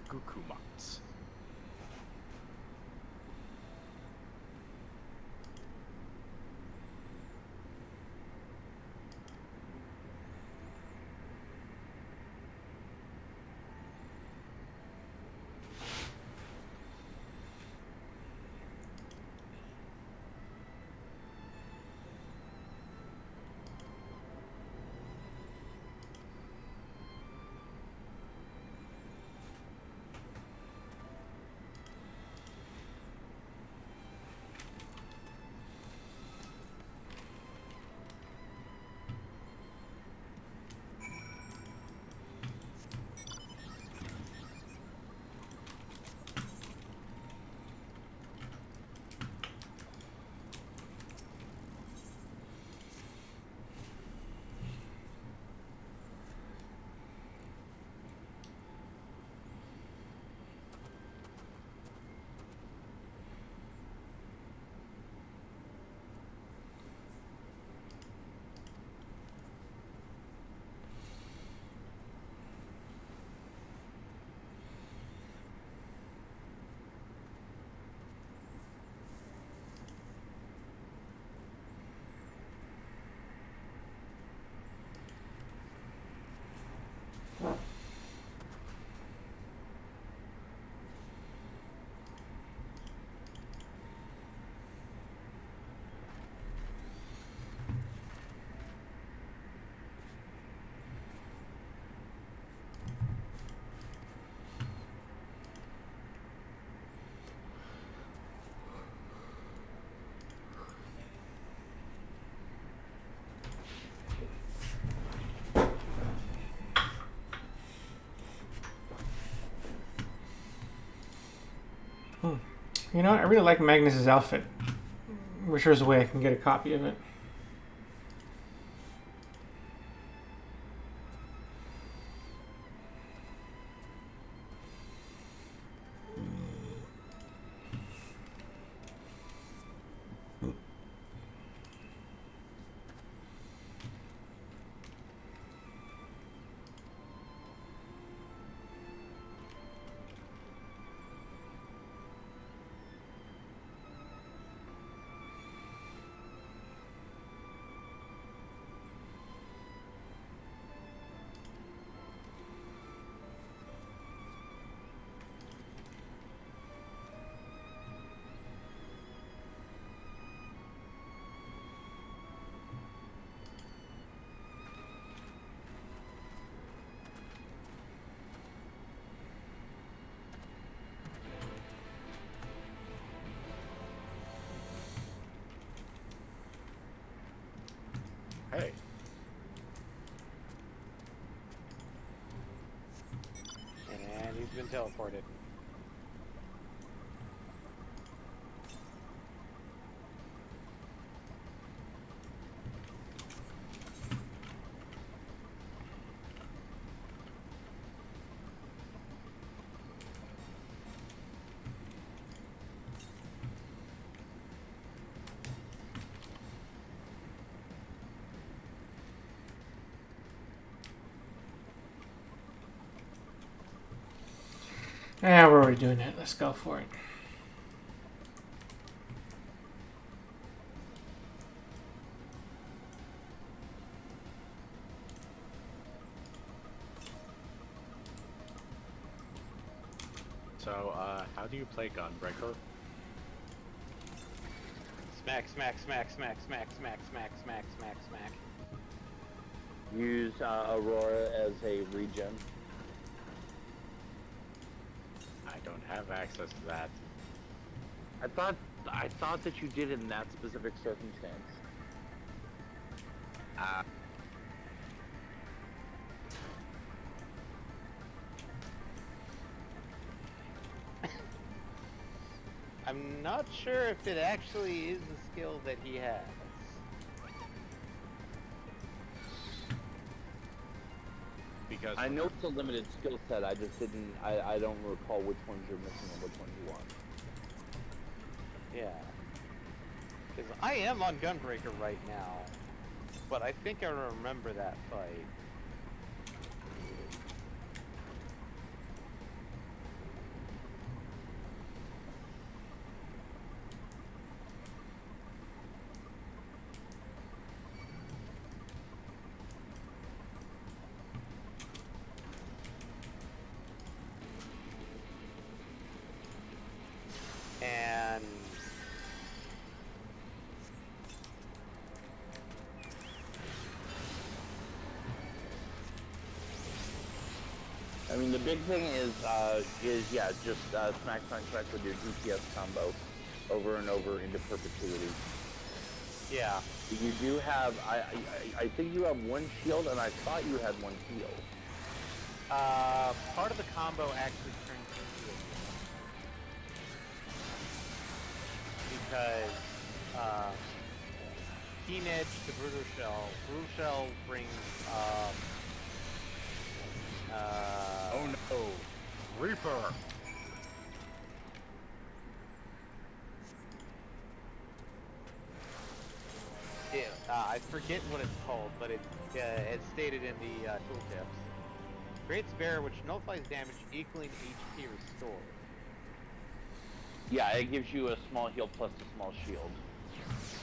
Gukumots. You know what? I really like Magnus's outfit. I wish there was a way I can get a copy of it. been teleported. Yeah, we're already doing it. Let's go for it. So, how do you play Gunbreaker? Smack, smack, smack, smack, smack, smack, smack, smack, smack, smack. Use Aurora as a regen. I don't have access to that. I thought that you did in that specific circumstance. I'm not sure if it actually is a skill that he has. Because I know it's a limited skill set. I just didn't. I don't recall which ones you're missing and which ones you want. Yeah. Because I am on Gunbreaker right now, but I think I remember that fight. And I mean, the big thing is yeah, just smack, smack, smack with your DPS combo over and over into perpetuity. yeah, You do have, I think you have one shield, and I thought you had one heal. part of the combo actually turns into a because Keen Edge to Brutal Shell. Brutal Shell brings oh no, Reaper! I forget what it's called, but it's stated in the tooltips. Creates barrier which nullifies damage equaling HP restored. Yeah, it gives you a small heal plus a small shield.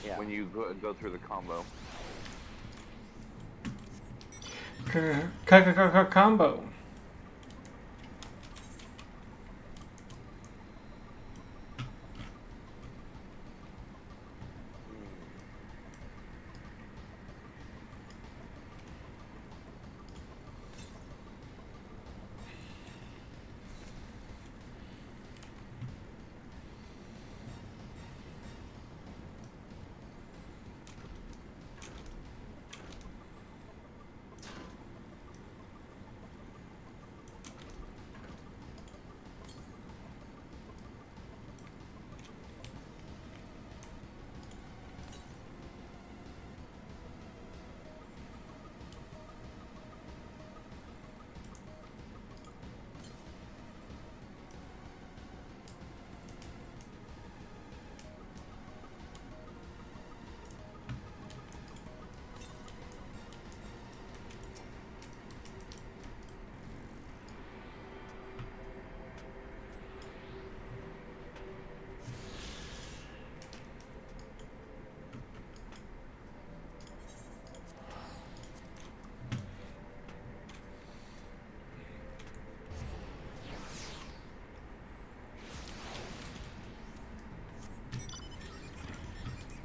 Yeah. When you go through the combo. Combo.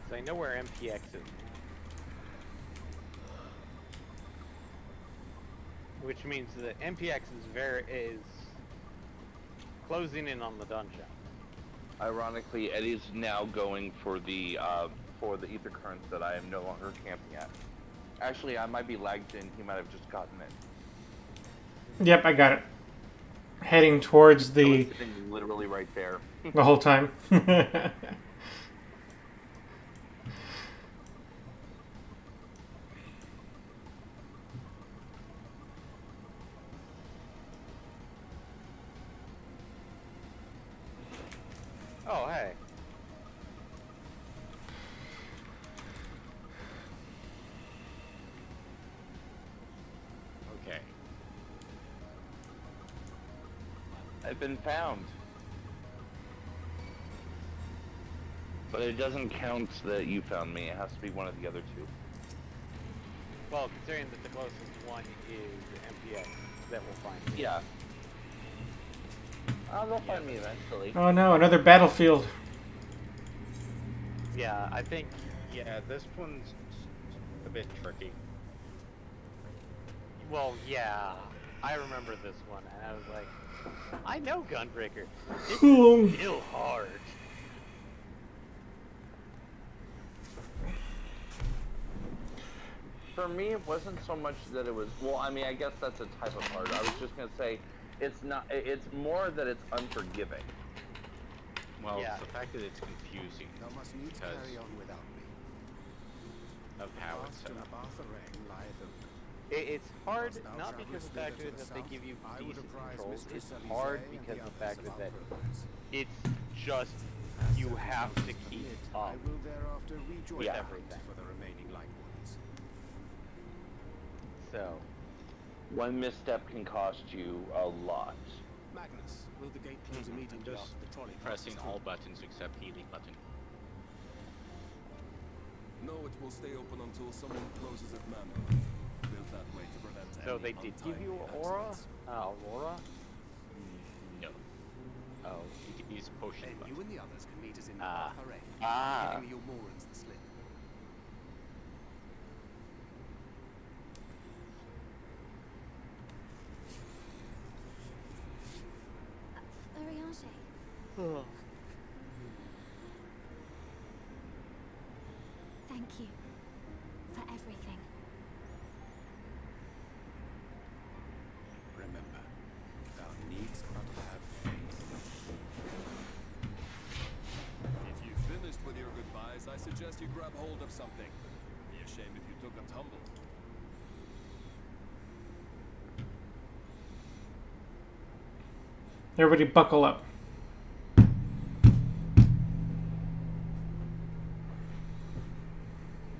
So I know where MPX is. Which means that MPX is closing in on the dungeon. Ironically, Eddie's now going for the ether currents that I am no longer camping at. Actually, I might be lagged in. He might have just gotten it. Yep, I got it. heading towards I was the sitting literally right there. whole time. Oh, hey. Okay. I've been found. But it doesn't count that you found me. It has to be one of the other two. Well, considering that the closest one is MPX, that will find me. Yeah. Oh, they'll find me eventually. Oh no, another battlefield. Yeah, I think. Yeah, this one's a bit tricky. Well, yeah, I remember this one, and I was like, I know Gunbreaker. It's still hard. For me, it wasn't so much that it was. Well, I mean, I guess that's a type of hard. I was just gonna say, it's not. It's more that it's unforgiving. Well, Yeah. it's the fact that it's confusing Thou must needs because carry on without me. of how it's Past set and up. abath arraign lieth open. It's hard Whilst thou not because of the fact travellest that thither they to the give you south, I would decent apprise controls. Mistress It's Elise hard and because the of the fact others of that our progress. it's just As you have to circumstances keep permit, up I will thereafter rejoin with the everything. hunt for the remaining light ones. So. One misstep can cost you a lot. Magnus, will the gate close I'm immediately just after the trolley pressing passes all through? buttons except healing button. No, it will stay open until someone closes it manually. Built that way to prevent So any they did give you untimely Aura? accidents. Aurora? No. Oh. You can use potion Then button. you and the others can meet us in Ah. Abath Arraign, Ah. giving the Almorans the slip. Oriange, thank you for everything. Remember, thou needst but have faith. If you finished with your goodbyes, I suggest you grab hold of something. Be a shame if you took a tumble. Everybody buckle up.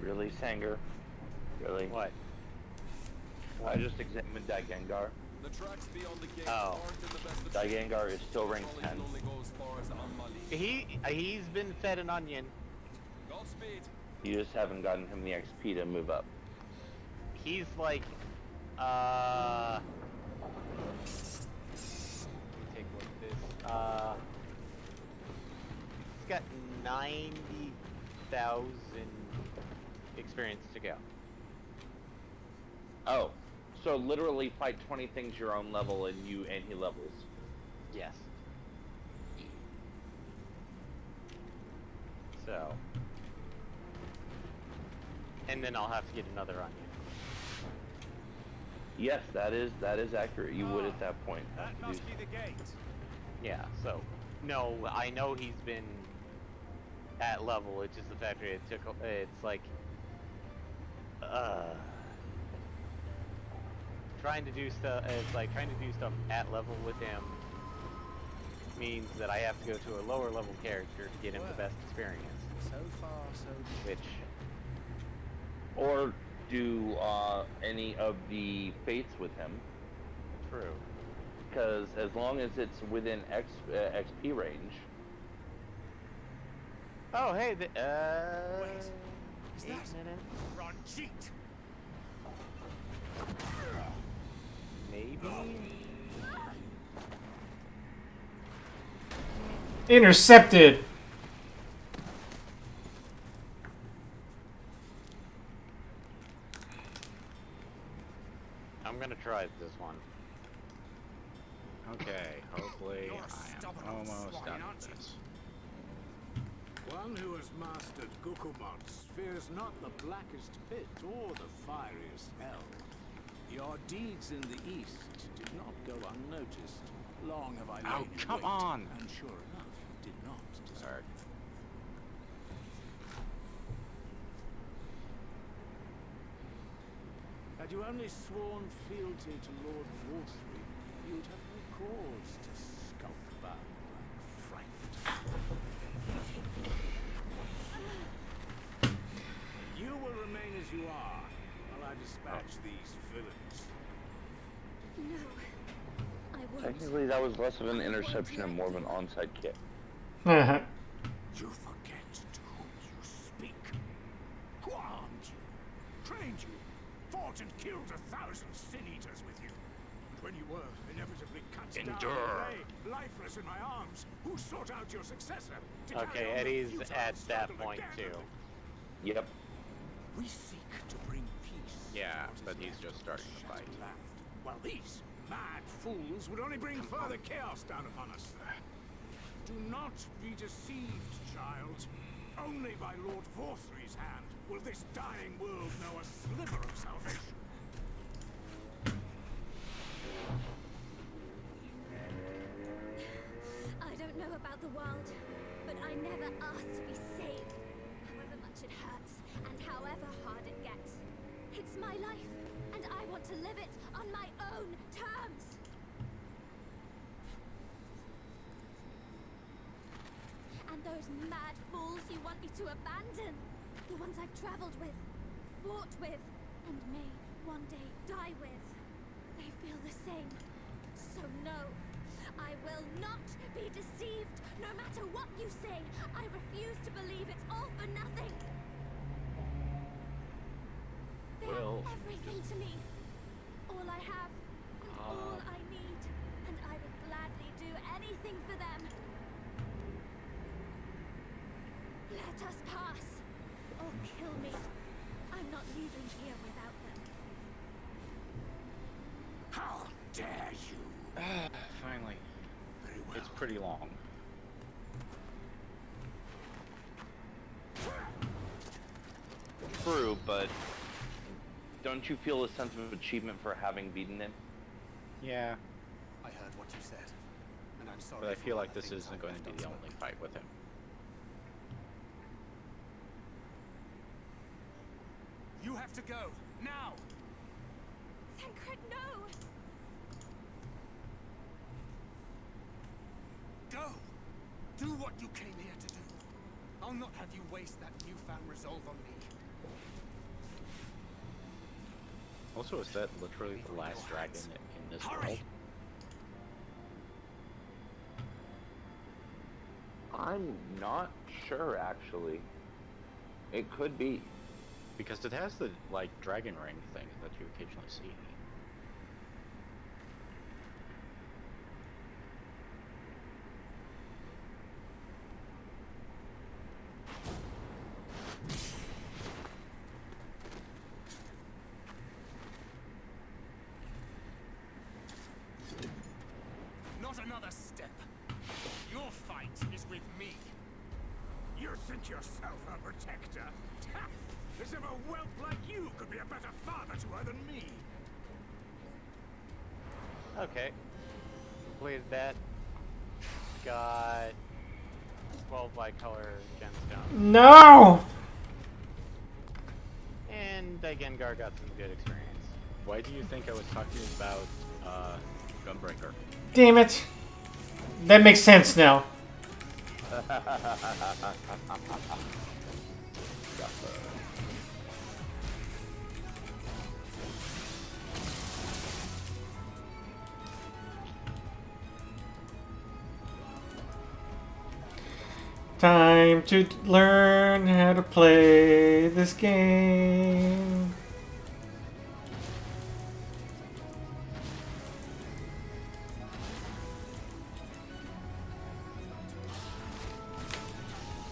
Really, Sanger? Really? What? I just examined Dagengar. The tracks beyond the gate Oh. aren't in the best of shape. Dagengar is still The ranked trolley 10. can only go as far as Ammali. He's been fed an onion. Godspeed. You just haven't gotten him the XP to move up. He's like, let me take a look at this. He's got 90,000 experience to go. Oh, so literally fight 20 things your own level and he levels. Yes. So. And then I'll have to get another onion. Yes, that is accurate. You would at that point. have to do so. the gate. Yeah, so. No, I know he's been at level, it's just the fact that it took, it's like, trying to do stuff, it's like trying to do stuff at level with him means that I have to go to a lower level character to get him the best experience, So far, so good. which, Or do any of the fates with him, true. because as long as it's within XP range. Oh, hey, the, Wait, is 8 that- minutes, Run, cheat! maybe? Intercepted. I'm gonna try this one. Okay, hopefully You're a I am stubborn almost swine, done aren't with you? this. One who has mastered Gukumots fears not the blackest pit or the fieriest hell. Your deeds in the east did not go unnoticed. Long have I Oh, lain in come wait, on! and sure enough, you did not desert. Alright. Had you only sworn fealty to Lord Vorthry, you'd have no cause to skulk about like frightened. You will remain as you are, while I dispatch these villains. No. I won't. Technically, that was less of an interception and more of an onside kick. You forget to whom you speak. Who armed you, trained you, fought and killed 1,000 sin eaters with you. And when you were inevitably cut down and lay lifeless in my arms, who sought out your successor? To carry Okay, on the Eddie's futile at that struggle point again? too. Yep. We seek to bring peace. Yeah, to what but is he's left just of starting the the fight. shattered land, while these mad fools would only bring further chaos down upon us. Do not be deceived, child. Only by Lord Vorthry's hand will this dying world know a sliver of salvation. I don't know about the world, but I never asked to be saved. However much it hurts, and however hard it gets. It's my life, and I want to live it on my own terms. And those mad fools you want me to abandon, the ones I've traveled with, fought with, and may one day die with, they feel the same. So no, I will not be deceived. No matter what you say, I refuse to believe it's all for nothing. They Well, are everything to me. All I have, and all I need. And I would gladly do anything for them. Let us pass, or kill me. I'm not leaving here without them. How dare you? Finally. Very well. It's pretty long. True, but don't you feel a sense of achievement for having beaten him? Yeah, I heard what you said, and I'm sorry. but I for feel all like the this things isn't I've going to left be the unspoken. only fight with him. You have to go now. Thancred, no! Go. Do what you came here to do. I'll not have you waste that newfound resolve on me. Also, is that literally the last dragon in this Hurry! world? I'm not sure, actually. It could be. Because it has the, like, dragon ring thing that you occasionally see. Not another step. Your fight is with me. You think yourself a protector? As if a whelp like you could be a better father to her than me. Okay. Completed that. Got 12 bi-color gemstones. No! And Gengar got some good experience. Why do you think I was talking about, Gunbreaker? Damn it. That makes sense now. Time to learn how to play this game.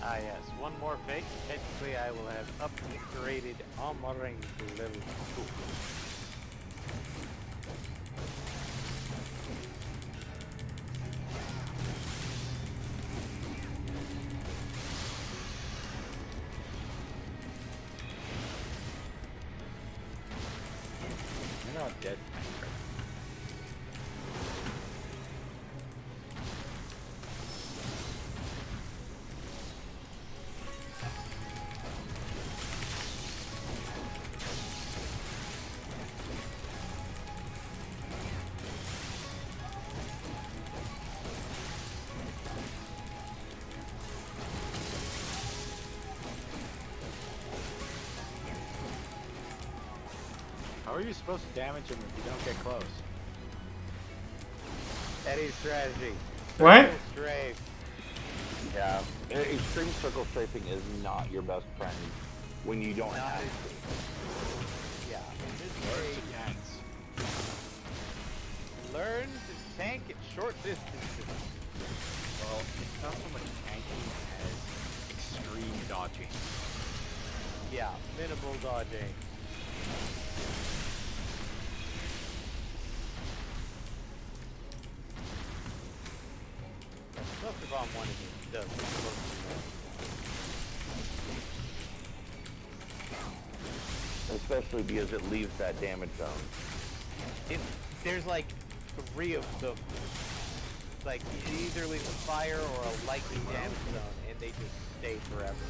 Ah yes, one more fake. Technically I will have upgraded armoring to level 2. You're not dead. How are you supposed to damage him if you don't get close? Eddie's strategy. What? Circle strafe. Yeah, extreme circle strafing is not your best friend when you don't have to. Yeah. This Learn is to dance. learn to tank at short distances. Well, it's not so much tanking as extreme dodging. Yeah, minimal dodging. Most of all, one of you does. Especially because it leaves that damage zone. There's like 3 of them. Like you either leave a fire or a lightning damage zone, and they just stay forever.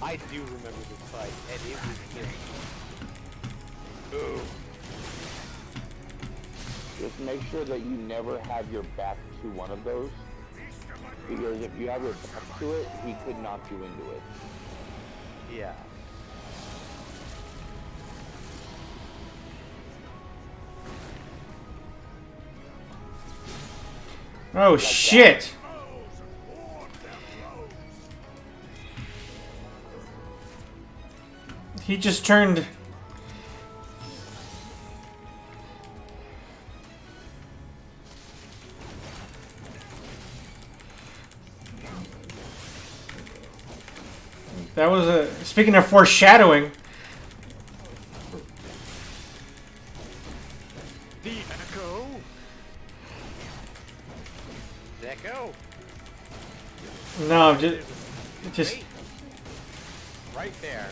I do remember this fight, and it was just ooh. Just make sure that you never have your back to one of those. Because if you have your back to it, he could knock you into it. Yeah. Oh shit! He just turned. That was a. Speaking of foreshadowing. The echo. Echo. No, just. Wait. Right there.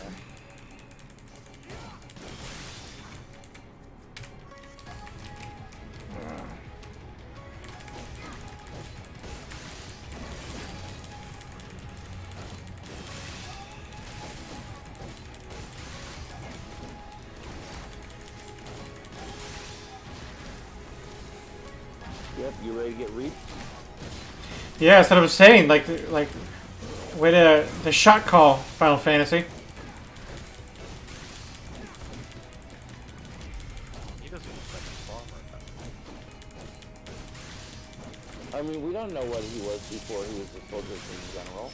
Yep, you ready to get reached? Yeah, that's what I was saying. Like, way to the shot call, Final Fantasy. He doesn't look like a farmer. I mean, we don't know what he was before he was a soldier in general.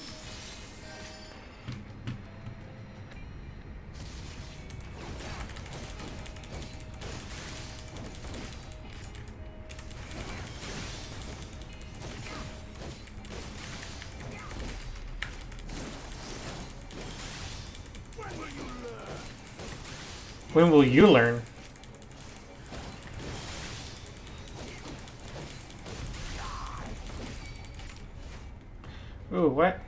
When will you learn? Ooh, what?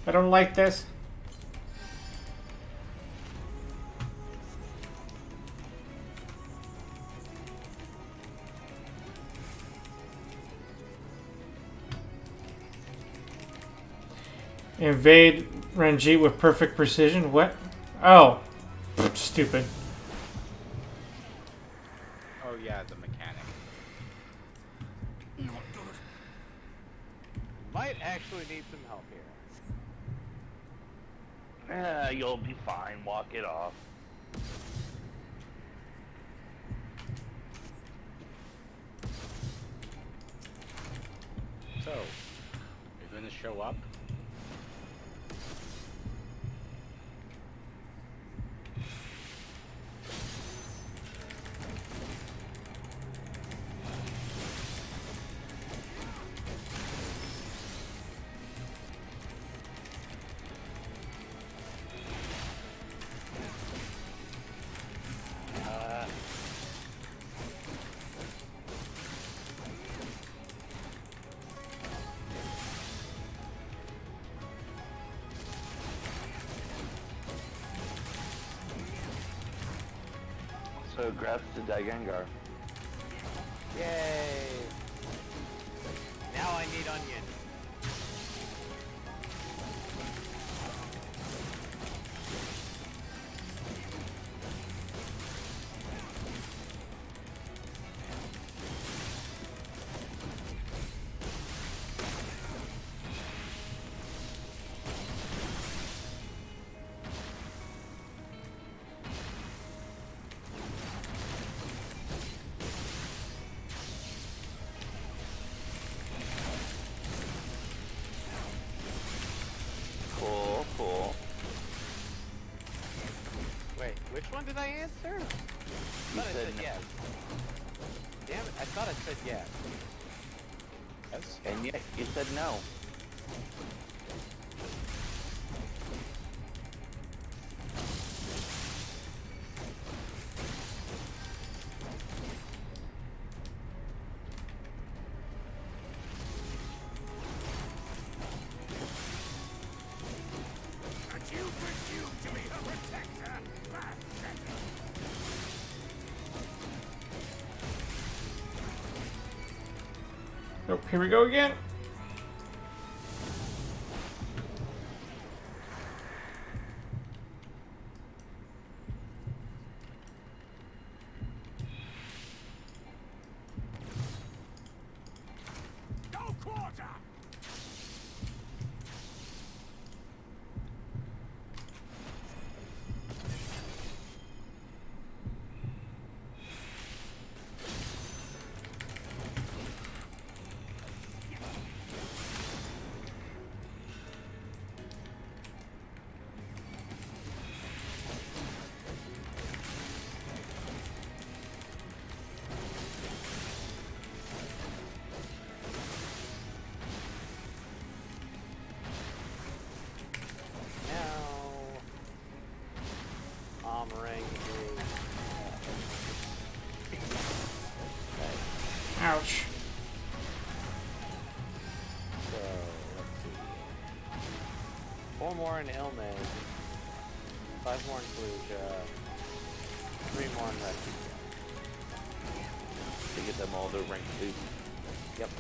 I don't like this. Invade Ranjit with perfect precision. What? Oh. Stupid. Oh yeah, the mechanic. Might actually need some help here. You'll be fine. Walk it off. So, you're gonna show up? So, grabs to Daigengar. Yay! Now I need onion. Wait, which one did I answer? I You thought I said said no. yes. Damn it, I thought I said yes. Yes. And yet you said no. And you presume to be her protector? Bastard! Oh, here we go again. Go quarter! Now, armoring is. Ouch. So let's see. 4 more in Ilmig, 5 more in Fallujah, 3 more in Rescue. To get them all to rank 2. Yep.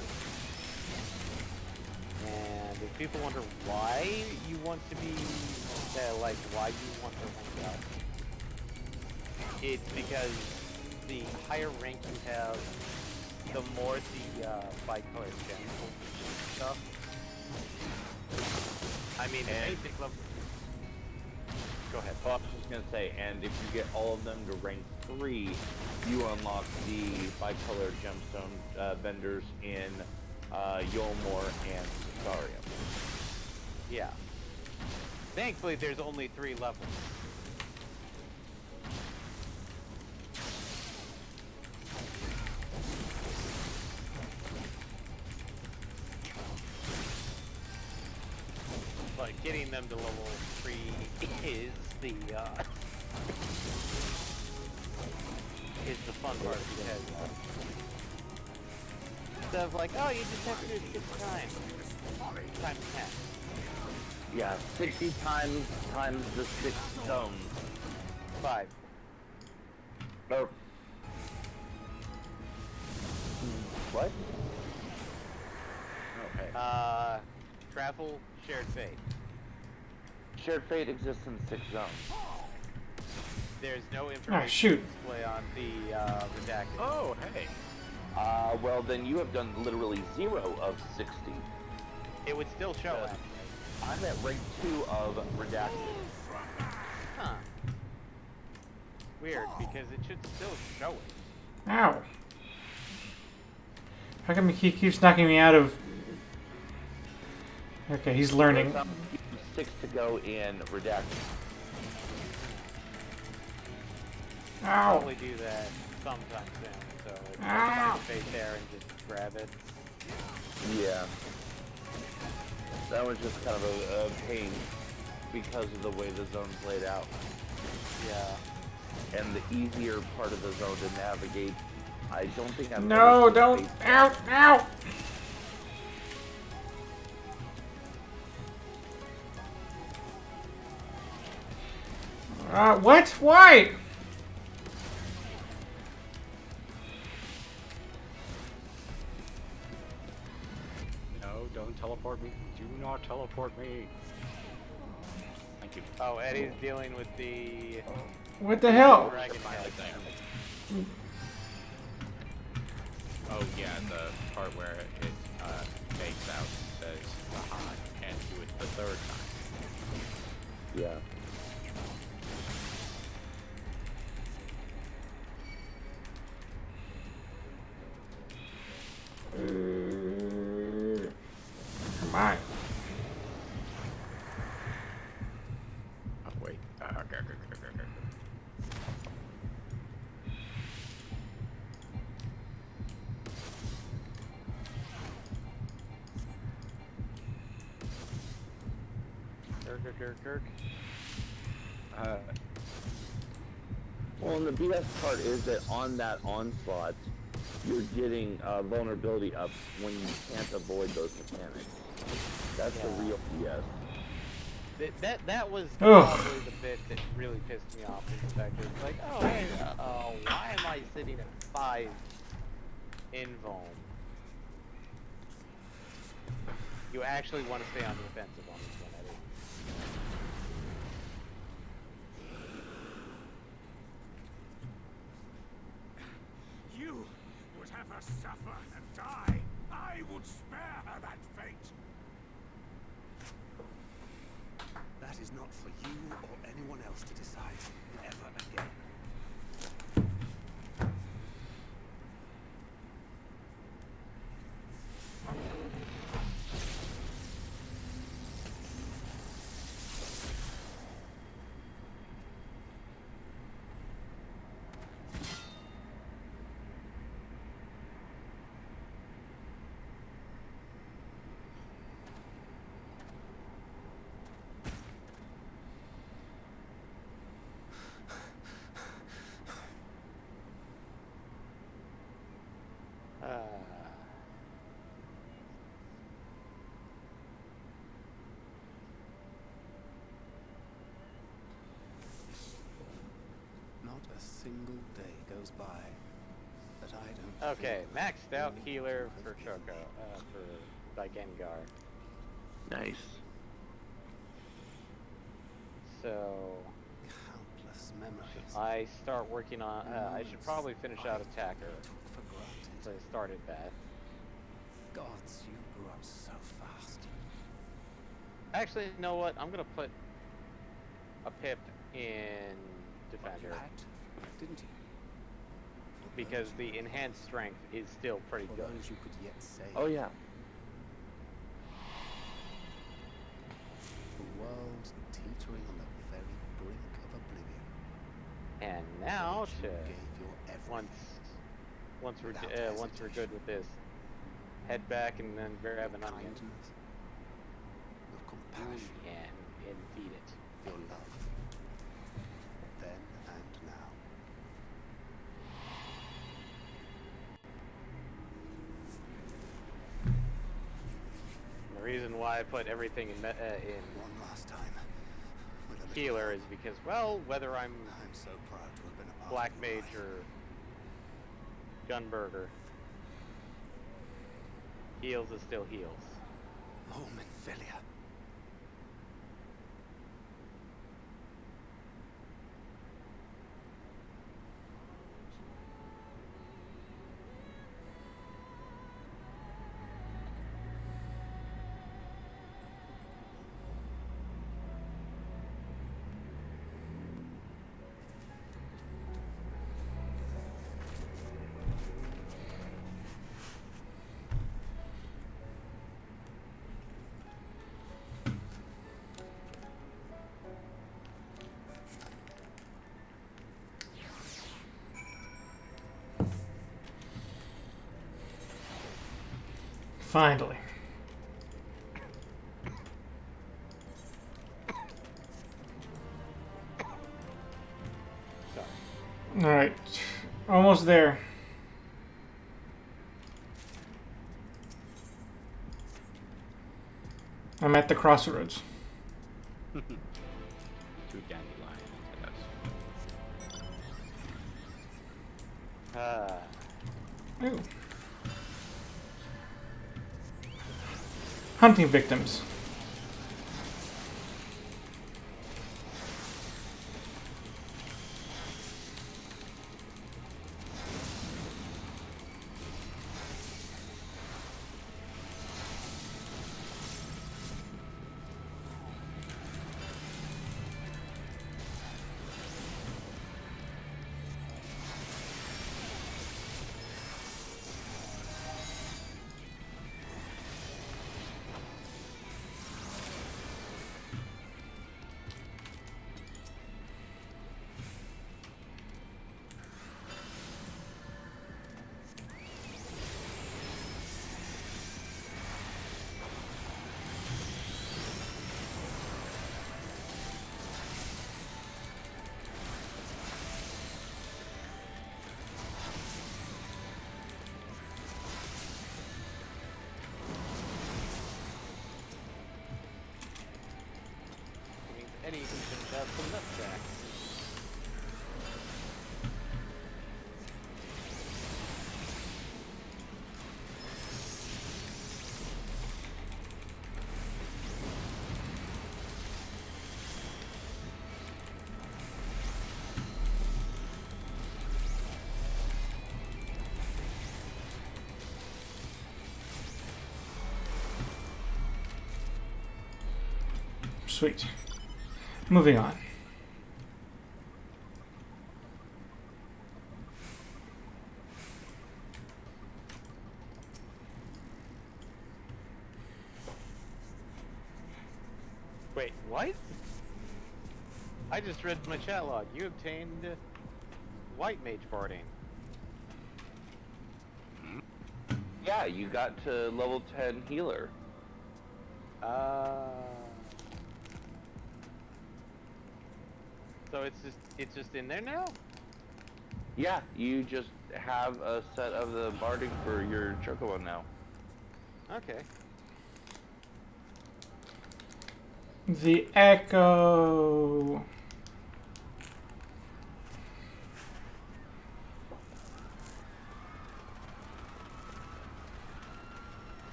And if people wonder why you want to be, like, why you want to rank up, it's because the higher rank you have, the more the bi-colored gems will do stuff. I mean, the basic level. Go ahead. Oh, I was just gonna say, and if you get all of them to rank 3, you unlock the bi-colored gemstone vendors in Yolmor and Cesarium. Yeah. Thankfully, there's only 3 levels. But getting them to level 3 is the fun part because instead of like, oh, you just have to do it 6 times. Times 10. Yeah, 60 times the 6 stones. 5. Or... What? Okay. Travel, shared fate. Shared fate exists in 6 zones. There's no information shoot. to display on the redacted. Oh, hey. Well then you have done literally 0 of 60. It would still show it. I'm at rank 2 of redacted. Huh. Weird, because it should still show it. Ow. How come he keeps knocking me out of... Okay, he's learning. 6 to go in redacted. Ow. Probably do that sometime soon, so it's Ow. find a fate there and just grab it. Yeah. That was just kind of a pain because of the way the zone played out. Yeah. And the easier part of the zone to navigate, I don't think I'm No, don't. Ow, ow. What? Why? No, don't teleport me. Do not teleport me. Thank you. Oh, Eddie's dealing with the What the hell? dragon head. Oh yeah, the part where it fakes out and says, haha, you can't do it the 3rd time. Yeah. Come on. Oh wait. Kirk. Uh, Well, and the BS part is that on that onslaught, you're getting vulnerability up when you can't avoid those mechanics. That's the Yeah. real BS. That was Ugh. probably the bit that really pissed me off. Is the fact that it's like, oh hey, why am I sitting at 5 in Vuln? You actually want to stay on the offensive on this one, Eddie. You would have her suffer and die. I would spare her that fate. That is not for you or anyone else to decide ever again. Not a single day goes by that I don't. Okay, think maxed out all healer of for the Choco, for Gengar. Nice. So countless memories. I start working on. I should probably finish out Attacker. Took for granted. So I started that. Gods, you grew up so fast. Actually, you know what? I'm gonna put a Pip in You Defender had, didn't you? For because those the enhanced strength is still pretty for good. those you could yet save. Oh yeah. The world teetering on the very brink of oblivion. And now You to gave your everything. once we're Without once we're good hesitation. with this, head back and then grab an onion. Kindness, your compassion, And feed it. your love. Then and now. The reason why I put everything in One last time. With a little healer is help. because, well, whether I'm I'm so proud to have been a part Black of your Mage life. or Gunburger, heals is still heals. Oh, Minfilia. Finally. Sorry. Alright. Almost there. I'm at the crossroads. Two dandelions, I guess. Ooh. Hunting victims. some nutsacks. Sweet. Moving on. Wait, what? I just read my chat log. You obtained white mage boarding. Yeah, you got to level 10 healer. So it's just in there now? Yeah, you just have a set of the barding for your chocobo now. Okay. The Echo.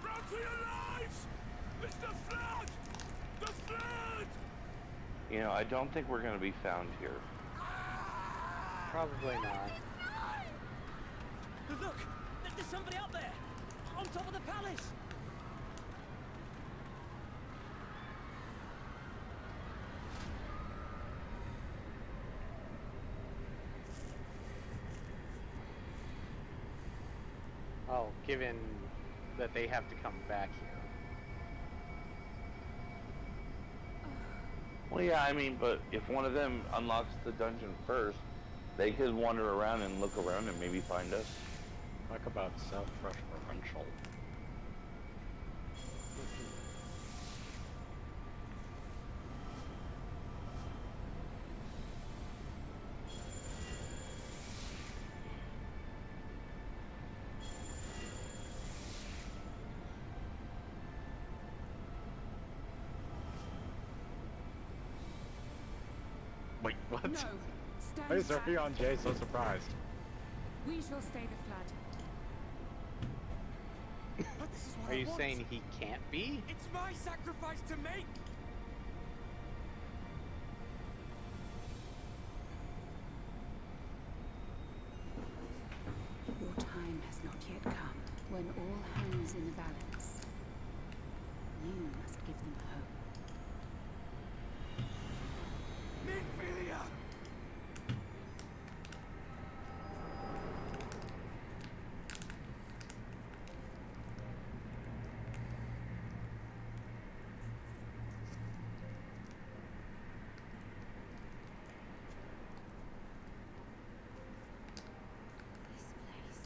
Run for your lives! Mr. Flood! The Flood! You know, I don't think we're gonna be found here. Probably not. Look! There's somebody up there! On top of the palace! Oh, given that they have to come back here. Well, yeah, I mean, but if one of them unlocks the dungeon first, they could wander around and look around and maybe find us. Talk about self-referential. Wait, what? No, stand Why is back. Sophia and Jay so surprised? We shall stay the flood. But this is what Are I you want. saying he can't be? It's my sacrifice to make! Your time has not yet come when all hangs in the balance. You must give them hope. Midfilia! This place.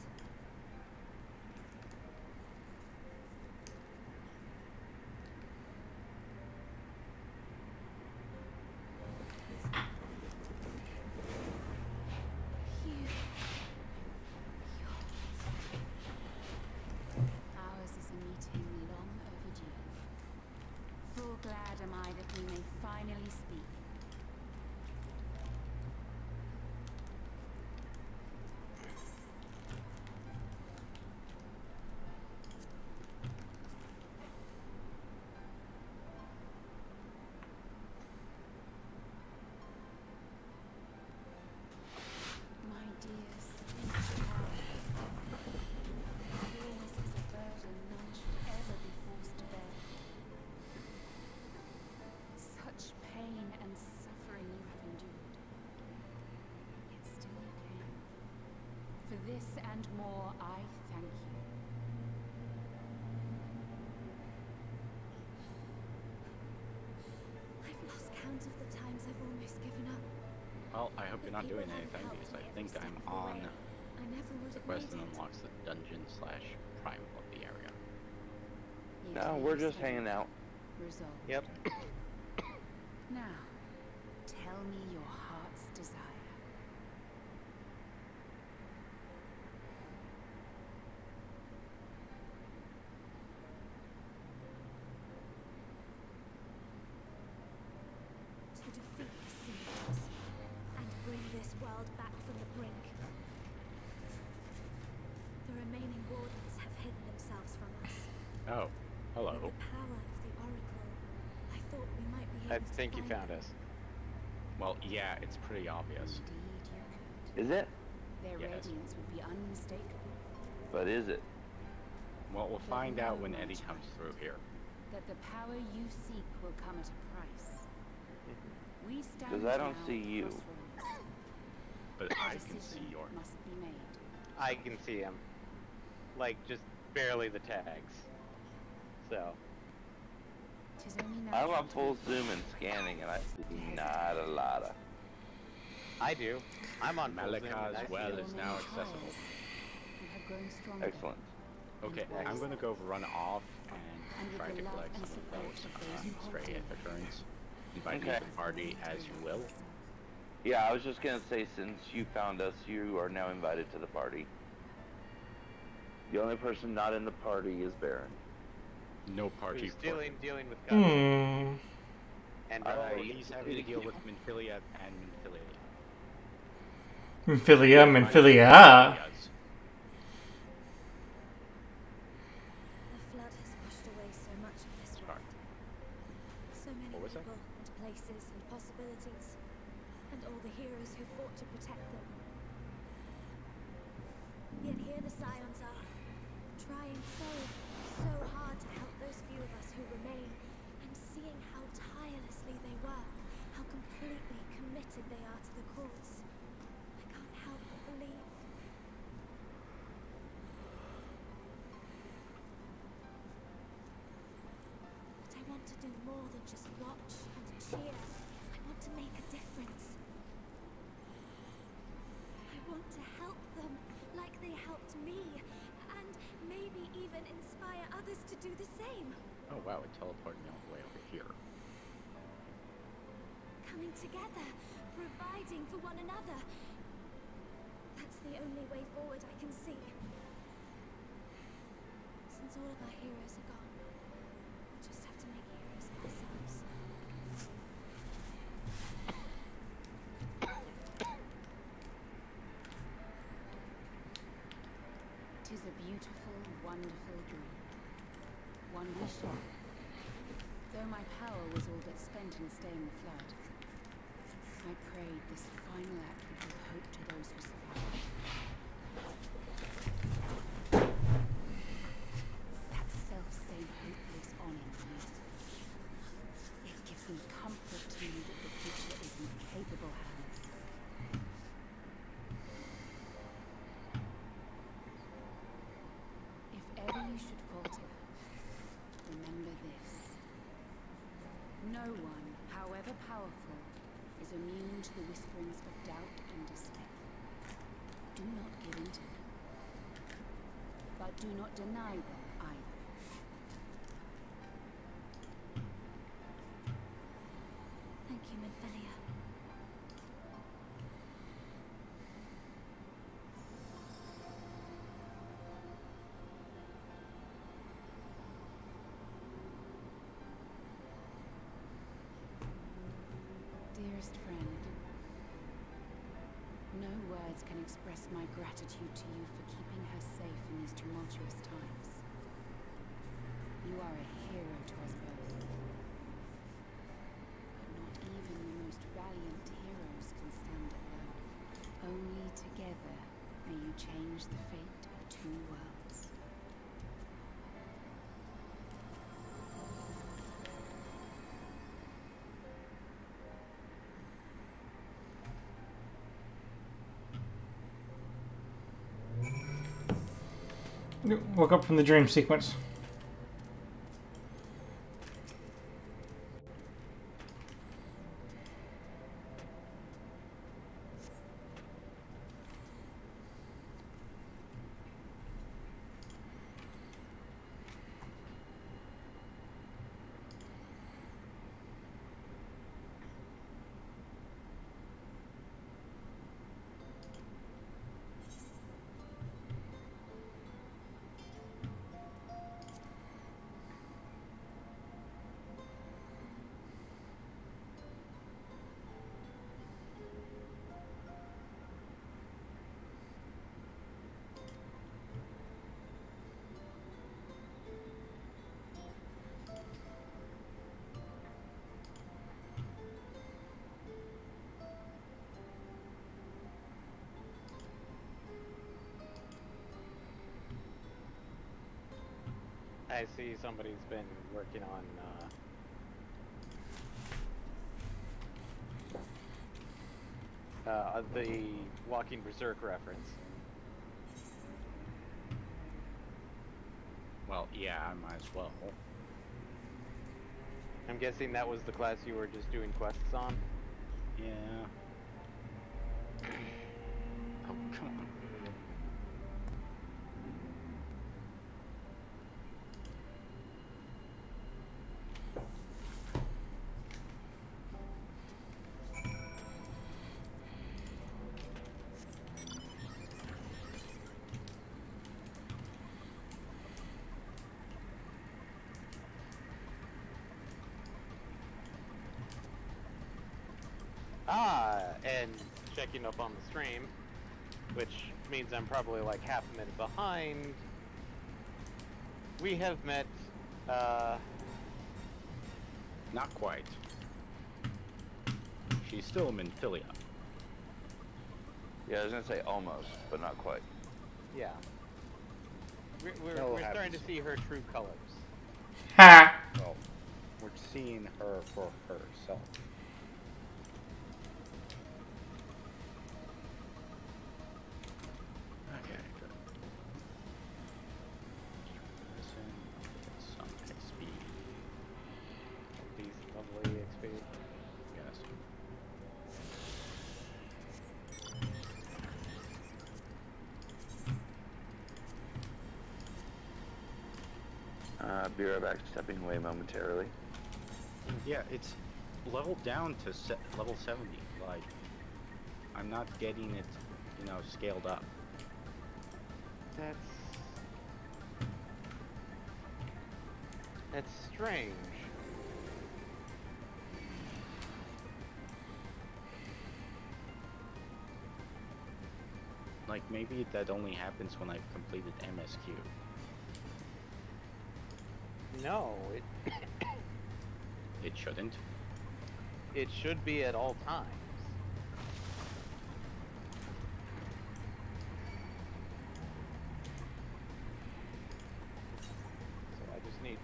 Ours is a meeting long overdue. Full glad am I that we may finally speak. My dear sweet child, yours is a burden none should ever be forced to bear. Such pain and suffering you have endured. Yet still you came. For this and more I thank you. I've lost count of the times I've almost given up. Well, I hope But you're not people doing haven't anything helped because I me think every I'm step of the on way. I never would the have quest made that it. unlocks the dungeon/prime of the area. Yet No, here we're you just stand, hanging out. resolved. Yep. Now, tell me your heart's desire. To defeat the world back from the brink. The remaining wardens have hidden themselves from us. Oh, hello. With the power of the Oracle, I thought we might be able I to think you find found them. us. Well, yeah, it's pretty obvious. Indeed you could. Is it? Their Yes. radiance would be unmistakable. But is it? Well, we'll But find out no, when my Eddie child. comes through here. That the power you seek will come at a price. We stand 'Cause I don't now see at you. crossroads. But A I can see decision your. must be made. I can see him. Like, just barely the tags. So, 'Tis only I'm natural on to full reflect. zoom and scanning, and I see not a lot of. I do. I'm on full zoom and Malaka's I see well him. is now accessible. You have grown stronger. Excellent. Okay, And I'm gonna go run off and with try the to love collect and some of support those of those you hold stray dear. ether currents. Invite me Okay. to the party as you will. Yeah, I was just gonna say, since you found us, you are now invited to the party. The only person not in the party is Baron. No party Who's for dealing with Hmm. Gus. And Oh, Rory. he's having to deal with Minfilia and Minfilia. Minfilia, I'm Minfilia. Minfilias. The flood has washed away so much of this Sorry. world. So many What was that? people and places and possibilities. And all the heroes who fought to protect them. Yet here the Scions are, trying so hard to help those few of us who remain, and seeing how tirelessly they work, how completely committed they are to the cause. I can't help but believe. But I want to do more than just watch and cheer. I want to make a difference. I want to help them like they helped me, and maybe even inspire others to do the same. Oh wow, it teleported me all the way over here. Coming together, providing for one another. That's the only way forward I can see. Since all of our heroes are gone, we'll just have to make heroes of ourselves. Tis a beautiful, wonderful dream. One we share. Though my power was all but spent in staying the flood, I prayed this final act would give hope to those who survived. That self-same hope lives on in me. It gives me comfort to know that the future is in capable hands. If ever you should falter, remember this. No one, however powerful, is immune to the whisperings of doubt and despair. Do not give in to them. But do not deny them either. Thank you, Minfilia. Dearest friend, no words can express my gratitude to you for keeping her safe in these tumultuous times. You are a hero to us both. But not even the most valiant heroes can stand alone. Only together may you change the fate of two worlds. Woke up from the dream sequence. I see somebody's been working on the Walking Berserk reference. Well, yeah, I might as well. I'm guessing that was the class you were just doing quests on? Yeah. Oh, come on. And checking up on the stream, which means I'm probably like half a minute behind. We have met, Not quite. She's still in Minfilia. Yeah, I was gonna say almost, but not quite. yeah. We're That'll happen starting to soon. see her true colors. Ha! Well, we're seeing her for herself. Okay, good. Listen, get some XP. These lovely XP. Yes. Be right back, stepping away momentarily. Yeah, it's leveled down to level 70. Like, I'm not getting it, scaled up. That's strange. Like, maybe that only happens when I've completed MSQ. No, It shouldn't. it should be at all times. So I just need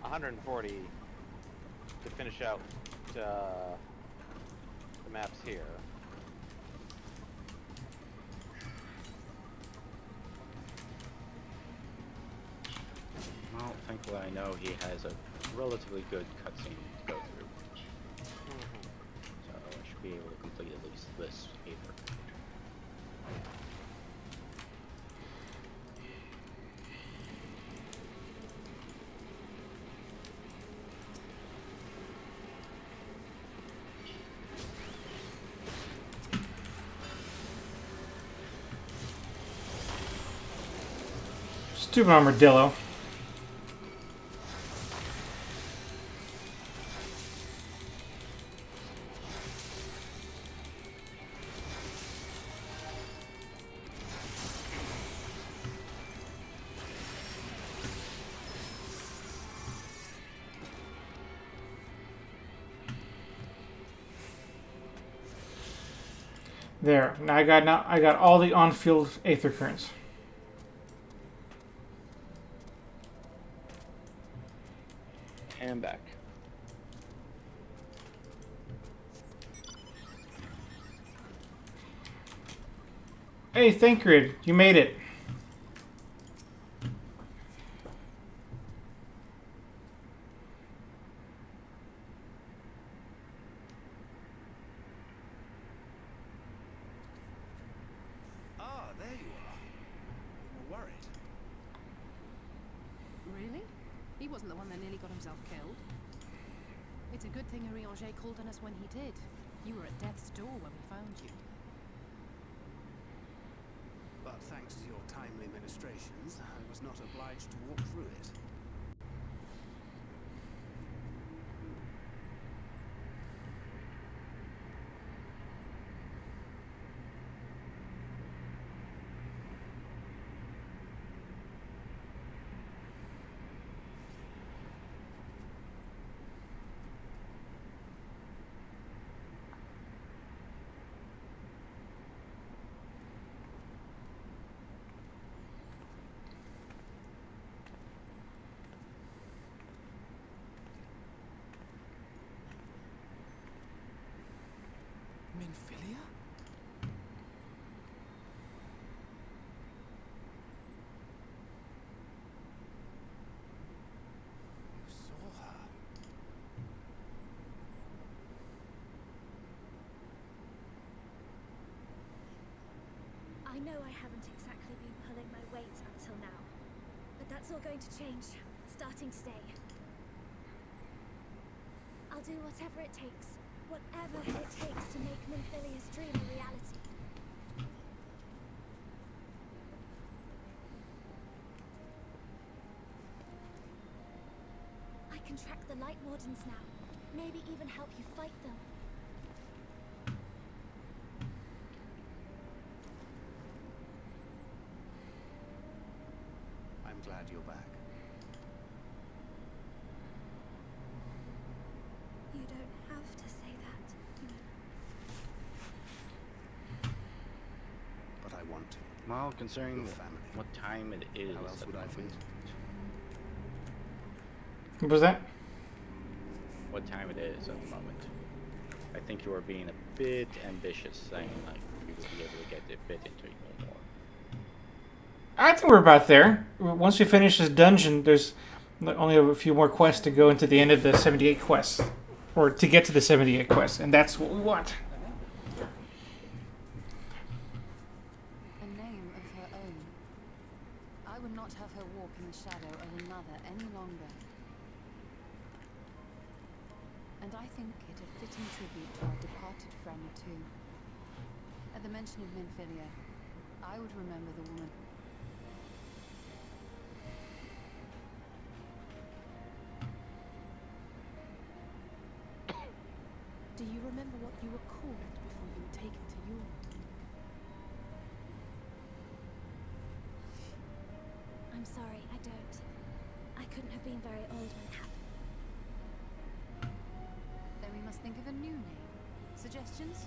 140 to finish out the maps here. Well, thankfully I know he has a relatively good cutscene to go through. So I should be able to complete at least this either. Stupid armadillo. There. Now I got all the on-field aether currents. And back. Hey, Thancred, you made it. Ah, there you are. We were worried. Really? He wasn't the one that nearly got himself killed. It's a good thing Urianger called on us when he did. You were at death's door when we found you. But thanks to your timely ministrations, I was not obliged to walk through it. Minfilia? You saw her. I know I haven't exactly been pulling my weight until now, but that's all going to change, starting today. I'll do whatever it takes to make Minfilia's dream a reality. I can track the Light Wardens now, maybe even help you fight them. I'm glad you're back. You don't have to say that, you know. But I want to. Well, considering Your family. what time it is How else at would the I feel? moment, What was that? what time it is at the moment, I think you are being a bit ambitious saying like you would be able to get a bit into it a little more. I think we're about there. Once we finish this dungeon, there's only a few more quests to go into the end of the 78 quests. Or to get to the 78 quests, and that's what we want. A name of her own. I would not have her walk in the shadow of another any longer. And I think it a fitting tribute to our departed friend too. At the mention of Minfilia, I would remember the woman. Do you remember what you were called before you were taken to Yule? I'm sorry, I don't. I couldn't have been very old when it happened. Then we must think of a new name. Suggestions?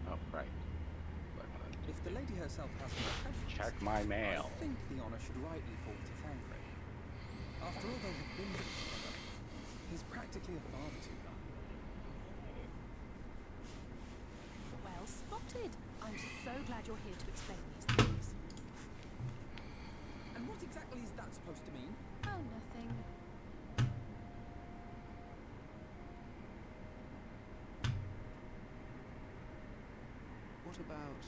Oh, right. If the lady herself hasn't a preference, Check my mail. I think the honor should rightly fall to Thancred. After all, they have been living together. He's practically a father to her. Well spotted. I'm so glad you're here to explain these things. And what exactly is that supposed to mean? Oh, nothing. What about...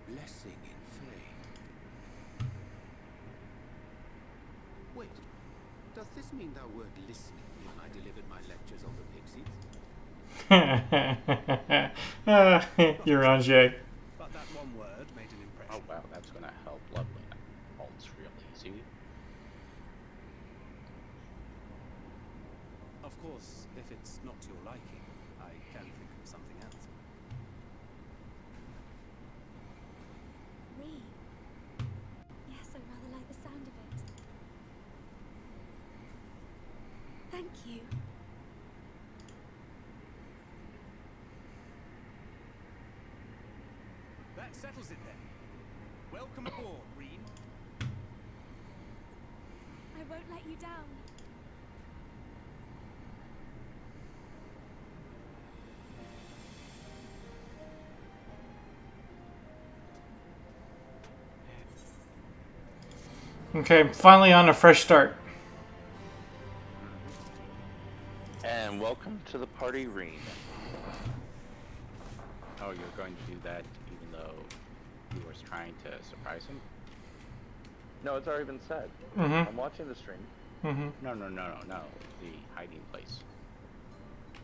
Blessing in flame. Wait, does this mean thou wert listening when I delivered my lectures on the pixies? You're Anjay. But that one word made an Oh impression. wow, that's gonna help lovely. Alt's real easy. Of course, if it's not to your liking, I can think of something else. Re. Yes, I rather like the sound of it. Thank you. That settles it then. Welcome aboard, Reen. I won't let you down. Okay, finally on a fresh start. And welcome to the party, Reen. Oh, you're going to do that even though you were trying to surprise him? No, it's already been said. Mm-hmm. I'm watching the stream. Mm-hmm. No. The hiding place.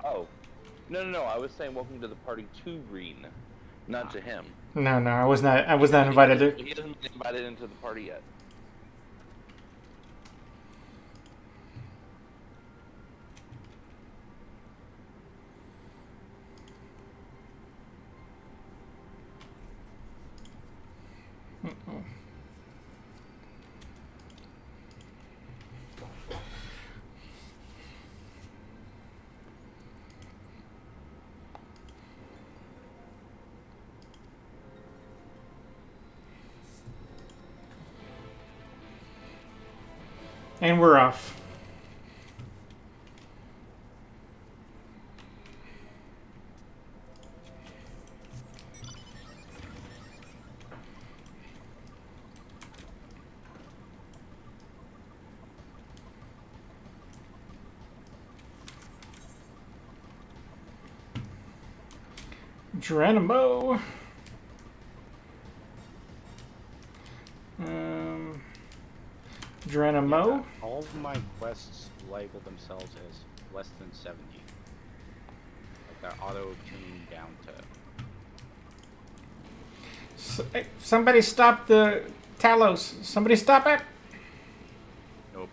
Oh. No. I was saying welcome to the party to Reen, not to him. No, I was not invited to. He hasn't been invited into the party yet. And we're off. Geronimo. Geronimo. Yeah, all of my quests label themselves as less than 70. Like they're auto-tuning down to... Hey, somebody stop the Talos. Somebody stop it. Nope.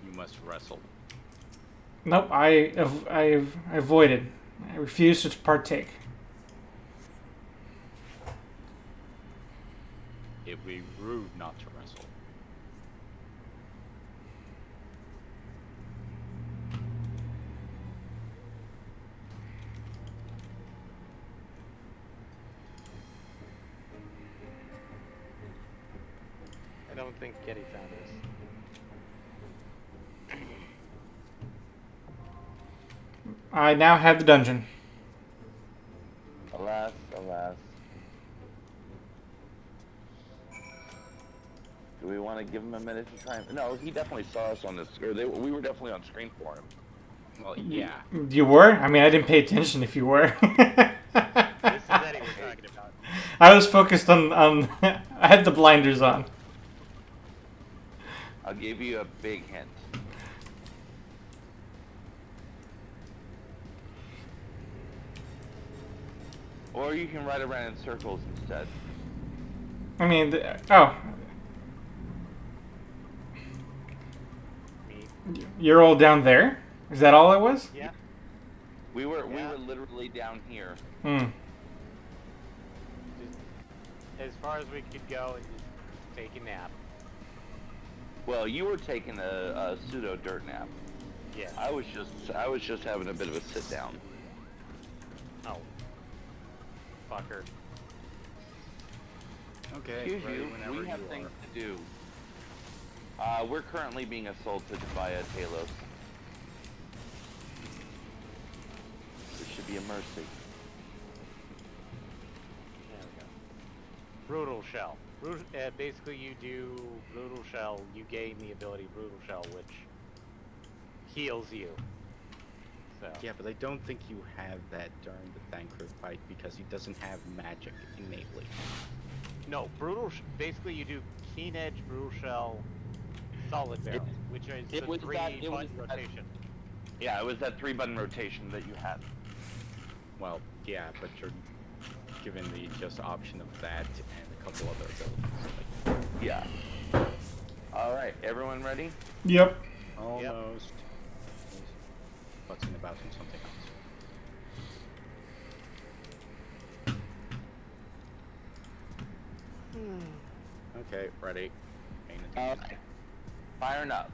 You must wrestle. Nope, I avoided. I refuse to partake. It would be rude not to wrestle. I don't think Getty found us. I now have the dungeon. Alas, alas. Do we want to give him a minute to try and... No, he definitely saw us on this... Or we were definitely on screen for him. Well, yeah. You were? I mean, I didn't pay attention if you were. This is Eddie we're talking about. I was focused on I had the blinders on. I'll give you a big hint. Or you can ride around in circles instead. I mean, oh. Me. You're all down there? Is that all it was? Yeah. We were literally down here. Hmm. Just as far as we could go and just take a nap. Well, you were taking a pseudo dirt nap. Yeah. I was just having a bit of a sit down. Oh. Fucker. Okay, Excuse ready you, whenever we have you things are. to do. We're currently being assaulted by a Talos. This should be a mercy. There we go. Brutal Shell. Basically, you do Brutal Shell, you gain the ability Brutal Shell, which heals you. So. Yeah, but I don't think you have that during the Thancred fight because he doesn't have magic innately. No, basically you do Keen Edge, Brutal Shell, Solid Barrel, which is the three-button rotation. Yeah, it was that 3-button rotation that you had. Well, yeah, but you're given the just option of that and a couple other abilities. Like, Yeah. Alright, everyone ready? Yep. almost. Futzing about on something else. Okay, ready. Paying attention. Okay. Firing up.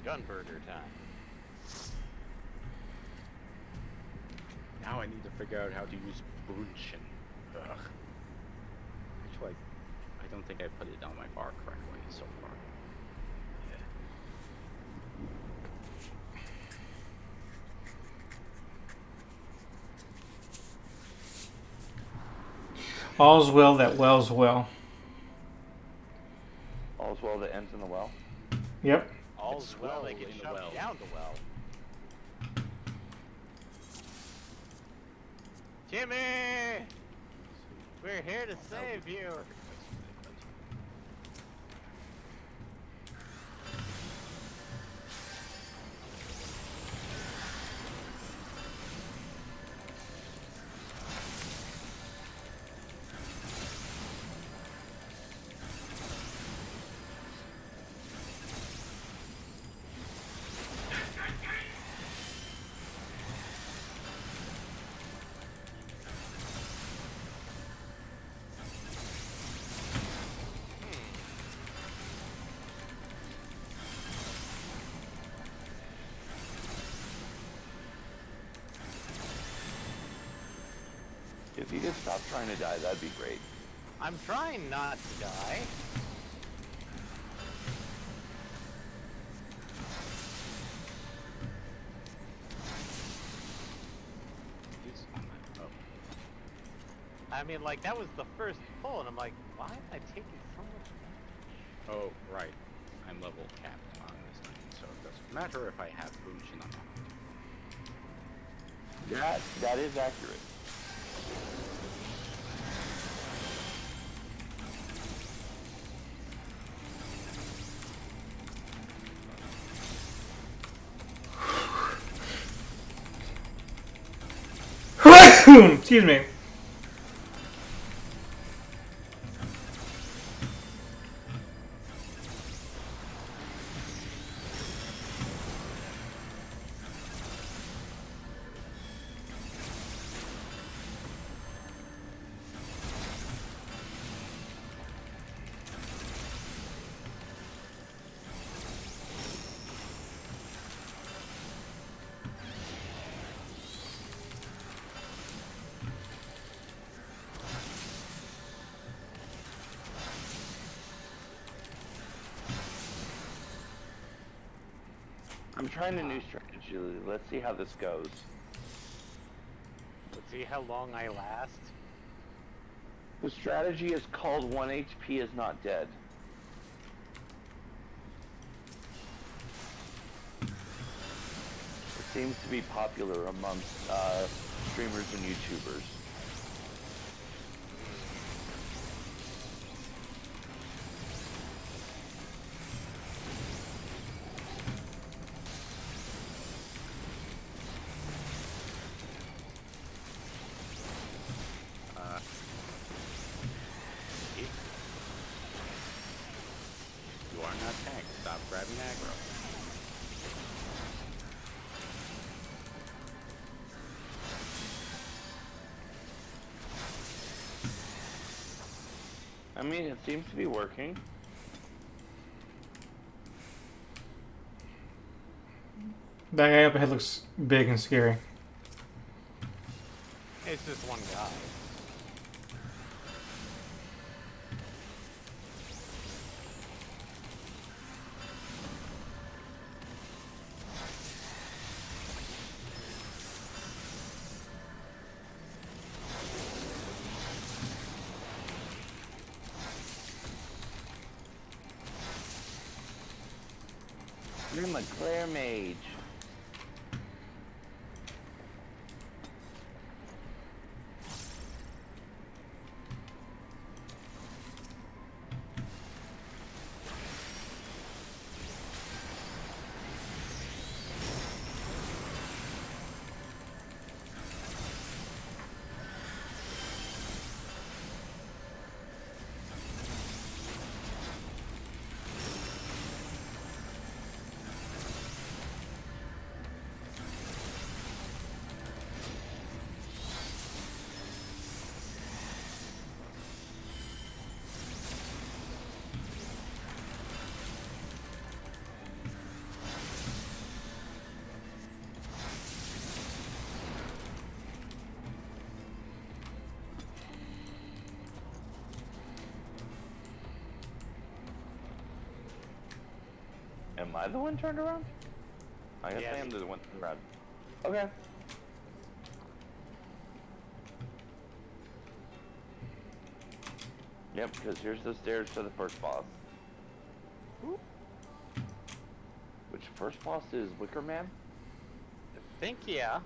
Gunburger time. Now I need to figure out how to use Brunchen. Ugh. Actually, I don't think I put it on my bar correctly so far. All's well that well's well. All's well that ends in the well. Yep. All's well, they get in the shoved well. down the well. Jimmy! We're here to save you! If you could stop trying to die, that'd be great. I'm trying not to die. He's on my. Oh. I mean, like, that was the first pull, and I'm like, why am I taking so much damage? Oh, right. I'm level capped on this thing, so it doesn't matter if I have boots or not. That is accurate. Excuse me. I'm trying a new strategy. Let's see how this goes. Let's see how long I last. The strategy is called 1 HP is not dead. It seems to be popular amongst streamers and YouTubers. You are not tanked. Stop grabbing aggro. I mean, it seems to be working. That guy up ahead looks big and scary. It's just one guy. You're my Claire Mage. Am I the one turned around? I guess Yes. I am the one turned around. Okay. Yep, because here's the stairs to the first boss. Which first boss is Wicker Man? I think, yeah.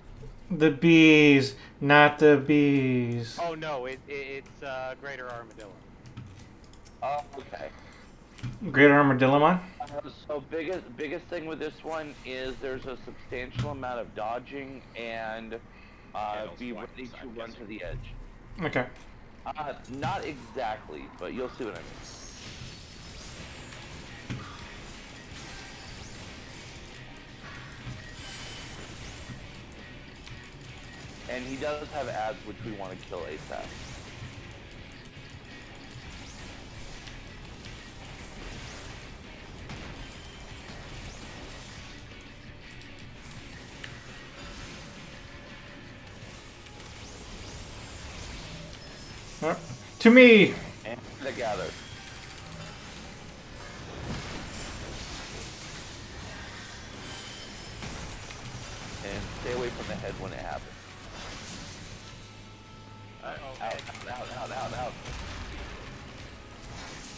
The bees, not the bees. Oh no, it's Greater Armadillo. Oh, okay. Greater Armadillomon? So biggest thing with this one is there's a substantial amount of dodging and be swipe, ready to I'm run guessing. to the edge. Okay. Not exactly, but you'll see what I mean. And he does have ads which we want to kill ASAP. To me! to gather. And stay away from the head when it happens. Out.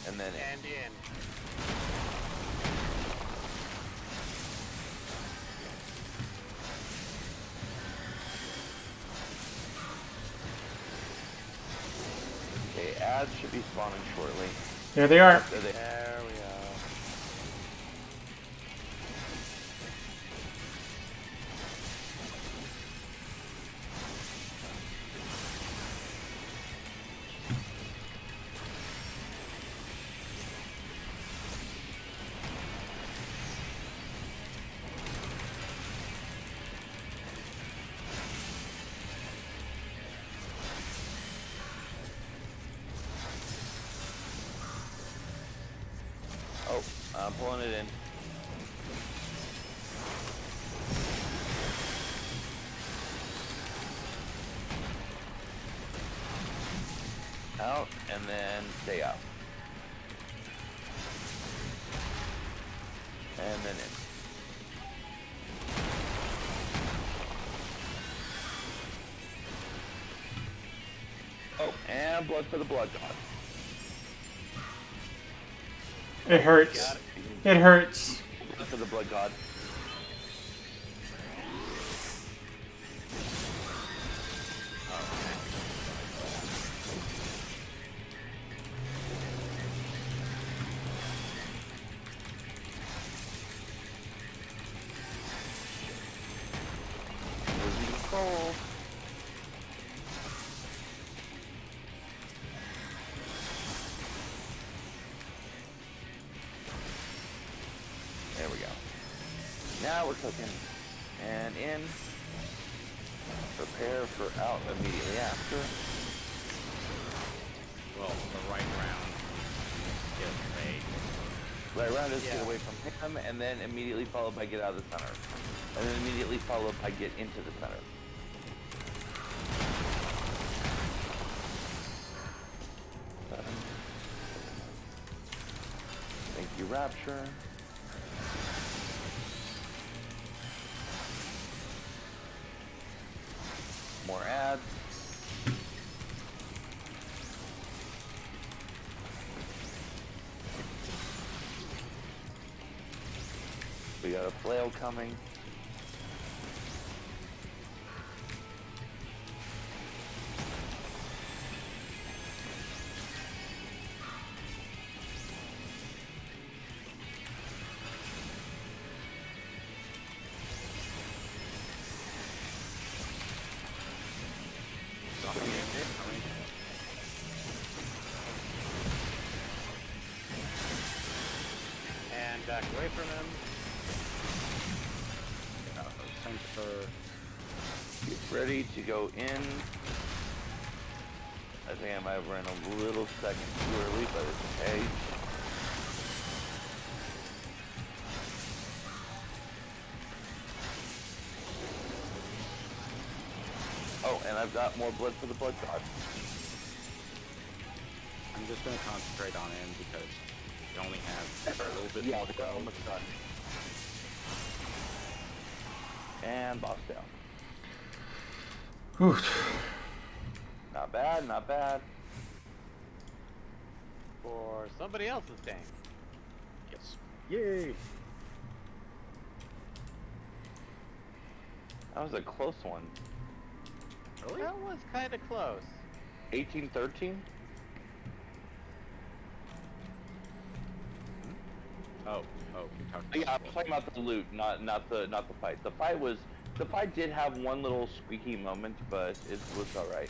And then And in. okay, ads should be spawning shortly. There they are. There they There we go. Oh, I'm pulling it in. Out, and then stay out. And then in. Oh, and blood for the blood god. It hurts. Got it. It hurts. Blood for the blood god. Losing control. There we go. Now we're cooking. And in. Prepare for out immediately after. Well, the right round get made. Right around is get away from him, and then immediately followed by get out of the center. And then immediately followed by get into the center. Thank you, Rapture. More ads. We got a flail coming. And back away from him. Center. Get ready to go in. I think I might have ran a little second too early, but it's okay. Oh, and I've got more blood for the blood god. I'm just gonna concentrate on him because we only have a little bit Yeah, more to go. almost done. And boss down. Whew. Not bad, not bad. For somebody else's tank. Yes. Yay! That was a close one. Really? That was kind of close. 18-13? Oh, you're talking Yeah, I'm talking about the loot, not the fight. The fight did have one little squeaky moment, but it was all right.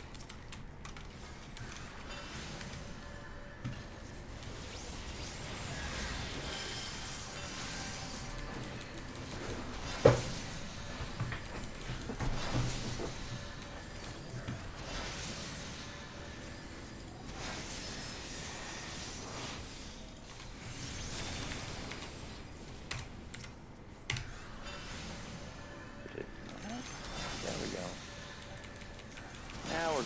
There we go. Now we're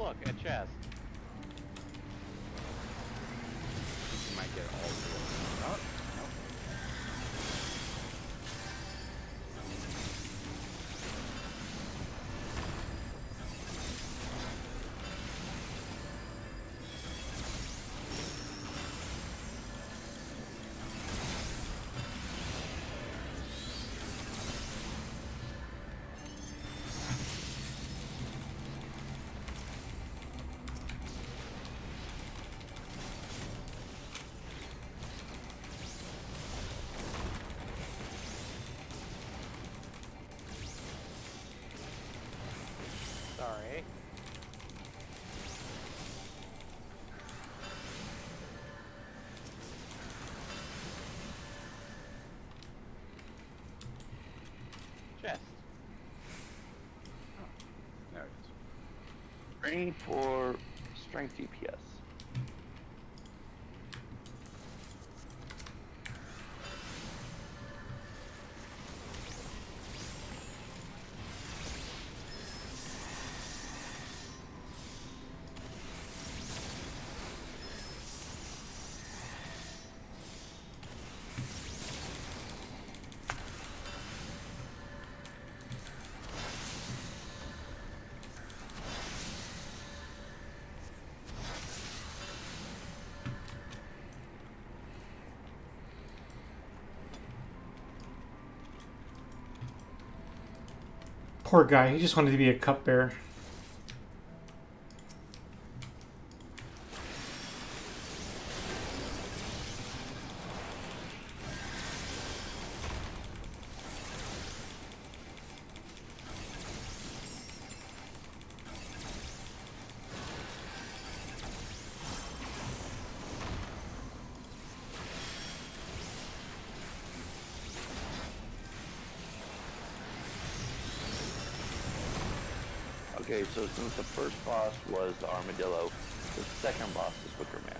look at chest. You might get all of it. Oh, no. Sorry. Chest. There it is. Training for strength DPS. Poor guy. He just wanted to be a cupbearer. Okay, so since the first boss was the armadillo, the second boss is Wicker Man.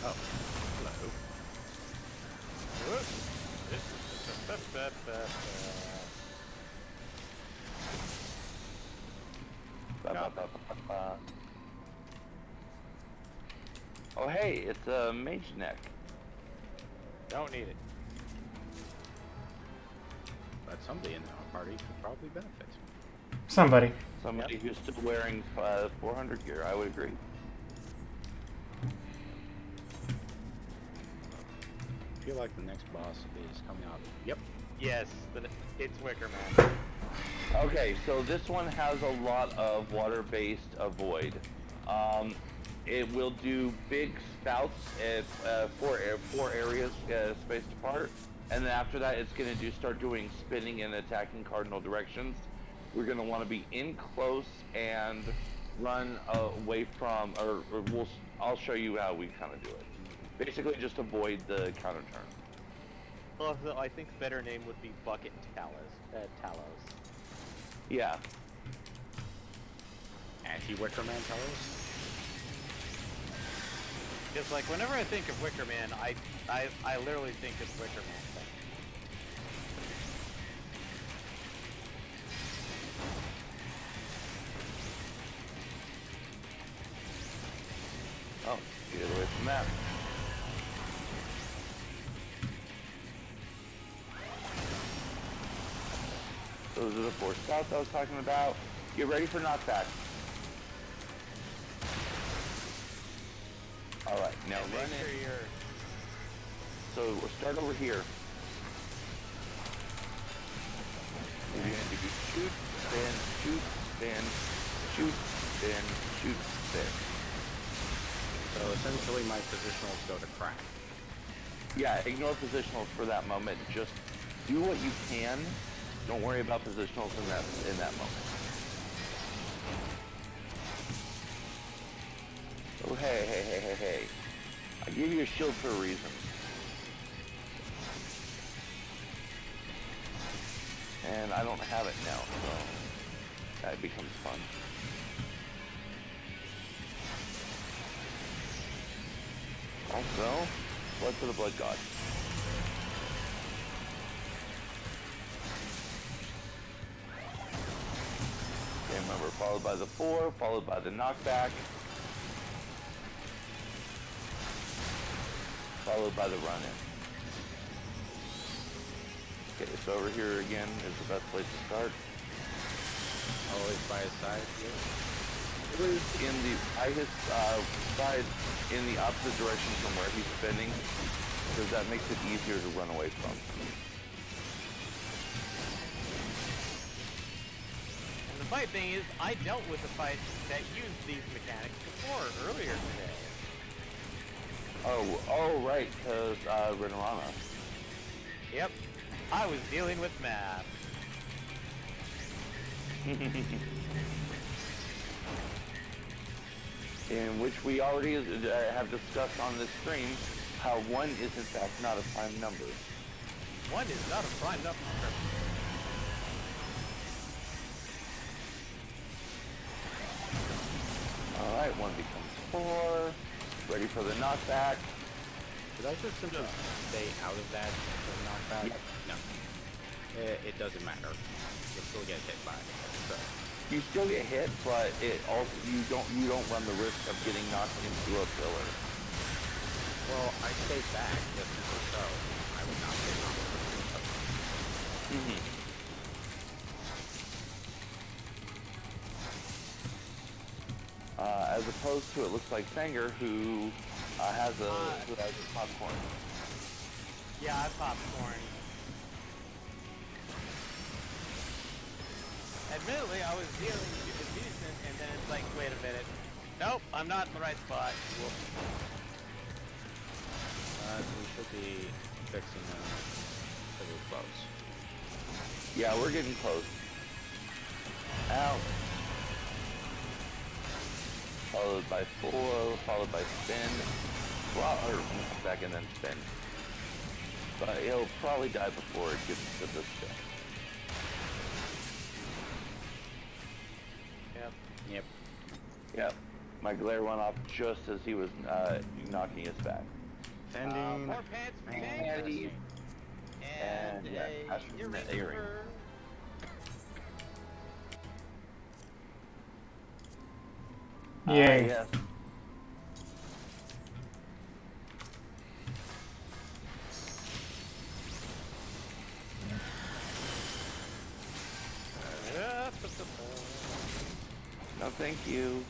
Oh, hello. Ba, ba, ba, ba, ba. Oh hey, it's a mage neck. Don't need it. But somebody in our party could probably benefit. Somebody. Somebody who's still wearing 400 gear, I would agree. I feel like the next boss is coming out. Yep. Yes, but it's Wicker Man. Okay, so this one has a lot of water-based avoid. It will do big spouts at four areas spaced apart, and then after that, it's going to start doing spinning and attacking cardinal directions. We're going to want to be in close and run away from, I'll show you how we kind of do it. Basically, just avoid the counter turn. Well, I think the better name would be Bucket Talos. Yeah. Anti-Wicker Man Talos? Because like whenever I think of Wicker Man, I literally think of Wicker Man thing. Oh, get away from that. Those are the 4 scouts I was talking about. Get ready for knockback. Alright, now run in. So we'll start over here. You're going to do shoot, spin, shoot, spin, shoot, spin, shoot, spin. So essentially my positionals go to crap. Yeah, ignore positionals for that moment. Just do what you can. Don't worry about positionals in that moment. Oh, hey. I gave you a shield for a reason. And I don't have it now, so that becomes fun. Also, blood for the blood god. followed by the 4, followed by the knockback, followed by the run-in. Okay, so over here again is the best place to start. Always by his side. Yeah. It was in the highest side in the opposite direction from where he's spinning, because that makes it easier to run away from. And the funny thing is, I dealt with a fight that used these mechanics before, earlier today. Oh, right, because Renorama. Yep, I was dealing with math. In which we already have discussed on this stream how 1 is in fact not a prime number. 1 is not a prime number. Alright, 1 becomes 4. Ready for the knockback. Should I just simply stay out of that for the knockback? Yes. No. It doesn't matter. You'll still get hit by it. So. You still get hit, but it also you don't run the risk of getting knocked into a pillar. Well, I stay back just so I would not get knocked into a pillar. As opposed to, it looks like Sanger, who has a popcorn. Yeah, I popcorn. Admittedly, I was dealing decent, and then it's like, wait a minute. Nope, I'm not in the right spot. Whoop. We should be fixing them pretty close. Yeah, we're getting close. Ow. Followed by 4, followed by spin. Well, or back and then spin. But he'll probably die before it gets to the spin. Yep. Yep. My glare went off just as he was knocking us back. Pending. More pants for And Sanger. And yeah, that's from the earring. Yay. Yes. No, thank you.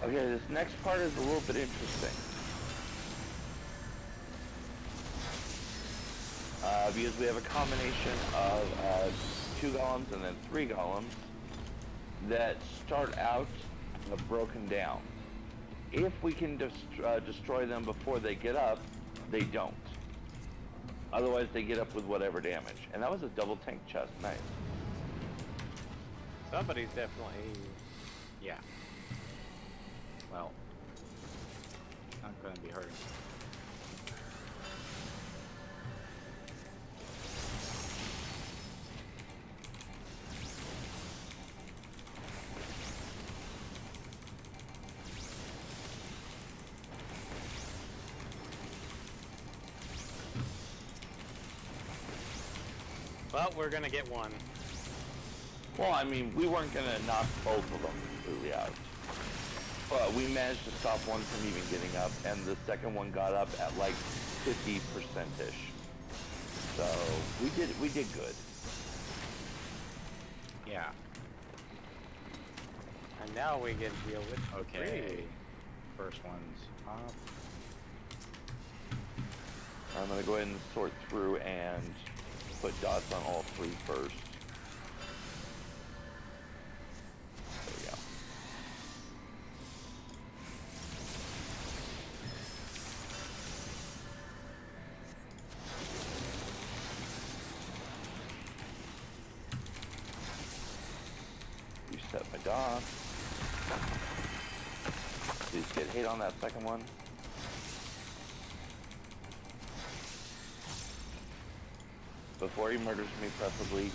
Okay, this next part is a little bit interesting. Because we have a combination of 2 golems and then 3 golems that start out broken down. If we can destroy them before they get up, they don't. Otherwise, they get up with whatever damage. And that was a double tank chest. Nice. Somebody's definitely... Yeah. Well, not going to be hurting. Well, we're gonna get one. Well, I mean, we weren't gonna knock both of them completely out. But we managed to stop one from even getting up, and the second one got up at like 50%-ish. So we did good. Yeah. And now we can deal with Okay. First one's up. I'm gonna go ahead and sort through and put dots on all three first. There we go. Reset my dots. Please get hit on that second one. Before he murders me, preferably.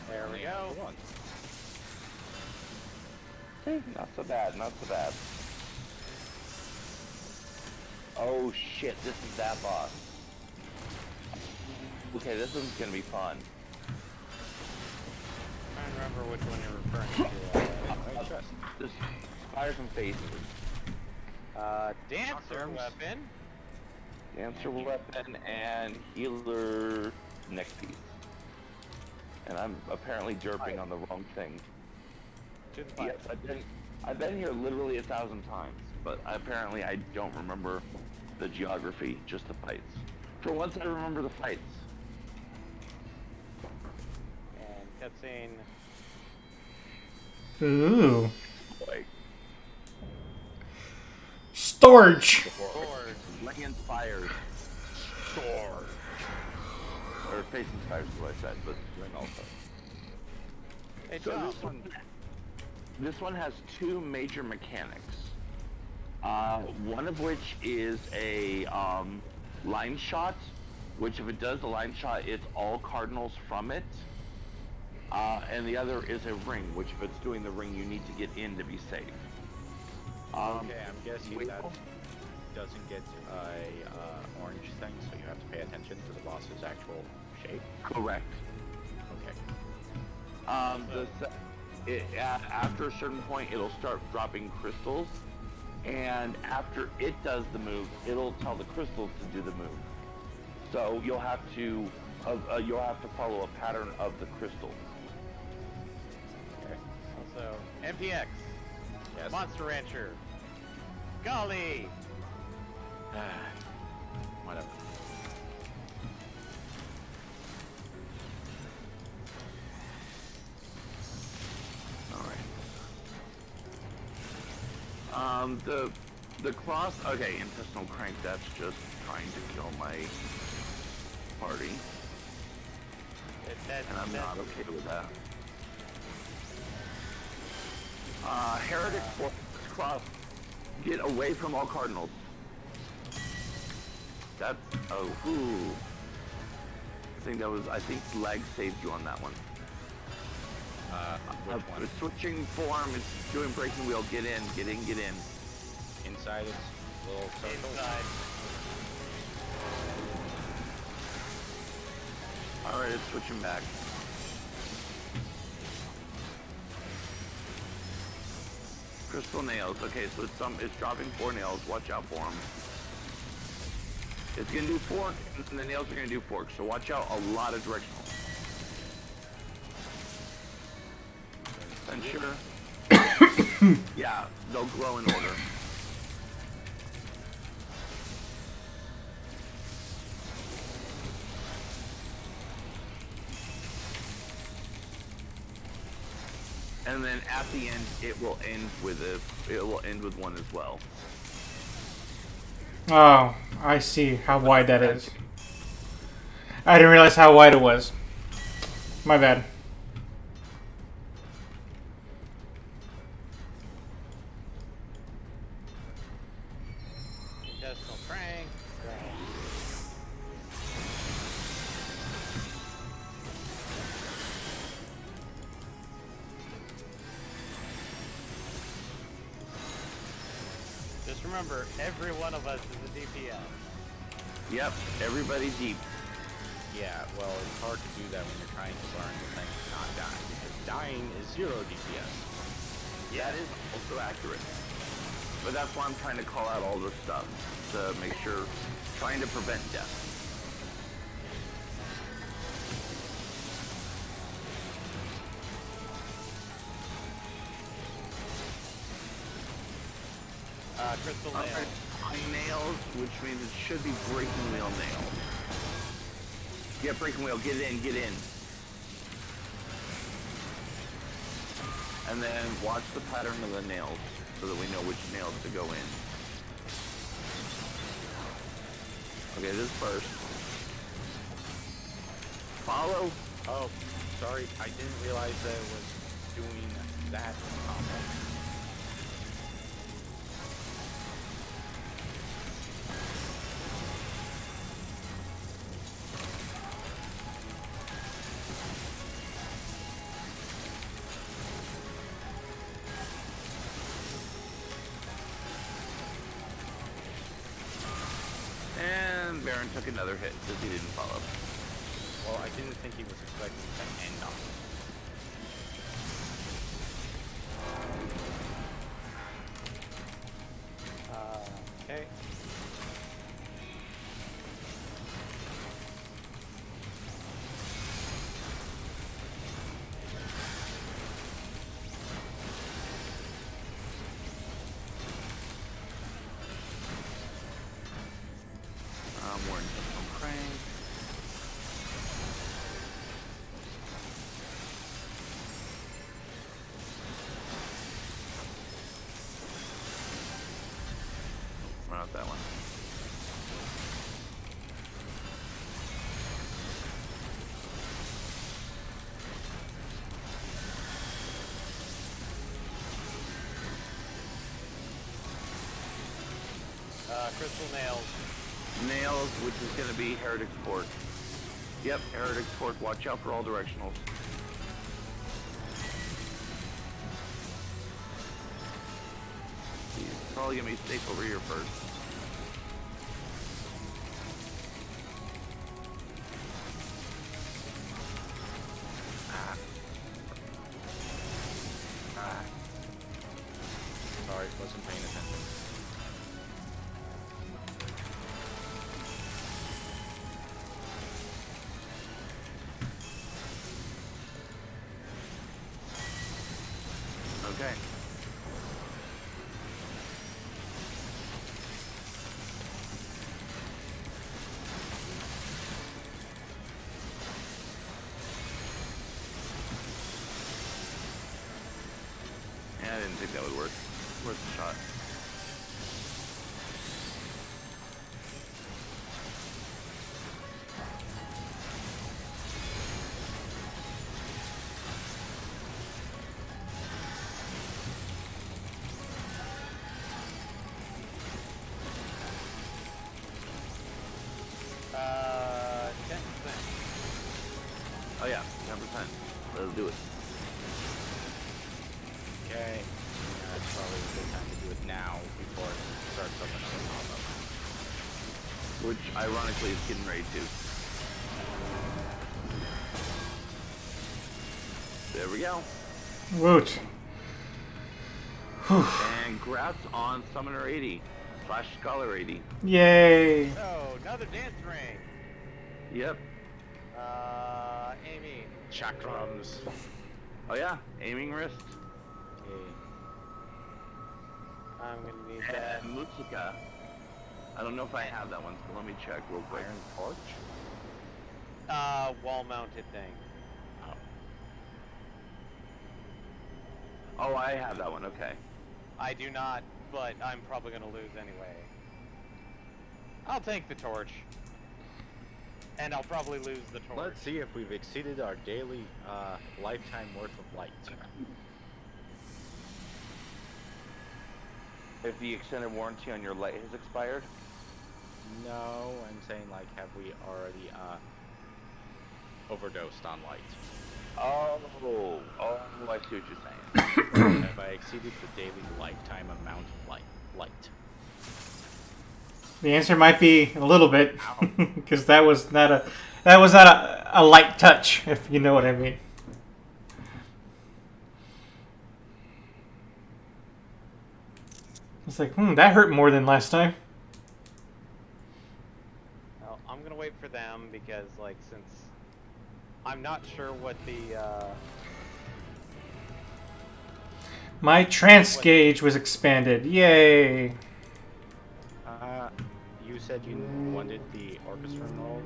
There we go. Okay, not so bad, not so bad. Oh shit, this is that boss. Okay, this one's gonna be fun. Trying to remember which one you're referring to. Just fire some faces. Dancer weapon. Dancer weapon and healer neck piece. And I'm apparently derping on the wrong thing. Yes, I've been here literally 1,000 times, but apparently I don't remember the geography, just the fights. For once, I remember the fights. And cutscene. Ooh. Boy. Storage. Ring inspires. Sword. Or face inspires is what I said, but ring also. Hey, So Tom. this one has two major mechanics. One of which is a line shot, which if it does the line shot, it's all cardinals from it. And the other is a ring, which if it's doing the ring, you need to get in to be safe. Okay, I'm guessing that doesn't get a orange thing, so you have to pay attention to the boss's actual shape. Correct. Okay. After a certain point, it'll start dropping crystals, and after it does the move, it'll tell the crystals to do the move. So you'll have to follow a pattern of the crystals. Okay. Also, MPX. Yes. Monster Rancher. Golly. Whatever. The cross. Okay, intestinal crank. That's just trying to kill my party, and I'm not okay with that. Heretic cross. Get away from all cardinals. That's ooh. I think lag saved you on that one. Which one? Switching form, it's doing breaking wheel. Get in, get in, get in. Inside its little circle? Inside. Alright, it's switching back. Crystal nails. Okay, so it's dropping 4 nails. Watch out for them. It's gonna do fork, and the nails are gonna do fork. So watch out. A lot of directional. Censure. Yeah, they'll glow in order. And then at the end, it will end with one as well. Oh, I see how wide that is. I didn't realize how wide it was. My bad. Intestinal crank. Just remember, every one of us is a DPS. Yep, everybody deep. Yeah, well, it's hard to do that when you're trying to learn the thing to not die, because dying is 0 DPS. That is also accurate. But that's why I'm trying to call out all this stuff to make sure, trying to prevent death. Crystal nails. Nails, which means it should be breaking wheel nails. Yeah, breaking wheel, get in, get in. And then watch the pattern of the nails so that we know which nails to go in. Okay, this first. Follow. Oh, sorry, I didn't realize that it was doing that combo. And Baron took another hit because he didn't follow. Well, I didn't think he was expecting to end on it. Okay. I'm wearing some crank. Not that one. Crystal nails. Nails, which is going to be Heretic's Port. Yep, Heretic's Port. Watch out for all directionals. He's probably going to be safe over here first. Sorry, wasn't paying attention. Okay. Yeah, I didn't think that would work. Worth a shot. Uh, 10%. Oh yeah, 10%. Let's do it. Okay. That's probably a good time to do it now before it starts up another pop-up. Which, ironically, is getting ready to. There we go. Woot. And grabs on Summoner 80 / Scholar 80. Yay. Oh, another dance ring. Yep. Amy. Chakrams. Oh yeah, aiming wrist. Okay. I'm gonna need that. And Musica. I don't know if I have that one, so let me check real quick. Iron Torch? Wall-mounted thing. Oh, I have that one, okay. I do not, but I'm probably gonna lose anyway. I'll take the torch. And I'll probably lose the torch. Let's see if we've exceeded our daily lifetime worth of light. If the extended warranty on your light has expired? No, I'm saying like, have we already overdosed on light? Oh, I see what you're saying. Have I exceeded the daily lifetime amount of light? The answer might be a little bit, because that was not a light touch, if you know what I mean. It's like, that hurt more than last time. Well, I'm gonna wait for them because, like, since I'm not sure what the My trance gauge was expanded. Yay! You said you wanted the orchestra rolls.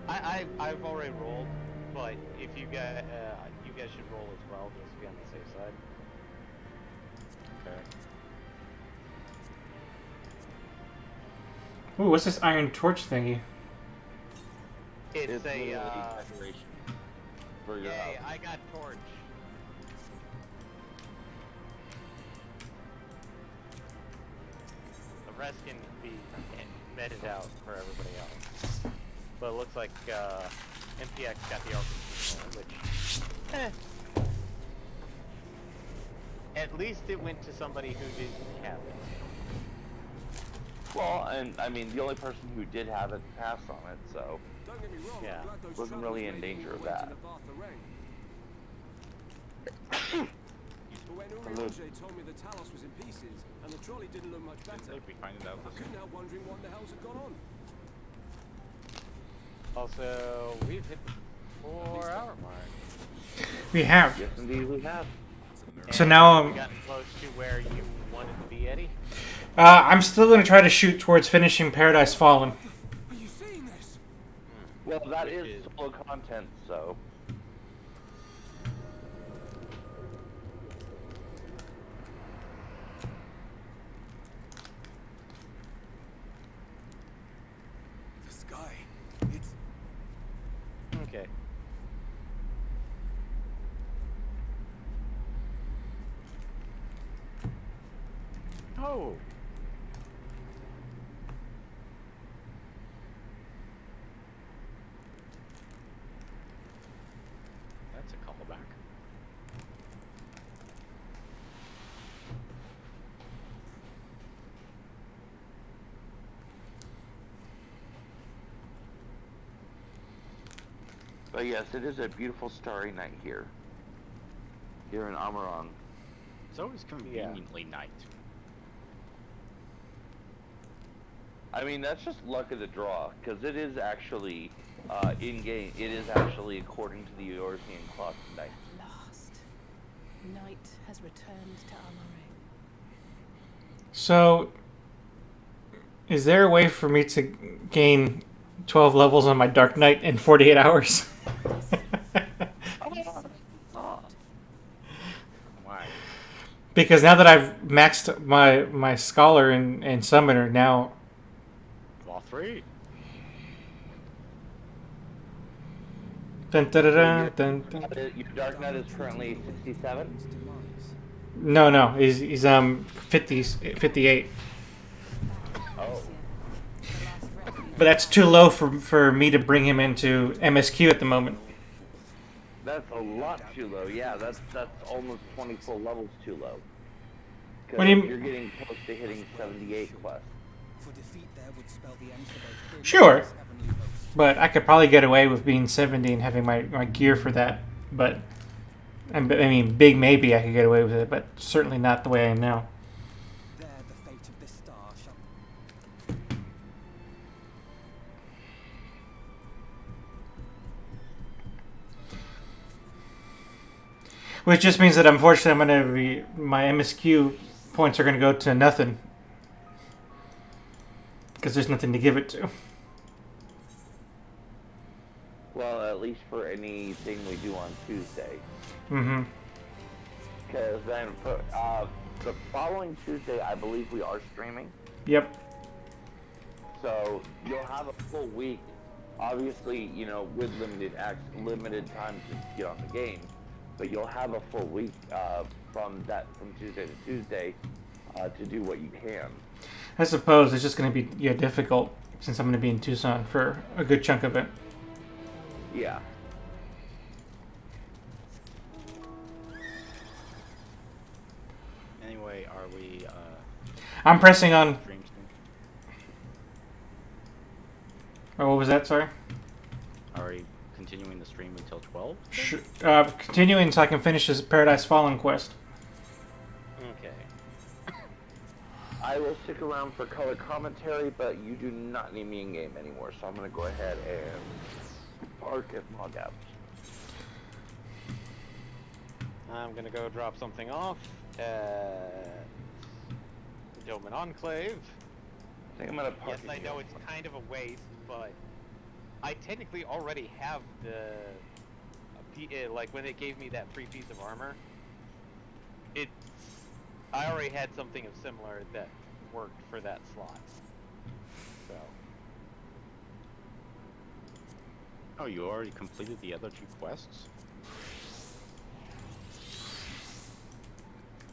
I've already rolled, but if you guys should roll as well, just to be on the safe side. Okay. Ooh, what's this iron torch thingy? It's a literally decoration for your yay! house. I got torch. The rest can be meted out for everybody else. But it looks like MPX got the orchestra roll, which at least it went to somebody who didn't have it. Well, and I mean, the only person who did have it passed on it, so Don't get me wrong, Yeah. I'm glad those wasn't travelers really in made it danger all of the way to that. the Bath But when Urianger told me the Talos was in pieces, and the trolley didn't look much better, They'd be finding out I this. couldn't help wondering what the hell's had gone on. Also, we've hit the 4-hour mark. We have. yes, indeed, we have. So And now, we gotten close to where you wanted to be, Eddie. I'm still going to try to shoot towards finishing Paradise Fallen. Are you seeing this? Well, that Which is solo content, so. The sky. It's Okay. Oh. That's a callback. But yes, it is a beautiful starry night here. Here in Amaran. It's always conveniently night. I mean, that's just luck of the draw, because it is actually, in-game, it is actually according to the Eorzean clock night. Last. Night has returned to Amaray. So, is there a way for me to gain 12 levels on my Dark Knight in 48 hours? Why? Because now that I've maxed my Scholar and Summoner, now... Law 3. Dun, dun, dun, dun, dun, dun. Your Dark Knight is currently 67? No, he's 58. Oh. But that's too low for me to bring him into MSQ at the moment. That's a lot too low. Yeah, that's almost 20 full levels too low. What do you- You're getting close to hitting 78 quests. For defeat there would spell the end for both Sure. Heavenly hosts. But I could probably get away with being 70 and having my gear for that. But, I mean, big maybe I could get away with it, but certainly not the way I am now. There the fate of this star shall... Which just means that unfortunately I'm going to be... My MSQ points are going to go to nothing. Because there's nothing to give it to. Well, at least for anything we do on Tuesday. Mm-hmm. Because then, the following Tuesday, I believe we are streaming. Yep. So you'll have a full week. Obviously, you know, with limited time to get on the game, but you'll have a full week from Tuesday to Tuesday to do what you can. I suppose it's just going to be difficult since I'm going to be in Tucson for a good chunk of it. Yeah. Anyway, are we I'm pressing on. stream soon? What was that? Sorry. Are we continuing the stream until 12? Continuing so I can finish this Paradise Fallen quest. Okay. I will stick around for color commentary, but you do not need me in game anymore, so I'm gonna go ahead and park and log out. I'm gonna go drop something off at the Doman Enclave. I think I'm gonna park. Yes, I know it's kind of a waste, but I technically already have the like when it gave me that free piece of armor. I already had something of similar that worked for that slot. So. Oh, you already completed the other 2 quests?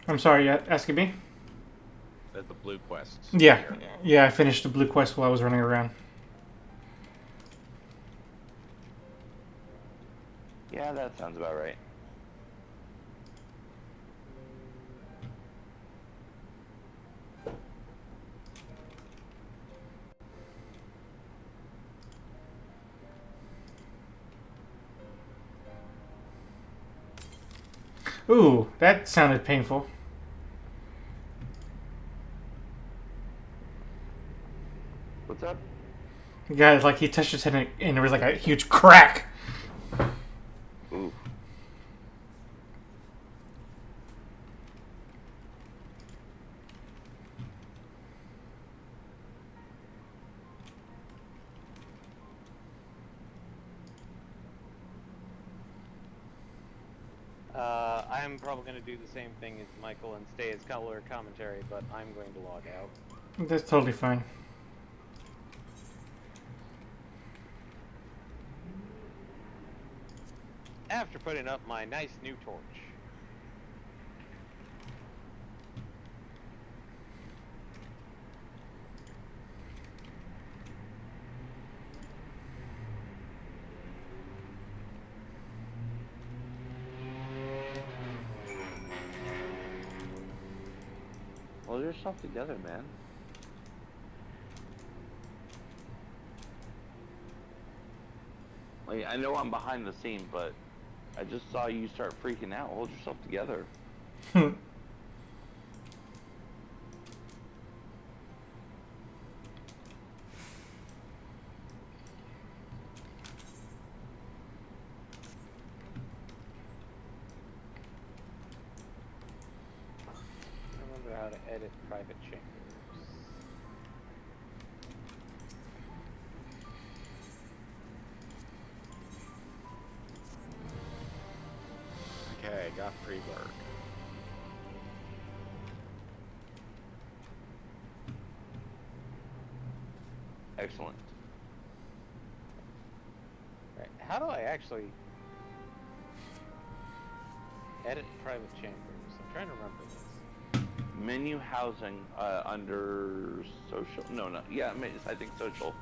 I'm sorry, asking me? The blue quests. Yeah. Yeah, I finished the blue quest while I was running around. Yeah, that sounds about right. Ooh, that sounded painful. What's up? The guy, like, he touched his head and there was like a huge crack. Ooh. I'm probably going to do the same thing as Michael and stay as color commentary, but I'm going to log out. That's totally fine. After putting up my nice new torch. Hold yourself together, man. Like, I know I'm behind the scene, but I just saw you start freaking out. Hold yourself together. Remember how to edit private chambers. Okay, got free work. Excellent. Right. How do I actually edit private chambers? I'm trying to remember this. Menu housing under social. No, no. Yeah, I think social.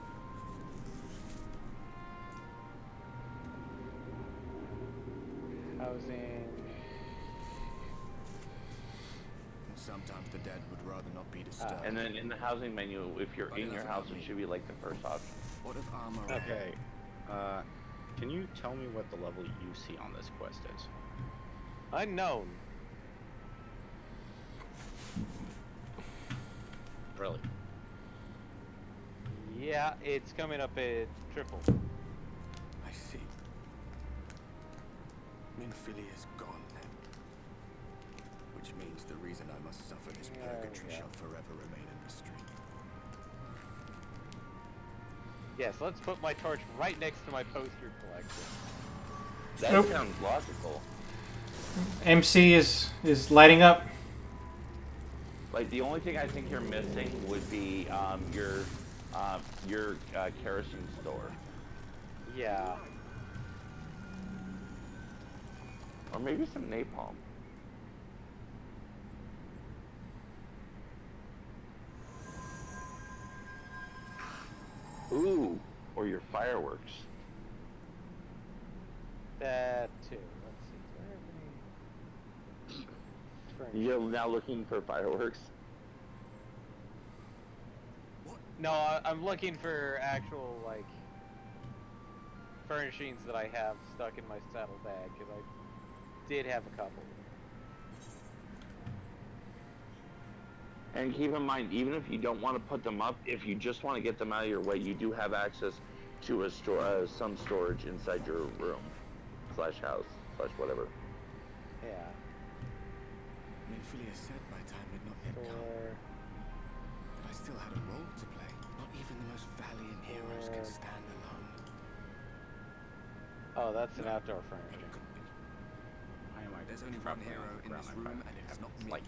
Housing. Sometimes the dead would rather not be disturbed. And then in the housing menu, if you're in your house, it should be like the first option. What if armor? Okay. Can you tell me what the level you see on this quest is? Unknown. Really? Yeah, it's coming up at triple. I see. Minfili is gone then. Which means the reason I must suffer this purgatory shall forever remain in the stream. Yes, let's put my torch right next to my poster collection. That Nope. sounds logical. MC is lighting up. Like, the only thing I think you're missing would be your kerosene store. Yeah. Or maybe some napalm. Ooh, or your fireworks. That too. Let's see. Do I have any... You're now looking for fireworks? No, I'm looking for actual, like, furnishings that I have stuck in my saddlebag, because I did have a couple. And keep in mind, even if you don't want to put them up, if you just want to get them out of your way, you do have access to some storage inside your room, slash house, slash whatever. Yeah. Minfilia said my time had not yet come, but I still had a role to play. Not even the most valiant heroes can stand alone. Oh, that's an outdoor furnishing. Why am I There's only one traveling hero in around this my room, private and it's not cabinets? me. Light.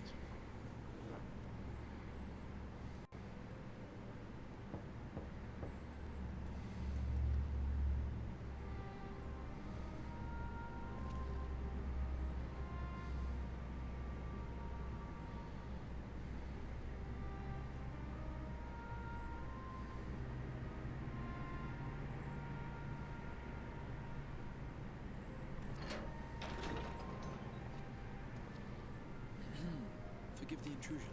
Forgive the intrusion,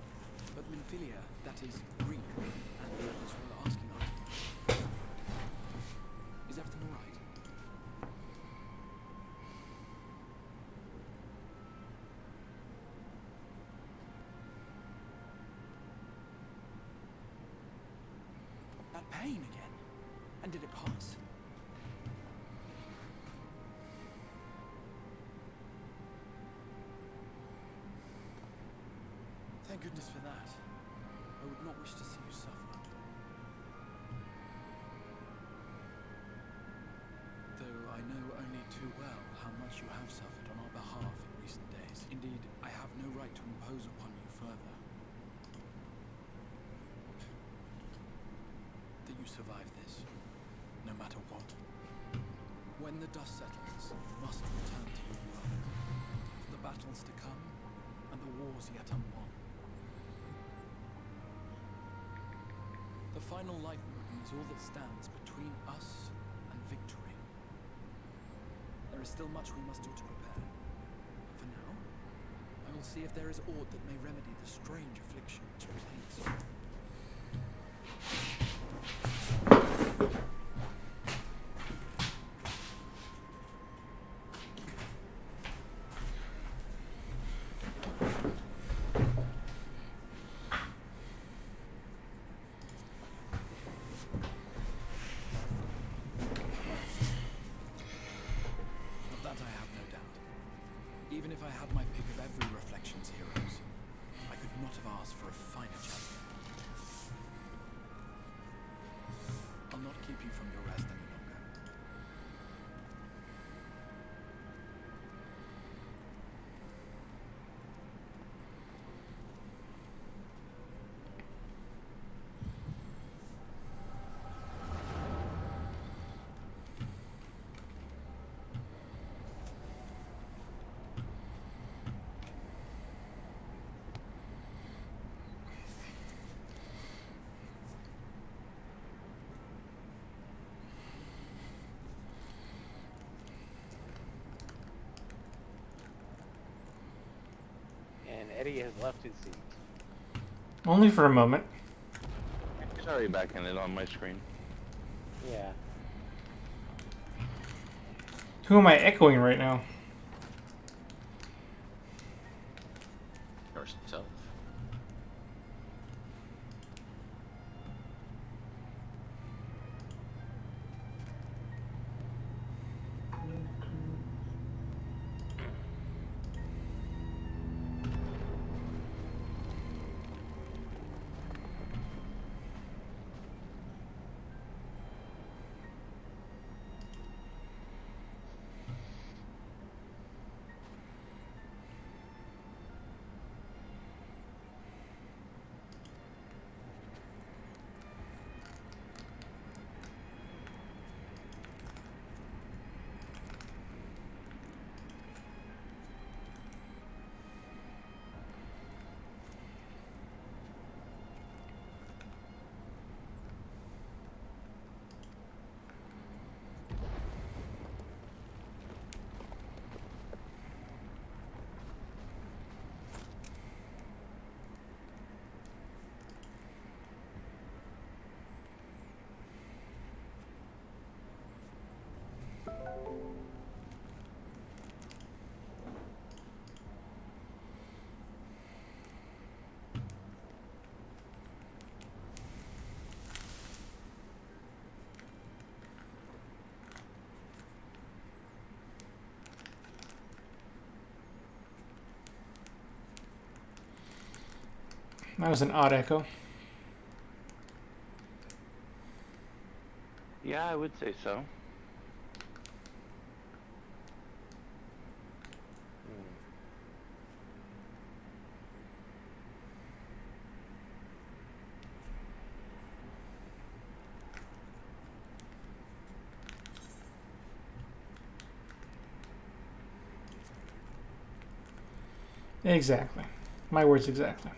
but Minfilia, that is green, and the others were asking after you. Is everything all right? That pain again? And did it pass? Thank goodness for that. I would not wish to see you suffer. Though I know only too well how much you have suffered on our behalf in recent days. Indeed, I have no right to impose upon you further. That you survive this, no matter what. When the dust settles, you must return to your world. For the battles to come, and the wars yet unwon. The final light moon is all that stands between us and victory. There is still much we must do to prepare. For now, I will see if there is aught that may remedy the strange affliction which plagues you. Even if I had my pick of every Reflections heroes, I could not have asked for a finer champion. I'll not keep you from your rest any longer. And Eddie has left his seat. Only for a moment. Sorry, back in it on my screen. Yeah. Who am I echoing right now? Yourself. That was an odd echo. Yeah, I would say so. Exactly. My words exactly.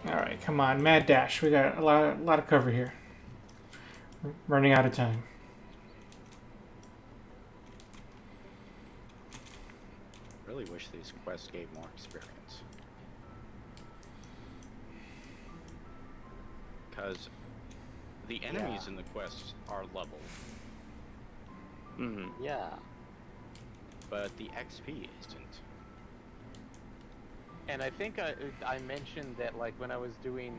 Alright, come on. Mad dash. We got a lot of cover here. Running out of time. Really wish these quests gave more experience. Because the enemies in the quests are level. Yeah. But the XP isn't. And I think I mentioned that, like, when I was doing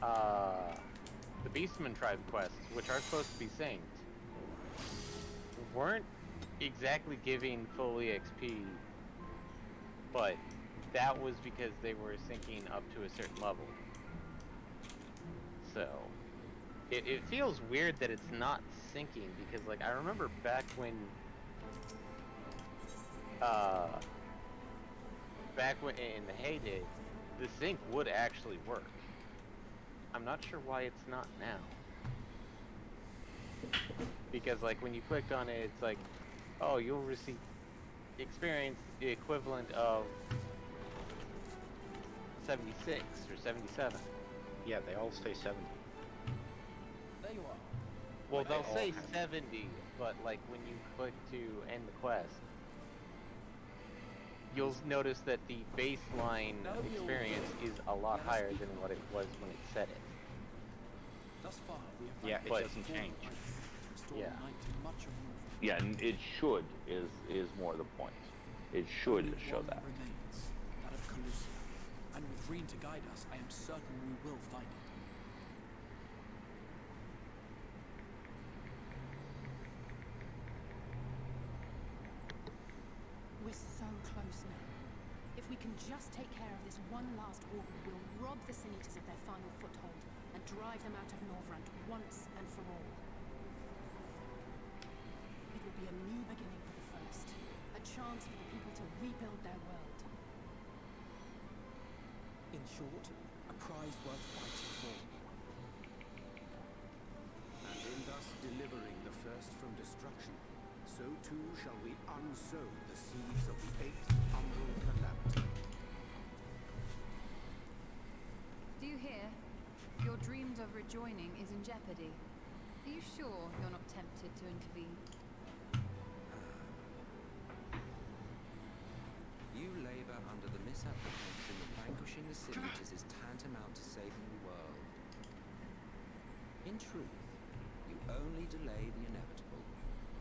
the Beastman Tribe quests, which are supposed to be synced, weren't exactly giving full EXP, but that was because they were syncing up to a certain level. So it feels weird that it's not syncing, because, like, I remember back when in the heyday, the sync would actually work. I'm not sure why it's not now. Because, like, when you clicked on it, it's like, oh, you'll receive experience the equivalent of 76 or 77. Yeah, they all stay 70. There you are. Well, Like, they they'll all say have- 70, but, like, when you click to end the quest, you'll notice that the baseline experience is a lot higher than what it was when it set it. Thus far, we have Yeah, it But- doesn't change. Yeah. Yeah, and it should is more the point. It should show that. Remains, that of Calusia. And with Reen to guide us, I am certain we will find it. We're so close now. If we can just take care of this one last warden, we'll rob the Sin Eaters of their final foothold and drive them out of Norvrand once and for all. It will be a new beginning for the First, a chance for the people to rebuild their world. In short, a prize worth fighting for. And in thus delivering the first from destruction, so too shall we unsow the seeds of the eighth umbral calamity. Do you hear? Your dreams of rejoining is in jeopardy. Are you sure you're not tempted to intervene? You labor under the misapprehension that vanquishing the Sin Eaters is tantamount to saving the world. In truth, you only delay the inevitable,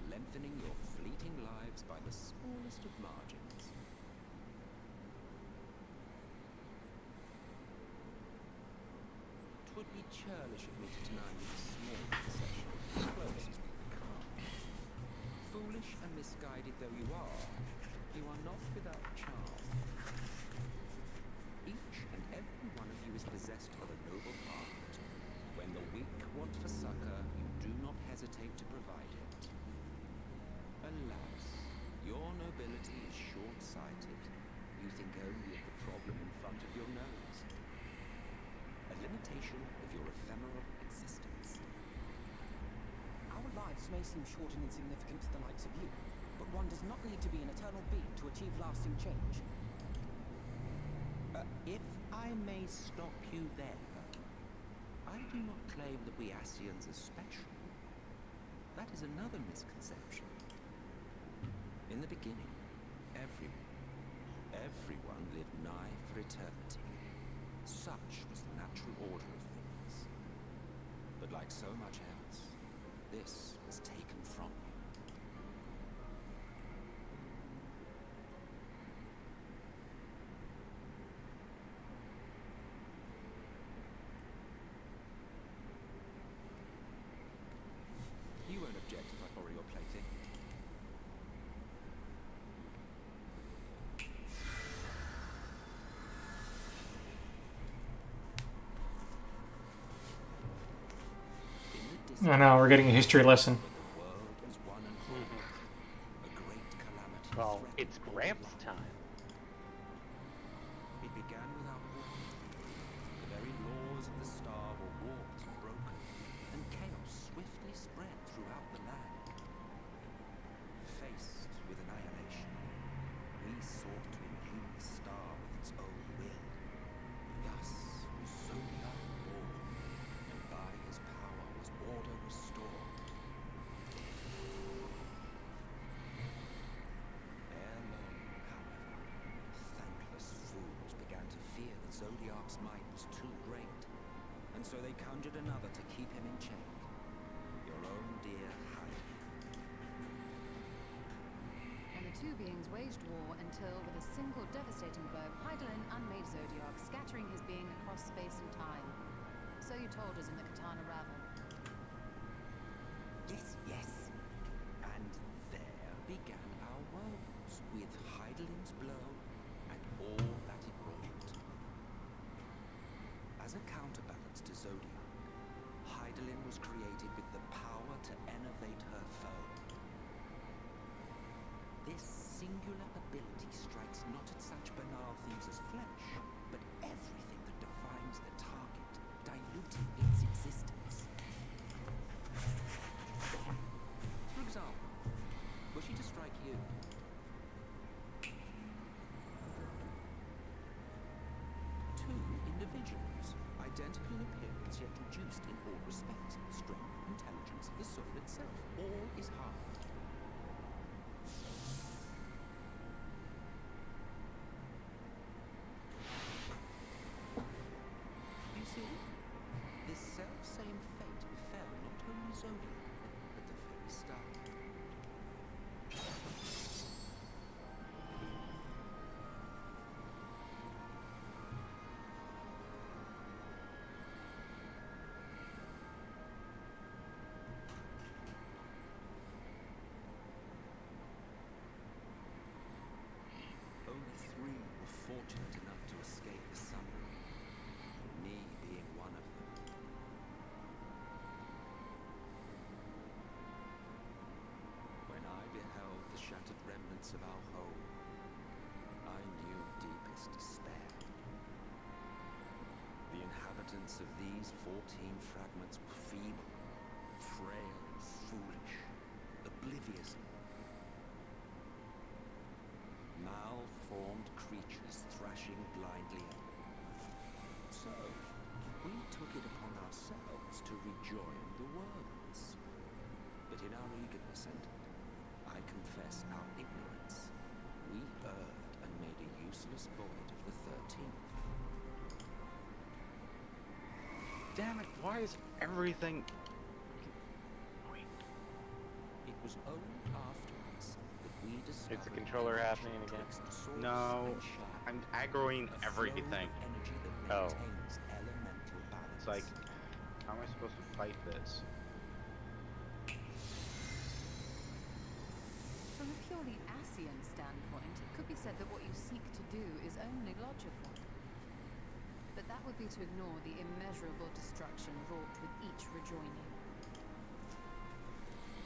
lengthening your fleeting lives by the smallest of margins. Twould be churlish of me to deny you the small concession, close as we become. Foolish and misguided though you are not without charm. Each and every one of you is possessed of a noble heart. When the weak want for succor, you do not hesitate to provide it. Alas, your nobility is short-sighted. You think only of the problem in front of your nose. A limitation of your ephemeral existence. Our lives may seem short and insignificant to the likes of you, but one does not need to be an eternal being to achieve lasting change. If I I may stop you there. I do not claim that we Asians are special. That is another misconception. In the beginning, everyone lived nigh for eternity. Such was the natural order of things. But like so much else, this was taken from you. You won't object if I borrow your plaything. I know, we're getting a history lesson. The world was one and whole. A great calamity Well, threatened it's all Gramps' life. time. It began without warning. The very laws of the star were warped and broken, and chaos swiftly spread throughout the land. Faced with annihilation, we sought to imbue the star with its own will. Thus was Zodiac born, and by his power was order restored. Ere long, however, thankless fools began to fear that Zodiac's might was too great, and so they conjured another to keep him in check. Your own dear Hyde. And the two beings waged war until, with a single devastating blow, Hydaelyn unmade Zodiac, scattering his being across space and time. So you told us in the Katana Ravel. Yes, yes. And there began our woes, with Hydaelyn's blow and all that it wrought. As a counterbalance to Zodiac, Hydaelyn was created with the power to enervate her foe. This singular ability strikes not at such banal things as flesh, but everything that defines the target, diluting its existence. For example, were she to strike you? Two individuals, identical in appearance yet reduced in all respects, strength, intelligence, the soul itself, all is half. You see, this self-same fate befell not only Zodiac, but the very star. Only three were fortunate enough to escape the sun, me being one of them. When I beheld the shattered remnants of our home, I knew deepest despair. The inhabitants of these 14 fragments were feeble, frail, foolish, oblivious. Malformed creatures thrashing blindly on. So, we took it upon ourselves to rejoin the worlds. But in our eagerness and, I confess, our ignorance, we erred and made a useless void of the 13th. Damn it, why is everything... Wait. It was only afterwards that we discovered Is the controller happening again? No, I'm aggroing everything. Oh. It's like, how am I supposed to fight this? From a purely Asian standpoint, it could be said that what you seek to do is only logical. But that would be to ignore the immeasurable destruction wrought with each rejoining.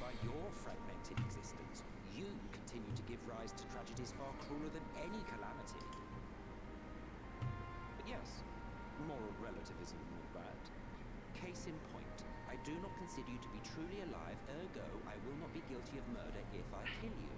By your fragmented existence, you continue to give rise to tragedies far crueler than any calamity. But yes, moral relativism and all that. Case in point, I do not consider you to be truly alive, ergo I will not be guilty of murder if I kill you.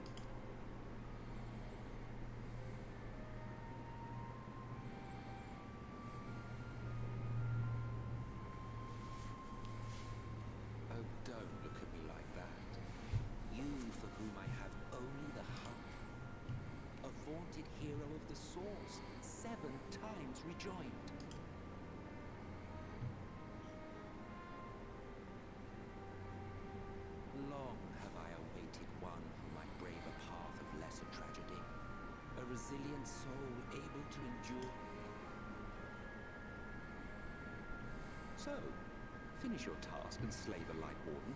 endure. So, finish your task and slay the Light Warden.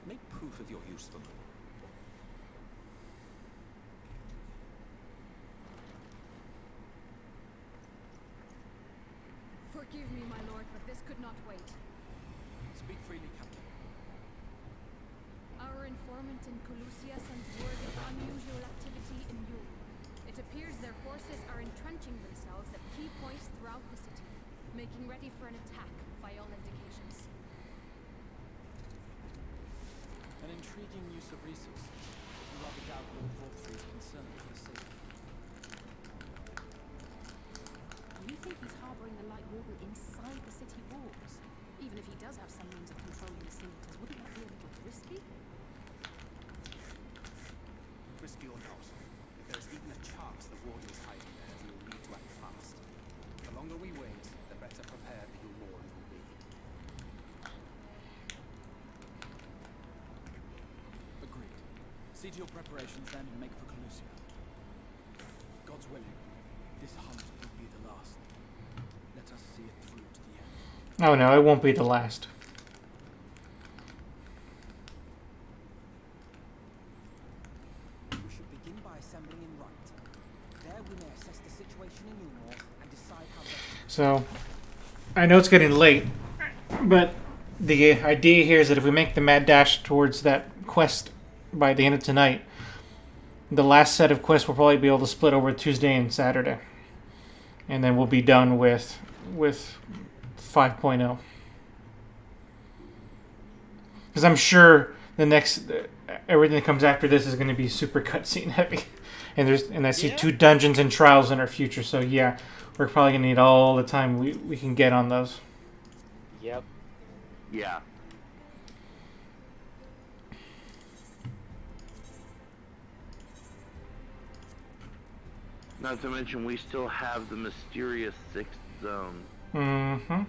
Make proof of your use for them. Forgive me, my lord, but this could not wait. Speak freely, Captain. Our informant in Colusia sends word of unusual activity in Yule. It appears their forces are entrenching themselves at key points throughout the city, making ready for an attack by all indications. An intriguing use of resources. You rather doubt Lord Vorthry's concern for the city. You think he's harboring the Light Warden inside the city walls? Even if he does have some means of controlling the Senators, wouldn't that be a little risky? Risky or not, if there's even a chance the Warden is hiding there, we'll need to act fast. The longer we wait, the better prepared the Yule Lord will be. Agreed. See to your preparations then and make for Colusia. God's willing, this hunt will be the last. Let us see it through to the end. Oh no, it won't be the last. We should begin by assembling in right. There we may assess the situation in Yulmore and decide how best to... So, I know it's getting late, but the idea here is that if we make the mad dash towards that quest by the end of tonight, the last set of quests will probably be able to split over Tuesday and Saturday. And then we'll be done with 5.0. Because I'm sure the next everything that comes after this is going to be super cutscene heavy, and I see 2 dungeons and trials in our future. So yeah, we're probably going to need all the time we can get on those. Yep. Yeah. Not to mention, we still have the mysterious 6th zone. Mm-hmm.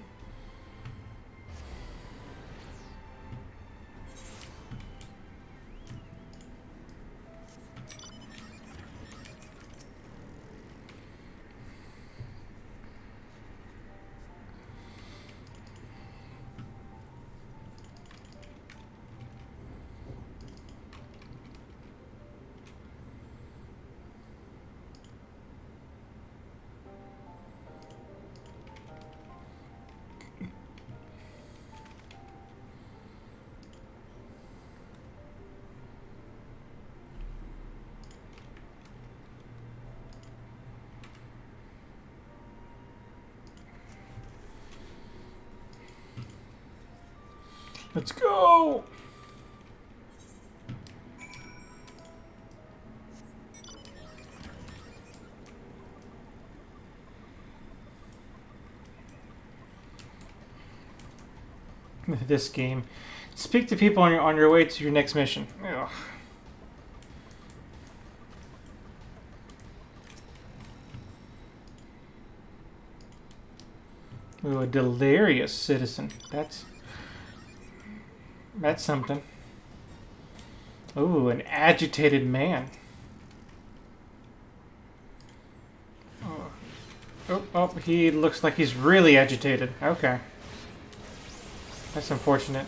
Let's go! This game. Speak to people on your way to your next mission. Ugh. Ooh, a delirious citizen. That's something. Ooh, an agitated man. Oh, he looks like he's really agitated. Okay. That's unfortunate.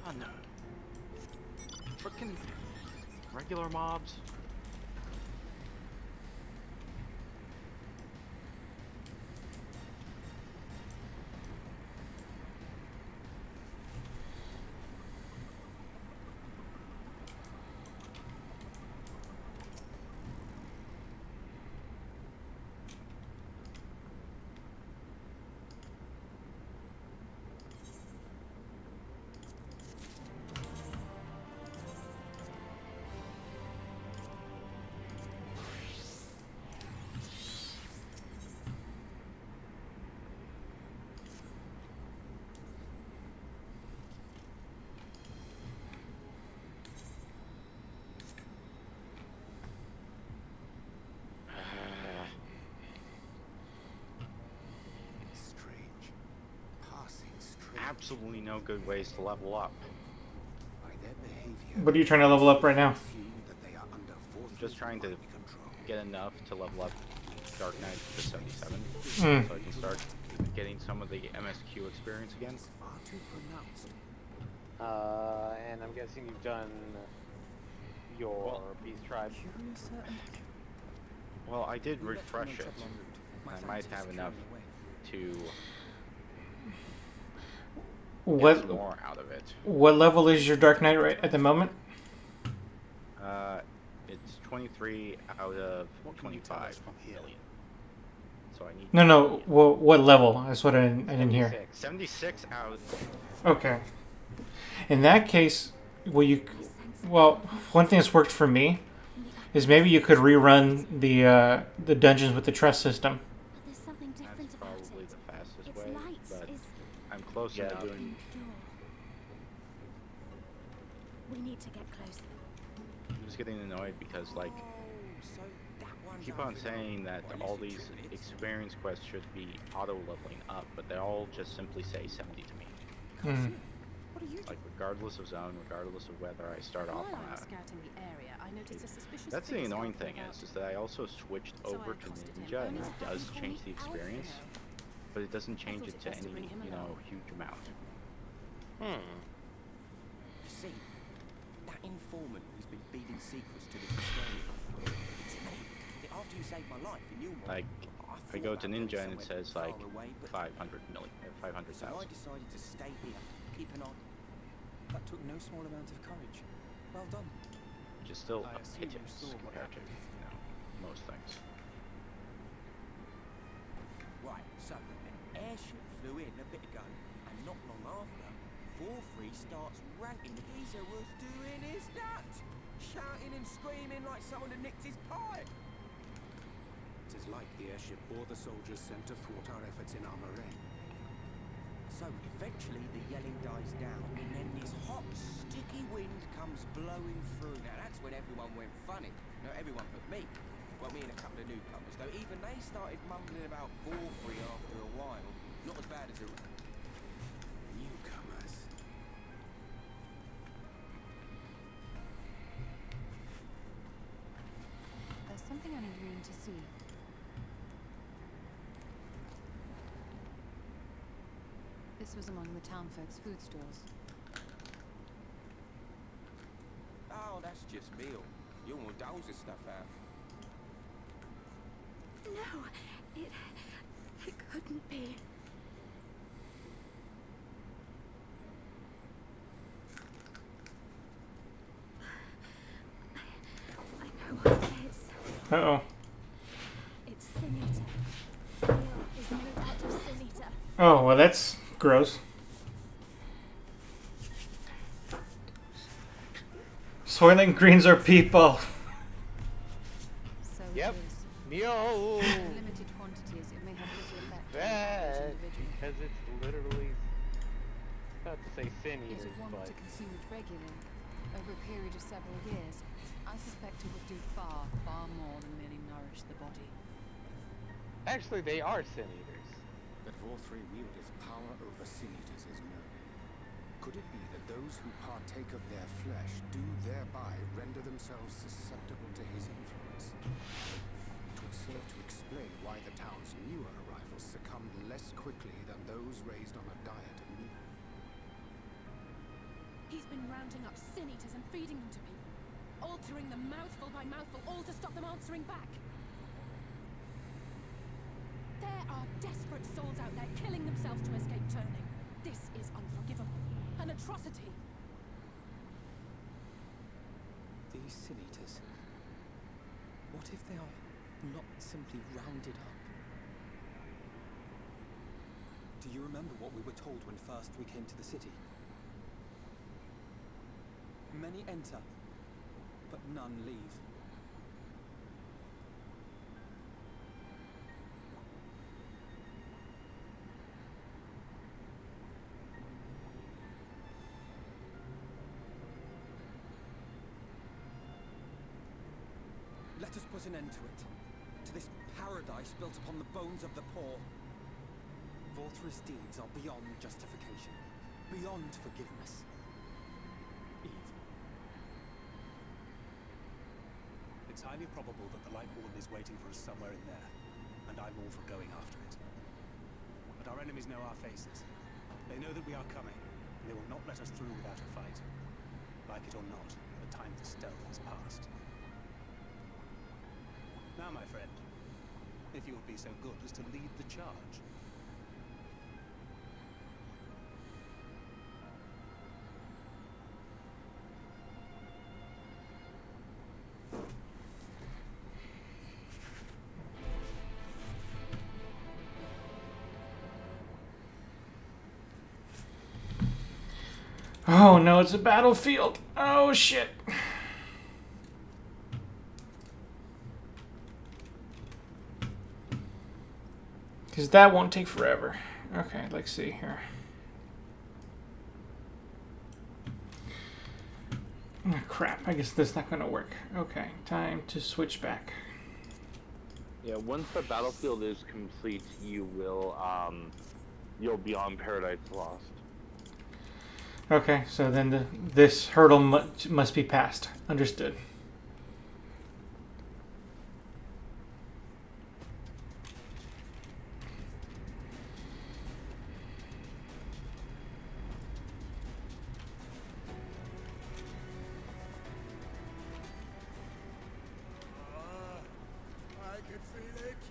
Oh no. Frickin' regular mobs. absolutely no good ways to level up. By their behavior, What are you trying to level up right now? assume that they are under I'm just trying to control. get enough to level up Dark Knight to 77, Mm. so I can start getting some of the MSQ experience again. It's far too pronounced. And I'm guessing you've done your Beast Tribe. Well, I did We met refresh on it. trouble en route. My I thanks might for have securing enough the way. to What get some more out of it. what level is your Dark Knight right at the moment? It's 23 out of What can you tell us 25 from here? million. So I need No. What level? That's what I didn't hear. 76 out of Okay. In that case, well, one thing that's worked for me is maybe you could rerun the dungeons with the trust system. But there's something different That's about probably it. the fastest Its way, light but is I'm close enough. pure. We need to get closer. I'm just getting annoyed because, like, So that one's keep on over saying now. that Or at all least it these should be. experience quests should be auto-leveling up, but they all just simply say 70 to me. Hmm. What are you Like, regardless of zone, regardless of whether I start off While on I was a... scouting the area, I noticed a suspicious That's the figure annoying skulking thing about. is that I also switched So I over to accosted him, Ninja, and only to it have does him call change me the experience, Alfino. but it doesn't change thought it it to best to any, bring him you know, along. huge amount. You see, that informant who's been feeding secrets to the custodian, it's me. After you saved my life in Newmont, Like, I go to Ninja and it says, like, 500 million, So 500,000. I decided to stay here, keep an eye. That took no small amount of courage. Well done. Which is still I a assume you pittance saw what compared to, happened. you know, most things. Right, so an airship flew in a bit ago, and not long after, 4-3 starts ranting the geezer was doing his nut, shouting and screaming like someone had nicked his pipe. It is like the airship bore the soldiers sent to thwart our efforts in Armoraine. So eventually the yelling dies down, and then this hot, sticky wind comes blowing through. Now that's when everyone went funny. No, everyone but me. Well, me and a couple of newcomers, though even they started mumbling about 4-3 after a while. Not as bad as a... Newcomers. There's something I need Reen to see. This was among the townfolk's food stores. Oh, that's just meal. You'll want dolls of stuff out. No, it couldn't be. I know what it is. Uh-oh. It's Sinita. Meal is made out of Sinita. Oh, well, that's gross. Soylent Greens are people. So Yep. it is. Yo! In limited quantities, it may have little effect on the Bad, average individual. because it's literally... Not to say sin Yet eaters, if one were but... to consume it regularly, over a period of several years, I suspect it would do far, far more than merely nourish the body. Actually, they are sin eaters. That Vorthri wieldeth power over sin eaters is known. Could it be that those who partake of their flesh do thereby render themselves susceptible to his influence? It would serve to explain why the town's newer arrivals succumbed less quickly than those raised on a diet of meat. He's been rounding up sin eaters and feeding them to people, altering them mouthful by mouthful, all to stop them answering back. There are desperate souls out there killing themselves to escape turning. This is unforgivable. An atrocity. These sin eaters. What if they are not simply rounded up? Do you remember what we were told when first we came to the city? Many enter, but none leave. Let us put an end to it. To this paradise built upon the bones of the poor. Vorthri's deeds are beyond justification. beyond forgiveness. Evil. It's highly probable that the Light Warden is waiting for us somewhere in there, and I'm all for going after it. But our enemies know our faces. They know that we are coming, and they will not let us through without a fight. Like it or not, the time for stealth has passed. Now, my friend, if you would be so good as to lead the charge. Oh no, it's a battlefield. Oh shit. Because that won't take forever. Okay, let's see here. Oh, crap, I guess that's not going to work. Okay, time to switch back. Yeah, once the battlefield is complete, you will, you'll be on Paradise Lost. Okay, so then this hurdle must be passed. Understood. I can feel it.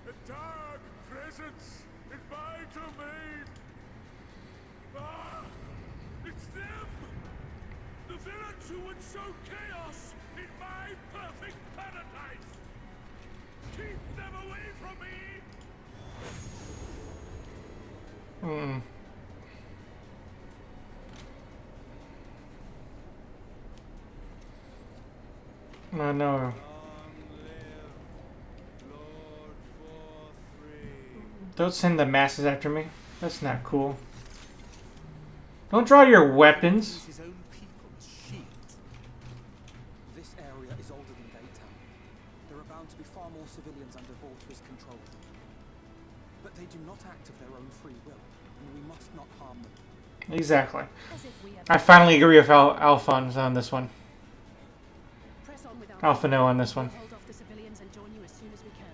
A dark presence in my domain. Ah, it's them! The villains who would sow chaos in my perfect paradise. Keep them away from me. Hmm. Oh no. Long live Lord 4-3. Don't send the masses after me. That's not cool. Don't draw your weapons. Use his own people as shields. This area is older than Baytown. There are bound to be far more civilians under Voltra's control. But they do not act of their own free will, and we must not harm them. Exactly. As if we ever I finally agree with Alphonse on this one. press on without Alpha no on this one. Hold off the civilians and join you as soon as we can.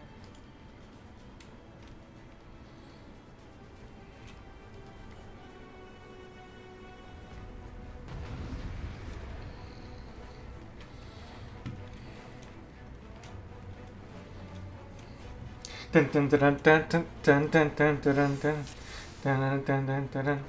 Dun dun dun dun dun dun dun dun dun dun dun dun dun dun dun dun.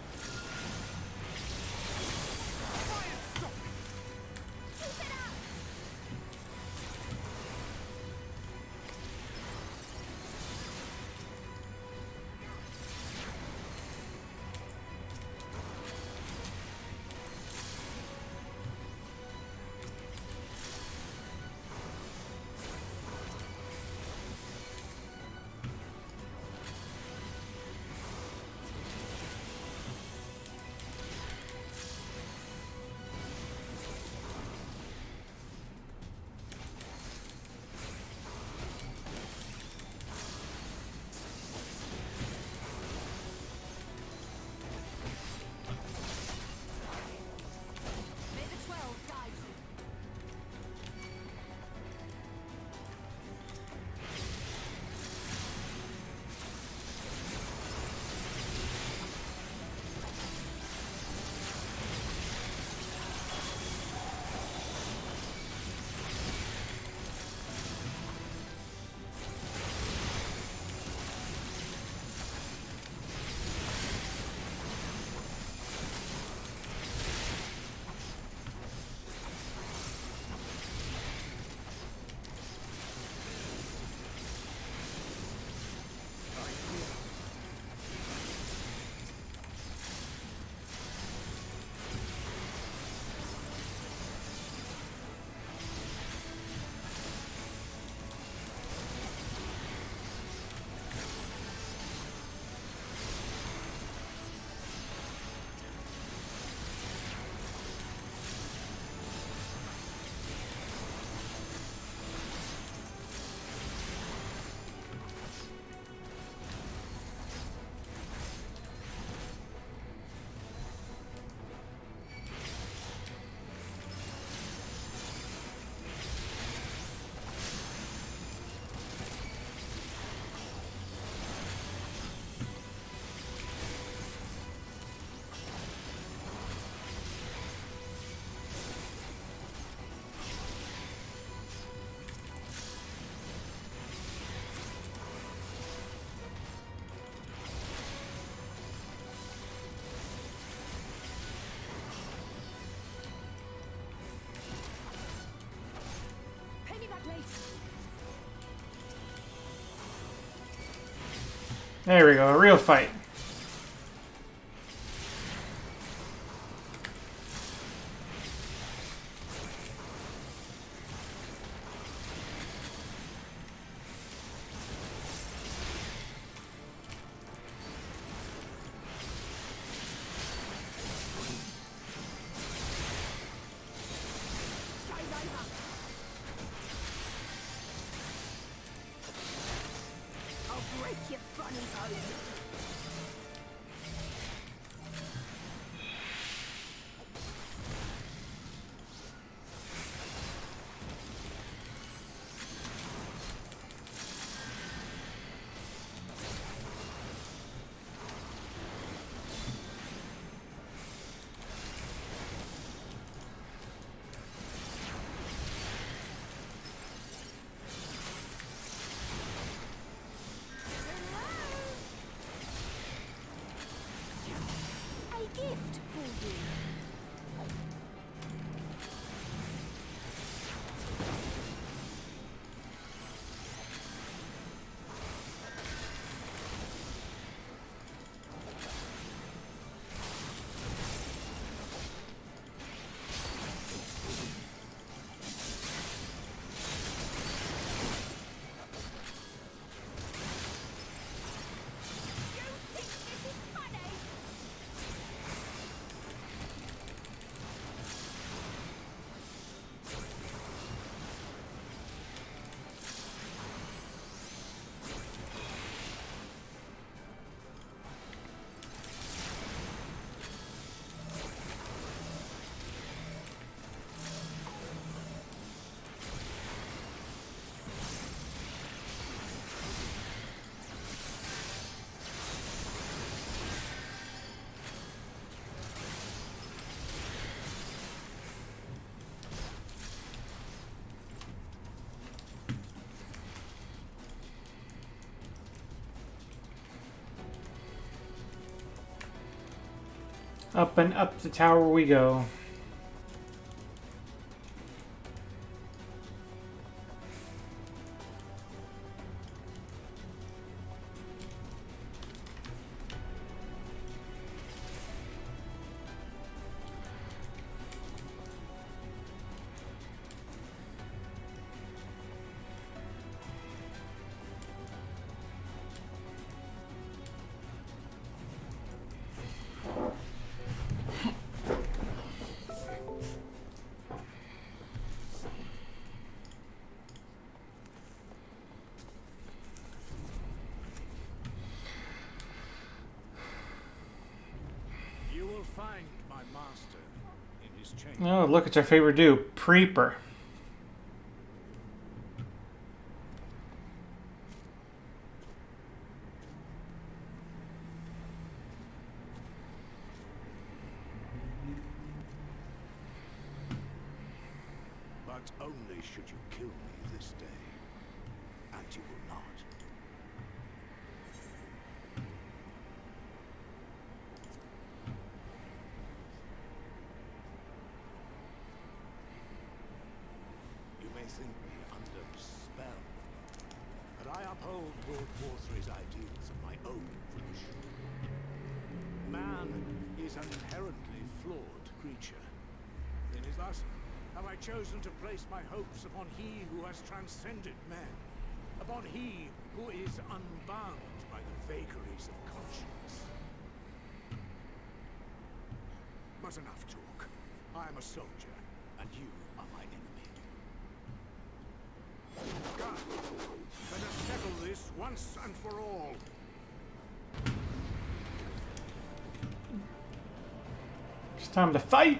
There we go, a real fight. I'll break your funny bones. A gift for you. Up and up the tower we go. You will find my master in his chamber. Oh, look, it's our favorite dude, Preeper. But only should you kill me this day. And you will not. You may think me under spell, but I uphold Lord Warthry's ideals of my own volition. Man is an inherently flawed creature. It is thus have I chosen to place my hopes upon he who has transcended men, upon he who is unbound by the vagaries of conscience. But enough talk. I am a soldier, and you are my enemy. Come, let us settle this once and for all. It's time to fight!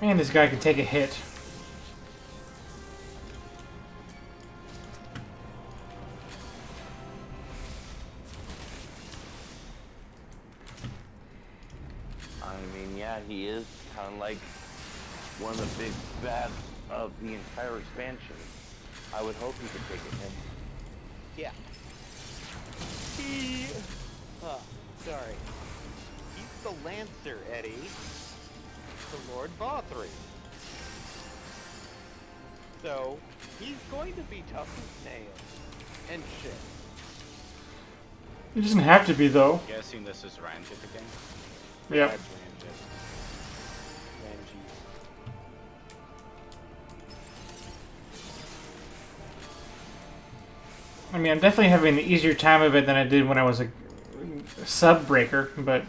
Man, this guy can take a hit. I mean, yeah, he is kind of like one of the big bads of the entire expansion. I would hope he could take a hit. Yeah. He... Oh, sorry. He's the Lancer, Eddie. The Lord Vothri. So, he's going to be tough as nails. And shit. It doesn't have to be, though. Guessing this is Ranjit again? Yep. That's Ranjit. Ranjit. I mean, I'm definitely having the easier time of it than I did when I was a sub breaker, but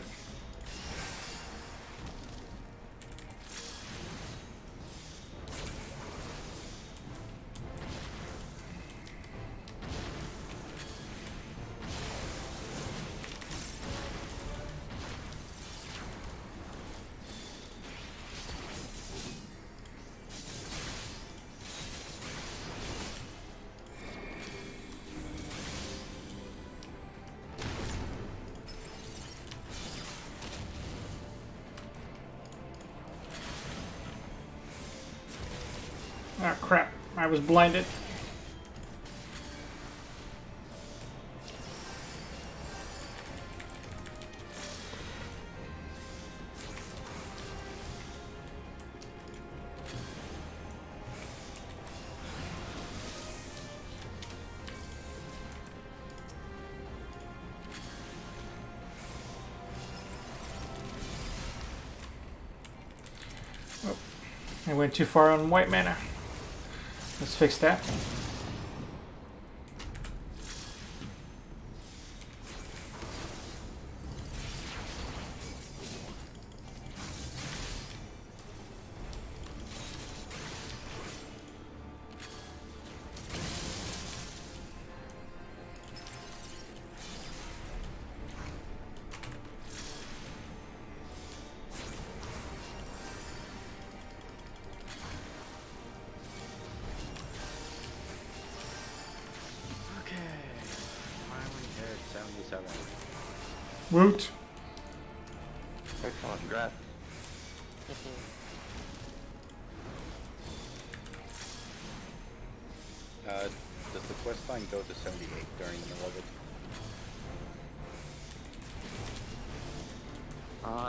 ah, crap. I was blinded. Oh, I went too far on white mana. Let's fix that. Finally hit 77. Woot. Excellent, congrats. Does the quest line go to 78 during the middle of it?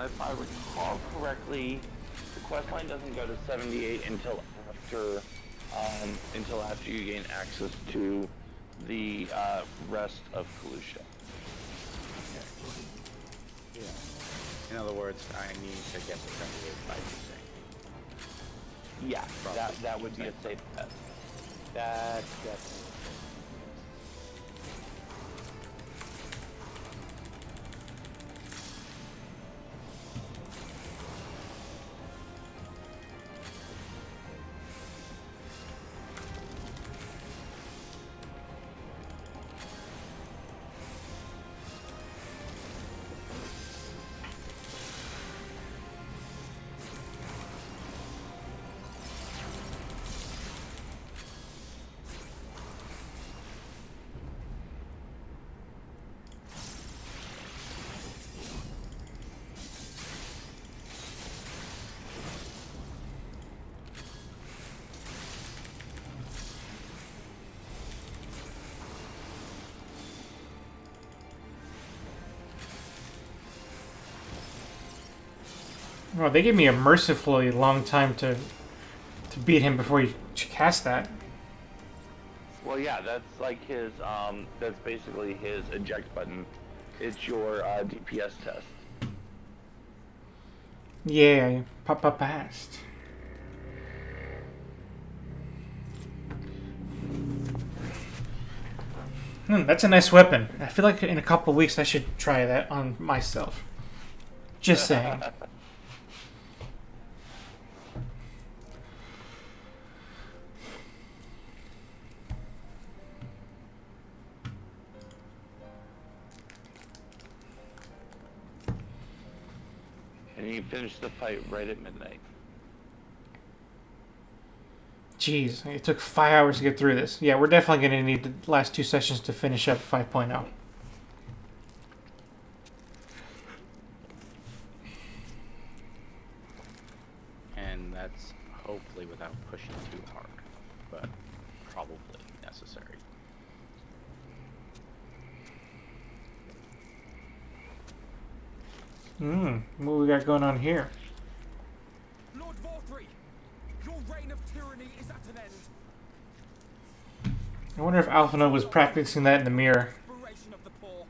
If I recall correctly, the quest line doesn't go to 78 until after you gain access to the rest of Kalusha. Yeah. In other words, I need to get to 78 by Tuesday. Yeah, that would be a safe bet. That's definitely. Well, they gave me a mercifully long time to beat him before you cast that. Well, yeah, that's like his, that's basically his eject button. It's your DPS test. Yeah, passed. That's a nice weapon. I feel like in a couple of weeks I should try that on myself. Just saying. And you finish the fight right at midnight. Jeez, it took 5 hours to get through this. Yeah, we're definitely going to need the last 2 sessions to finish up 5.0. And that's hopefully without pushing too hard, but probably necessary. What we got going on here? Lord Vorthri, your reign of tyranny is at an end. I wonder if Alphinaud was practicing that in the mirror. Desperation of the poor.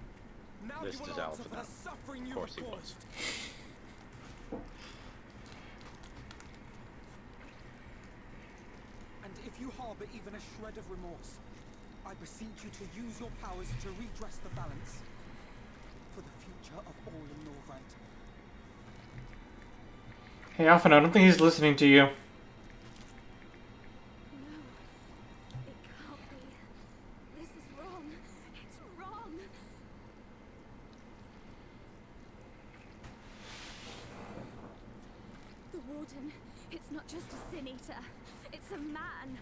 Now This you will is answer for Alphinaud. the suffering Of you course have he was. caused. And if you harbor even a shred of remorse, I beseech you to use your powers to redress the balance for the future of all in Norvrent. Hey, Alphinaud, I don't think he's listening to you. No. It can't be. This is wrong. It's wrong. The Warden, it's not just a Sin Eater. It's a man.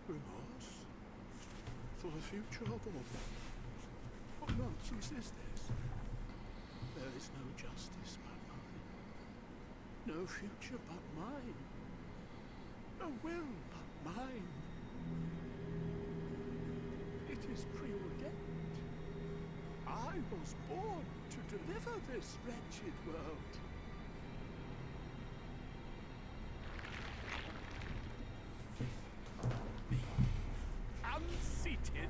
Remorse? For the future of all. What nonsense is this? There is no justice but mine. No future but mine. No will but mine. It is preordained. I was born to deliver this wretched world. Unseated.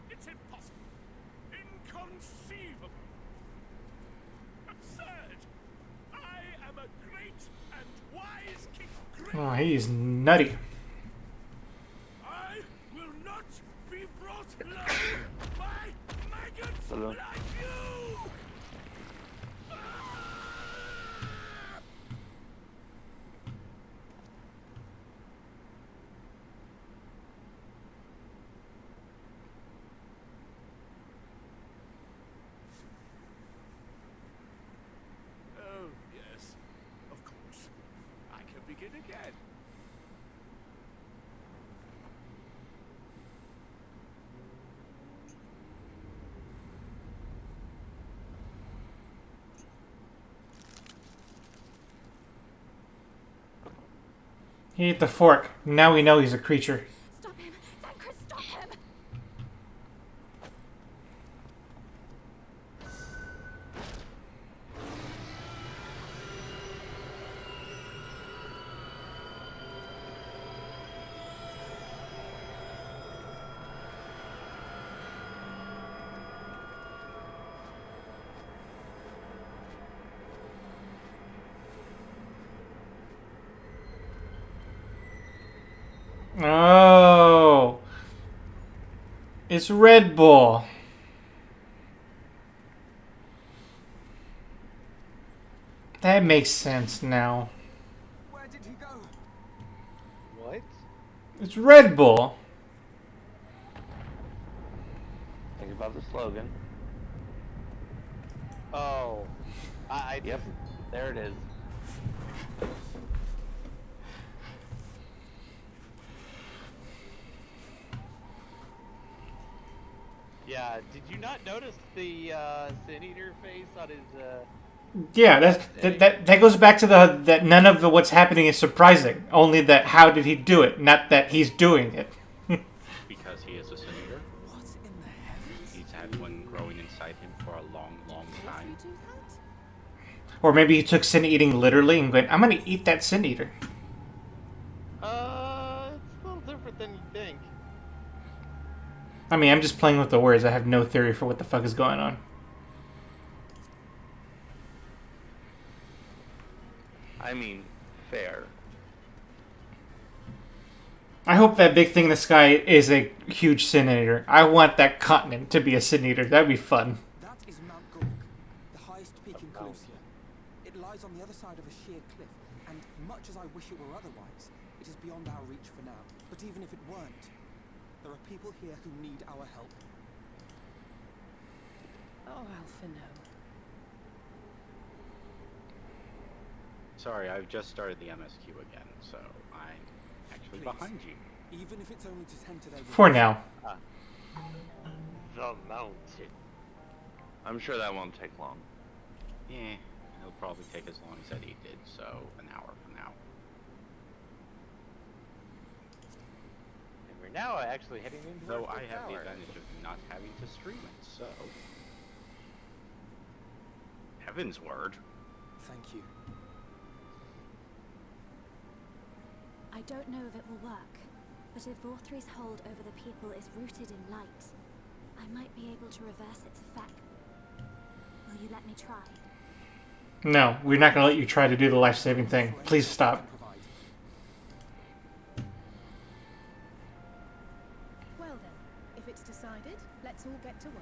It's impossible. Inconceivable. Absurd. I am a great and wise king. Oh, he's nutty. I will not be brought low by maggots Hello. like you! Oh, yes. Of course. I can begin again. He ate the fork. Now we know he's a creature. Stop him. Thancred, stop him. Oh. It's Red Bull. That makes sense now. Where did he go? What? It's Red Bull. Think about the slogan. Oh. I Yep, there it is. Yeah, did you not notice the Sin Eater face on his Yeah, that goes back to that none of what's happening is surprising. Only that how did he do it, not that he's doing it. Because he is a Sin Eater. What in the heavens? He's had one growing inside him for a long, long time. You do that? Or maybe he took sin eating literally and went, I'm gonna eat that sin eater. it's a little different than you think. I mean, I'm just playing with the words. I have no theory for what the fuck is going on. I mean, fair. I hope that big thing in the sky is a huge sin eater. I want that continent to be a sin eater. That'd be fun. That is Mount Gorg, the highest peak in Colusia. It lies on the other side of a sheer cliff, and much as I wish it were otherwise, it is beyond our reach for now. But even if it weren't, there are people here who need our help. Oh, Alphino. Sorry, I've just started the MSQ again, so I'm actually Please. behind you. Even if it's only to tend to their For wounds. now. The mountain. I'm sure that won't take long. Yeah, it'll probably take as long as Eddie did, so an hour from now. And we're now actually heading into Though our I have the tower. advantage of not having to stream it, so... Heaven's word. Thank you. I don't know if it will work, but if Vorthri's hold over the people is rooted in light, I might be able to reverse its effect. Will you let me try? No, we're not going to let you try to do the life-saving thing. Please stop. Well then, if it's decided, let's all get to work.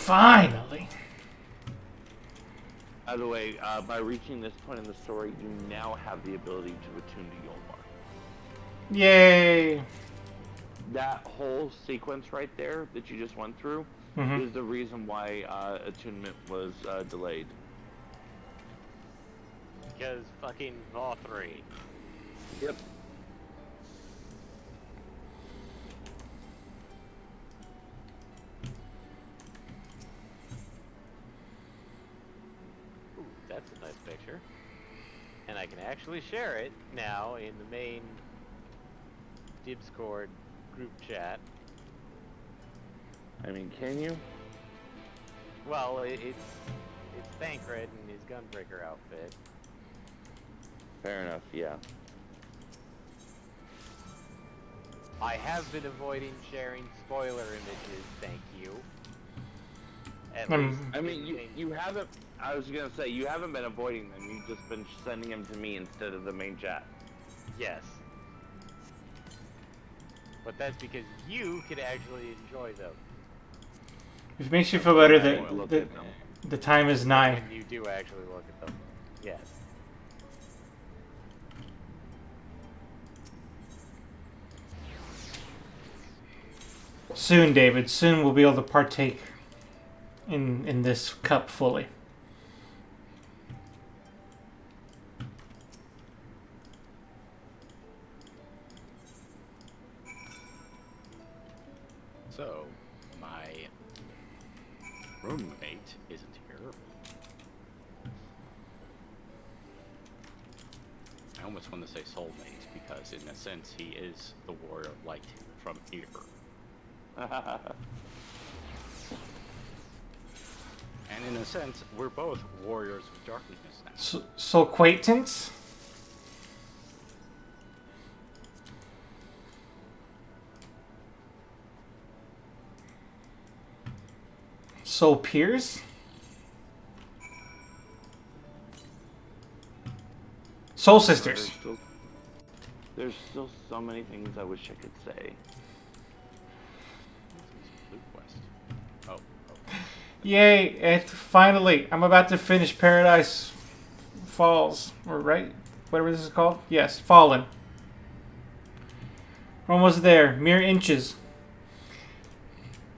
Finally. By the way, by reaching this point in the story, you now have the ability to attune to Yolmar. Yay. That whole sequence right there that you just went through is the reason why attunement was delayed. Because fucking Vorthri. Yep. Ooh, that's a nice picture. And I can actually share it now in the main Discord group chat. I mean, can you? Well, it's Thancred and his Gunbreaker outfit. Fair enough, yeah. I have been avoiding sharing spoiler images, thank you. At least I mean, you haven't, I was gonna say, you haven't been avoiding them, you've just been sending them to me instead of the main chat. Yes. But that's because you could actually enjoy them. It makes you feel better Look that at them. the time is nigh. When you do actually look at them. Yes. Soon, David. Soon we'll be able to partake in this cup fully. So, my roommate isn't here. I almost want to say soulmate, because in a sense he is the warrior of light from here. And in a sense, we're both warriors of darkness now. So acquaintance? Soul peers? Soul sisters. There's still so many things I wish I could say. Blue quest. Oh. Yay, and finally, I'm about to finish Paradise Falls, or right? Whatever this is called? Yes, Fallen. We're almost there, mere inches.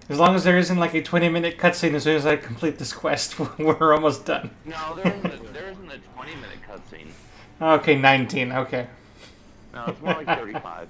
As long as there isn't like a 20-minute cutscene as soon as I complete this quest, we're almost done. No, there isn't a 20-minute cutscene. Okay, 19, okay. No, it's more like 35.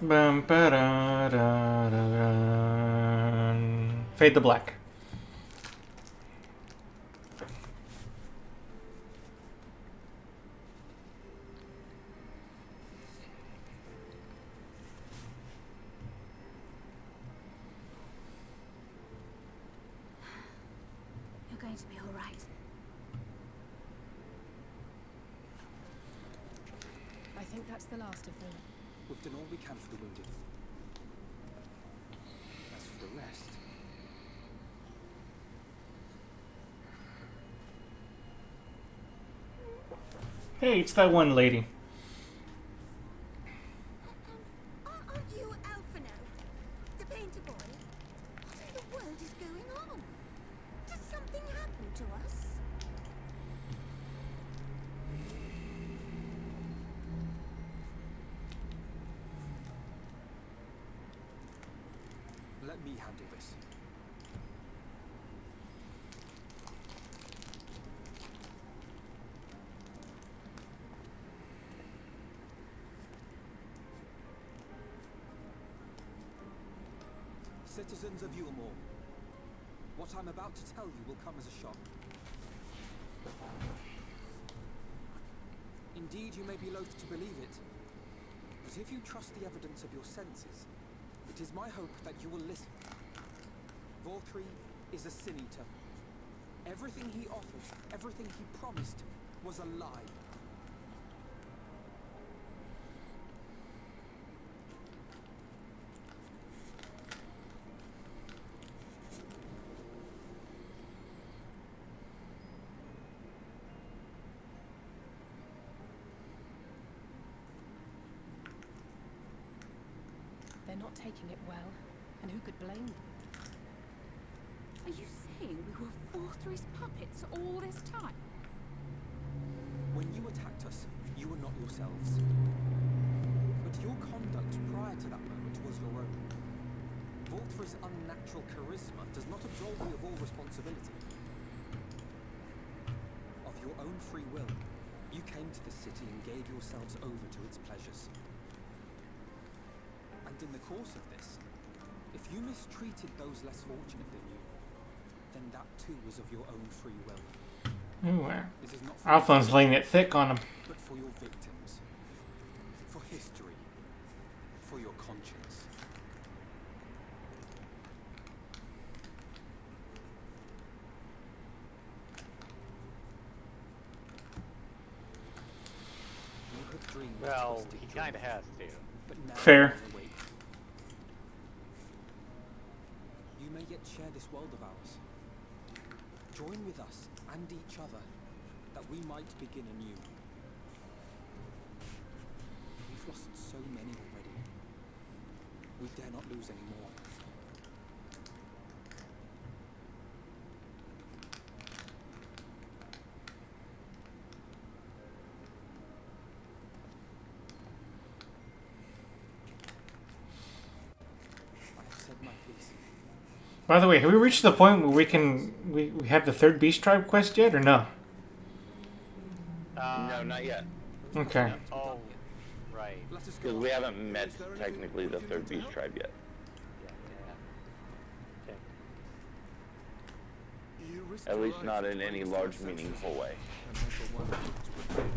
Bum, ba-da, da, da, da. Fade to black. You're going to be all right. I think that's the last of them. We've done all we can for the wounded. As for the rest, Hey, it's that one lady. Aren't you Alphino? The painter boy? What in the world is going on? Did something happen to us? let me handle this. Citizens of Yulmore, what I'm about to tell you will come as a shock. Indeed, you may be loath to believe it, but if you trust the evidence of your senses, it is my hope that you will listen. Vorthri is a sin eater. Everything he offered, everything he promised, was a lie. They're not taking it well, and who could blame them? Are you saying we were Vorthri's puppets all this time? When you attacked us, you were not yourselves. But your conduct prior to that moment was your own. Vorthri's unnatural charisma does not absolve you of all responsibility. Of your own free will, you came to this city and gave yourselves over to its pleasures. And in the course of this, if you mistreated those less fortunate than you, then that too was of your own free will. Ooh, This is not for Alphonse laying it thick on him. but for your victims, for history, for your conscience. You have dreamed Well, twisted he dreams, kind of has to. but now Fair. you are awake. You may yet share this world of ours. Join with us and each other, that we might begin anew. We've lost so many already. We dare not lose any more. I have said my piece. By the way, have we reached the point where we have the third beast tribe quest yet, or no? No, not yet. Okay. Oh, right. Let us Because go. we haven't met technically the third beast tribe yet. Yeah. Okay. You risked At your least life not to in bring any us to our large, senses meaningful way. and make a wonderful to repay.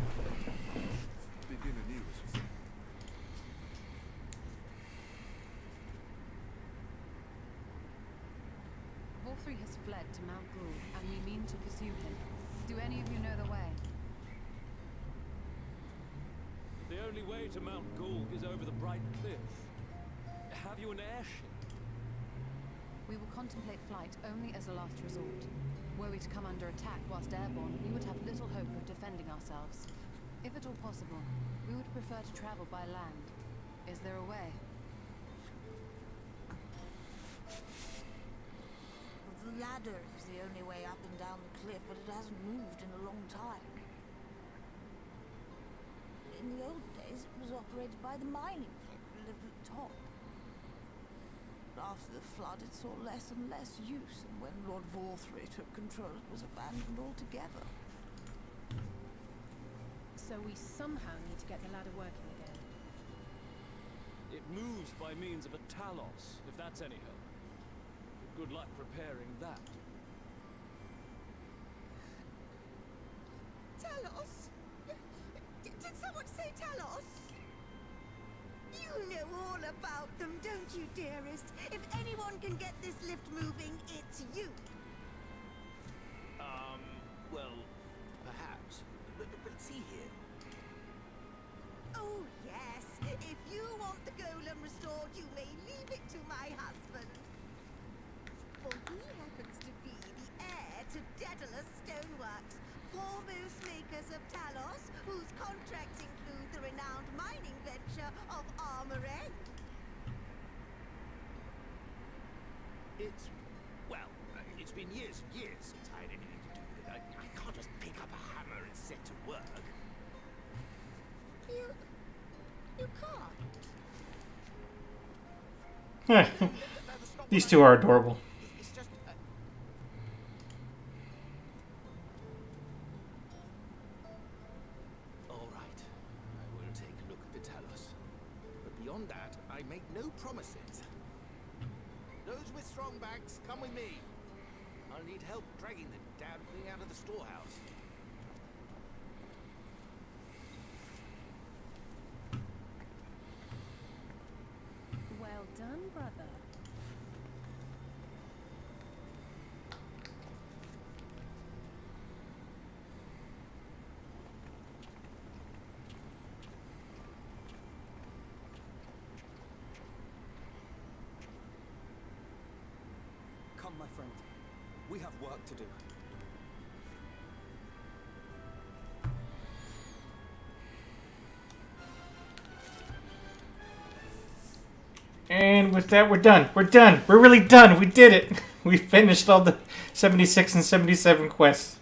Begin anew, as you say. Vorthri has fled to Mount Ghoul, and we mean to pursue him. Do any of you know the way? The only way to Mount Ghoul is over the Bright Cliff. Have you an airship? We will contemplate flight only as a last resort. Were we to come under attack whilst airborne, we would have little hope of defending ourselves. If at all possible, we would prefer to travel by land. Is there a way? The ladder is the only way up and down the cliff, but it hasn't moved in a long time. In the old days, it was operated by the mining folk who lived at the top. But after the flood, it saw less and less use, and when Lord Vorthri took control, it was abandoned altogether. So we somehow need to get the ladder working again. It moves by means of a talos, if that's any help. Good luck repairing that. Talos? Did someone say Talos? You know all about them, don't you, dearest? If anyone can get this lift moving, it's you. Well, perhaps. But see here. Oh, yes. If you want the golem restored, you may leave it to my husband. For he happens to be the heir to Daedalus Stoneworks, foremost makers of Talos, whose contracts include the renowned mining venture of Armoren. It's been years and years since I had anything to do with it. I can't just pick up a hammer and set to work. You can't. These two are adorable. It's just... All right. I will take a look at the Talos. But beyond that, I make no promises. Those with strong backs, come with me. I'll need help dragging the damn thing out of the storehouse. Well done, brother. Come, my friend. We have work to do. And with that, we're done. We're done. We're really done. We did it. We finished all the 76 and 77 quests.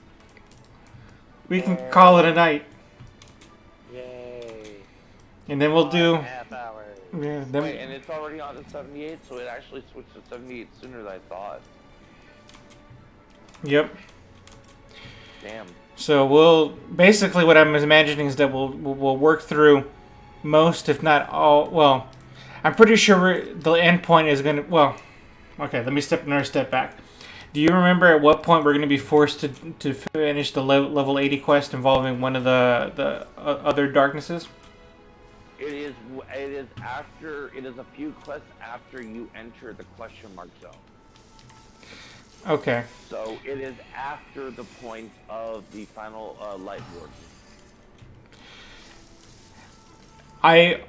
We can call it a night. Yay. And then we'll do... 5.5 hours. Yeah, then Wait, and it's already on to 78, so it actually switched to 78 sooner than I thought. Yep. Damn. So we'll... Basically what I'm imagining is that we'll work through most, if not all... Well, I'm pretty sure the end point is going to... Well, okay, let me step another step back. Do you remember at what point we're going to be forced to finish the level 80 quest involving one of the other darknesses? It is a few quests after you enter the question mark zone. Okay. So it is after the point of the final light ward. I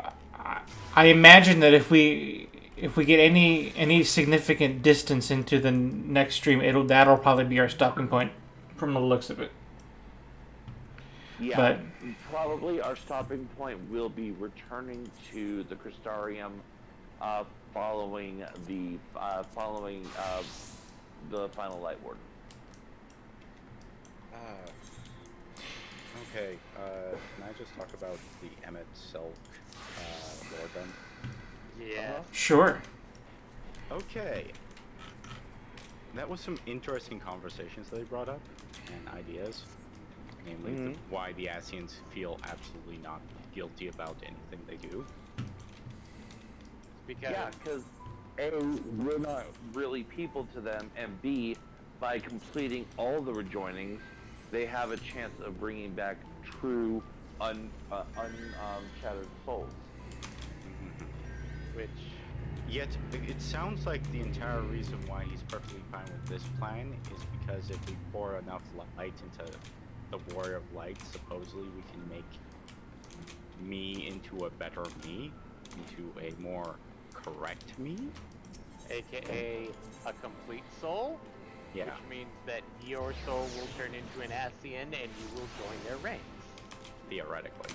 imagine that if we get any significant distance into the next stream, that'll probably be our stopping point from the looks of it. Yeah, but probably our stopping point will be returning to the Crystarium following the final light ward. Okay, can I just talk about the Emmett Silk lore gun? Yeah. Sure. Okay. That was some interesting conversations they brought up and ideas. Namely, why the Asians feel absolutely not guilty about anything they do. Because A, we're not really people to them, and B, by completing all the rejoinings, they have a chance of bringing back true, unshattered souls. Which, yet, it sounds like the entire reason why he's perfectly fine with this plan is because if we pour enough light into the Warrior of Light, supposedly we can make me into a better me, into a more correct me. AKA a complete soul? Yeah. Which means that your soul will turn into an Asian and you will join their ranks. Theoretically.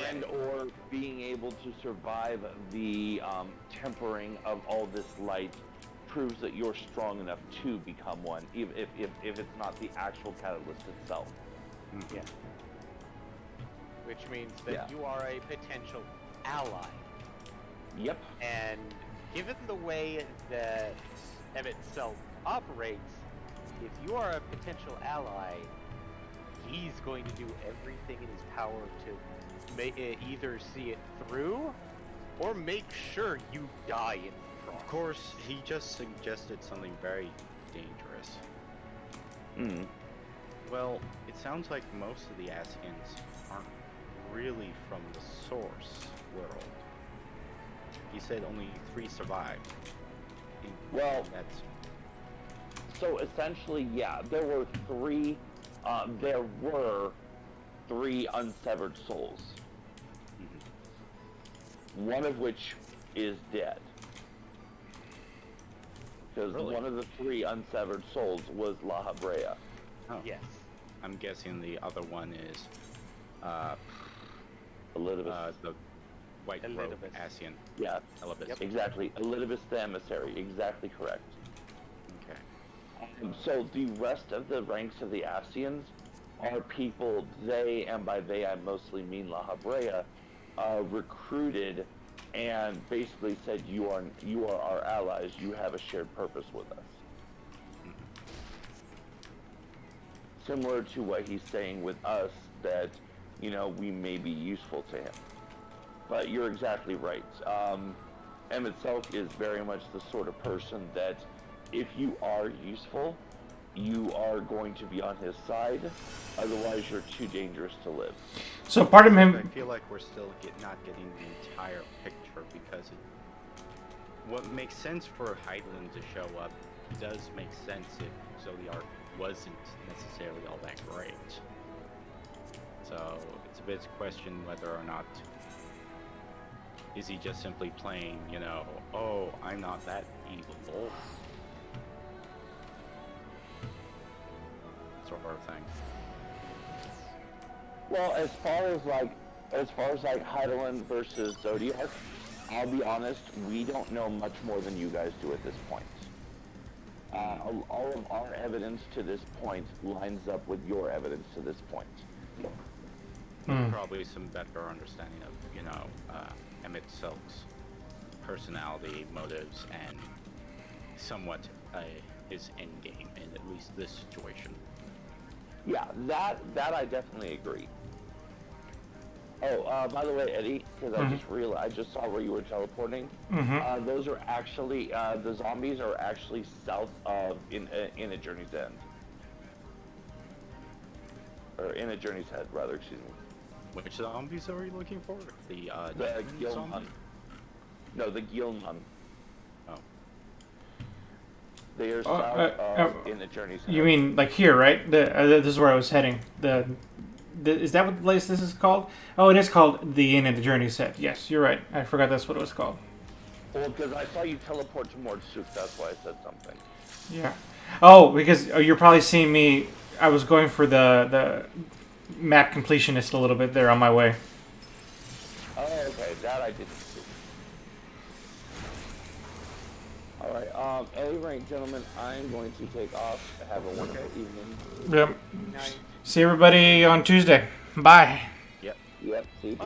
And or being able to survive the tempering of all this light proves that you're strong enough to become one, even if it's not the actual catalyst itself. Yeah. Which means that you are a potential ally. Yep. And given the way that Emmett Self operates, if you are a potential ally, he's going to do everything in his power to either see it through or make sure you die in frost. Of course, he just suggested something very dangerous. Hmm. Well, it sounds like most of the Asians aren't really from the source world. He said only 3 survived. Well, that's so essentially, yeah, there were 3 unsevered souls. One of which is dead. Because Really? one of the 3 unsevered souls was La Habrea. Oh. Yes. I'm guessing the other one is Elidibus. the white robe Elidibus. Asian. Yeah, Elidibus. exactly. Elidibus the emissary. Exactly correct. Okay. So the rest of the ranks of the Asians are people they, and by they I mostly mean La Habrea, recruited and basically said, you are our allies, you have a shared purpose with us. Similar to what he's saying with us, that, you know, we may be useful to him. But you're exactly right. Emmett Selk is very much the sort of person that if you are useful, you are going to be on his side. Otherwise, you're too dangerous to live. So part of I him, feel like we're still not getting the entire picture, because what makes sense for Heidelin to show up does make sense if Zodiark wasn't necessarily all that great. So it's a bit of a question whether or not is he just simply playing, you know, oh, I'm not that evil sort of thing. Well, as far as like Heidelin versus Zodiac, I'll be honest, we don't know much more than you guys do at this point. All of our evidence to this point lines up with your evidence to this point. Probably some better understanding of, you know, Emmett Selk's personality, motives, and somewhat his endgame in at least this situation. Yeah, that I definitely agree. Oh, by the way, Eddie, because I just saw where you were teleporting. Those are actually the zombies are actually south of in a Journey's End, or in a Journey's Head, rather. Excuse me. Which zombies are we looking for? The Gilman. zombie? No, the Gilman. Oh. They are south of in a Journey's Head. you mean like here, right? This is where I was heading. Is that what the place this is called? Oh, it is called the Inn in the Journey Set. Yes, you're right. I forgot that's what it was called. Well, because I saw you teleport to Mordsuk, that's why I said something. Yeah. Oh, because you're probably seeing me. I was going for the map completionist a little bit there on my way. Oh, okay. That I didn't see. All right. At any rate, gentlemen, I'm going to take off. Have a wonderful evening. Yep. See everybody on Tuesday. Bye. Yep. Yep. See you.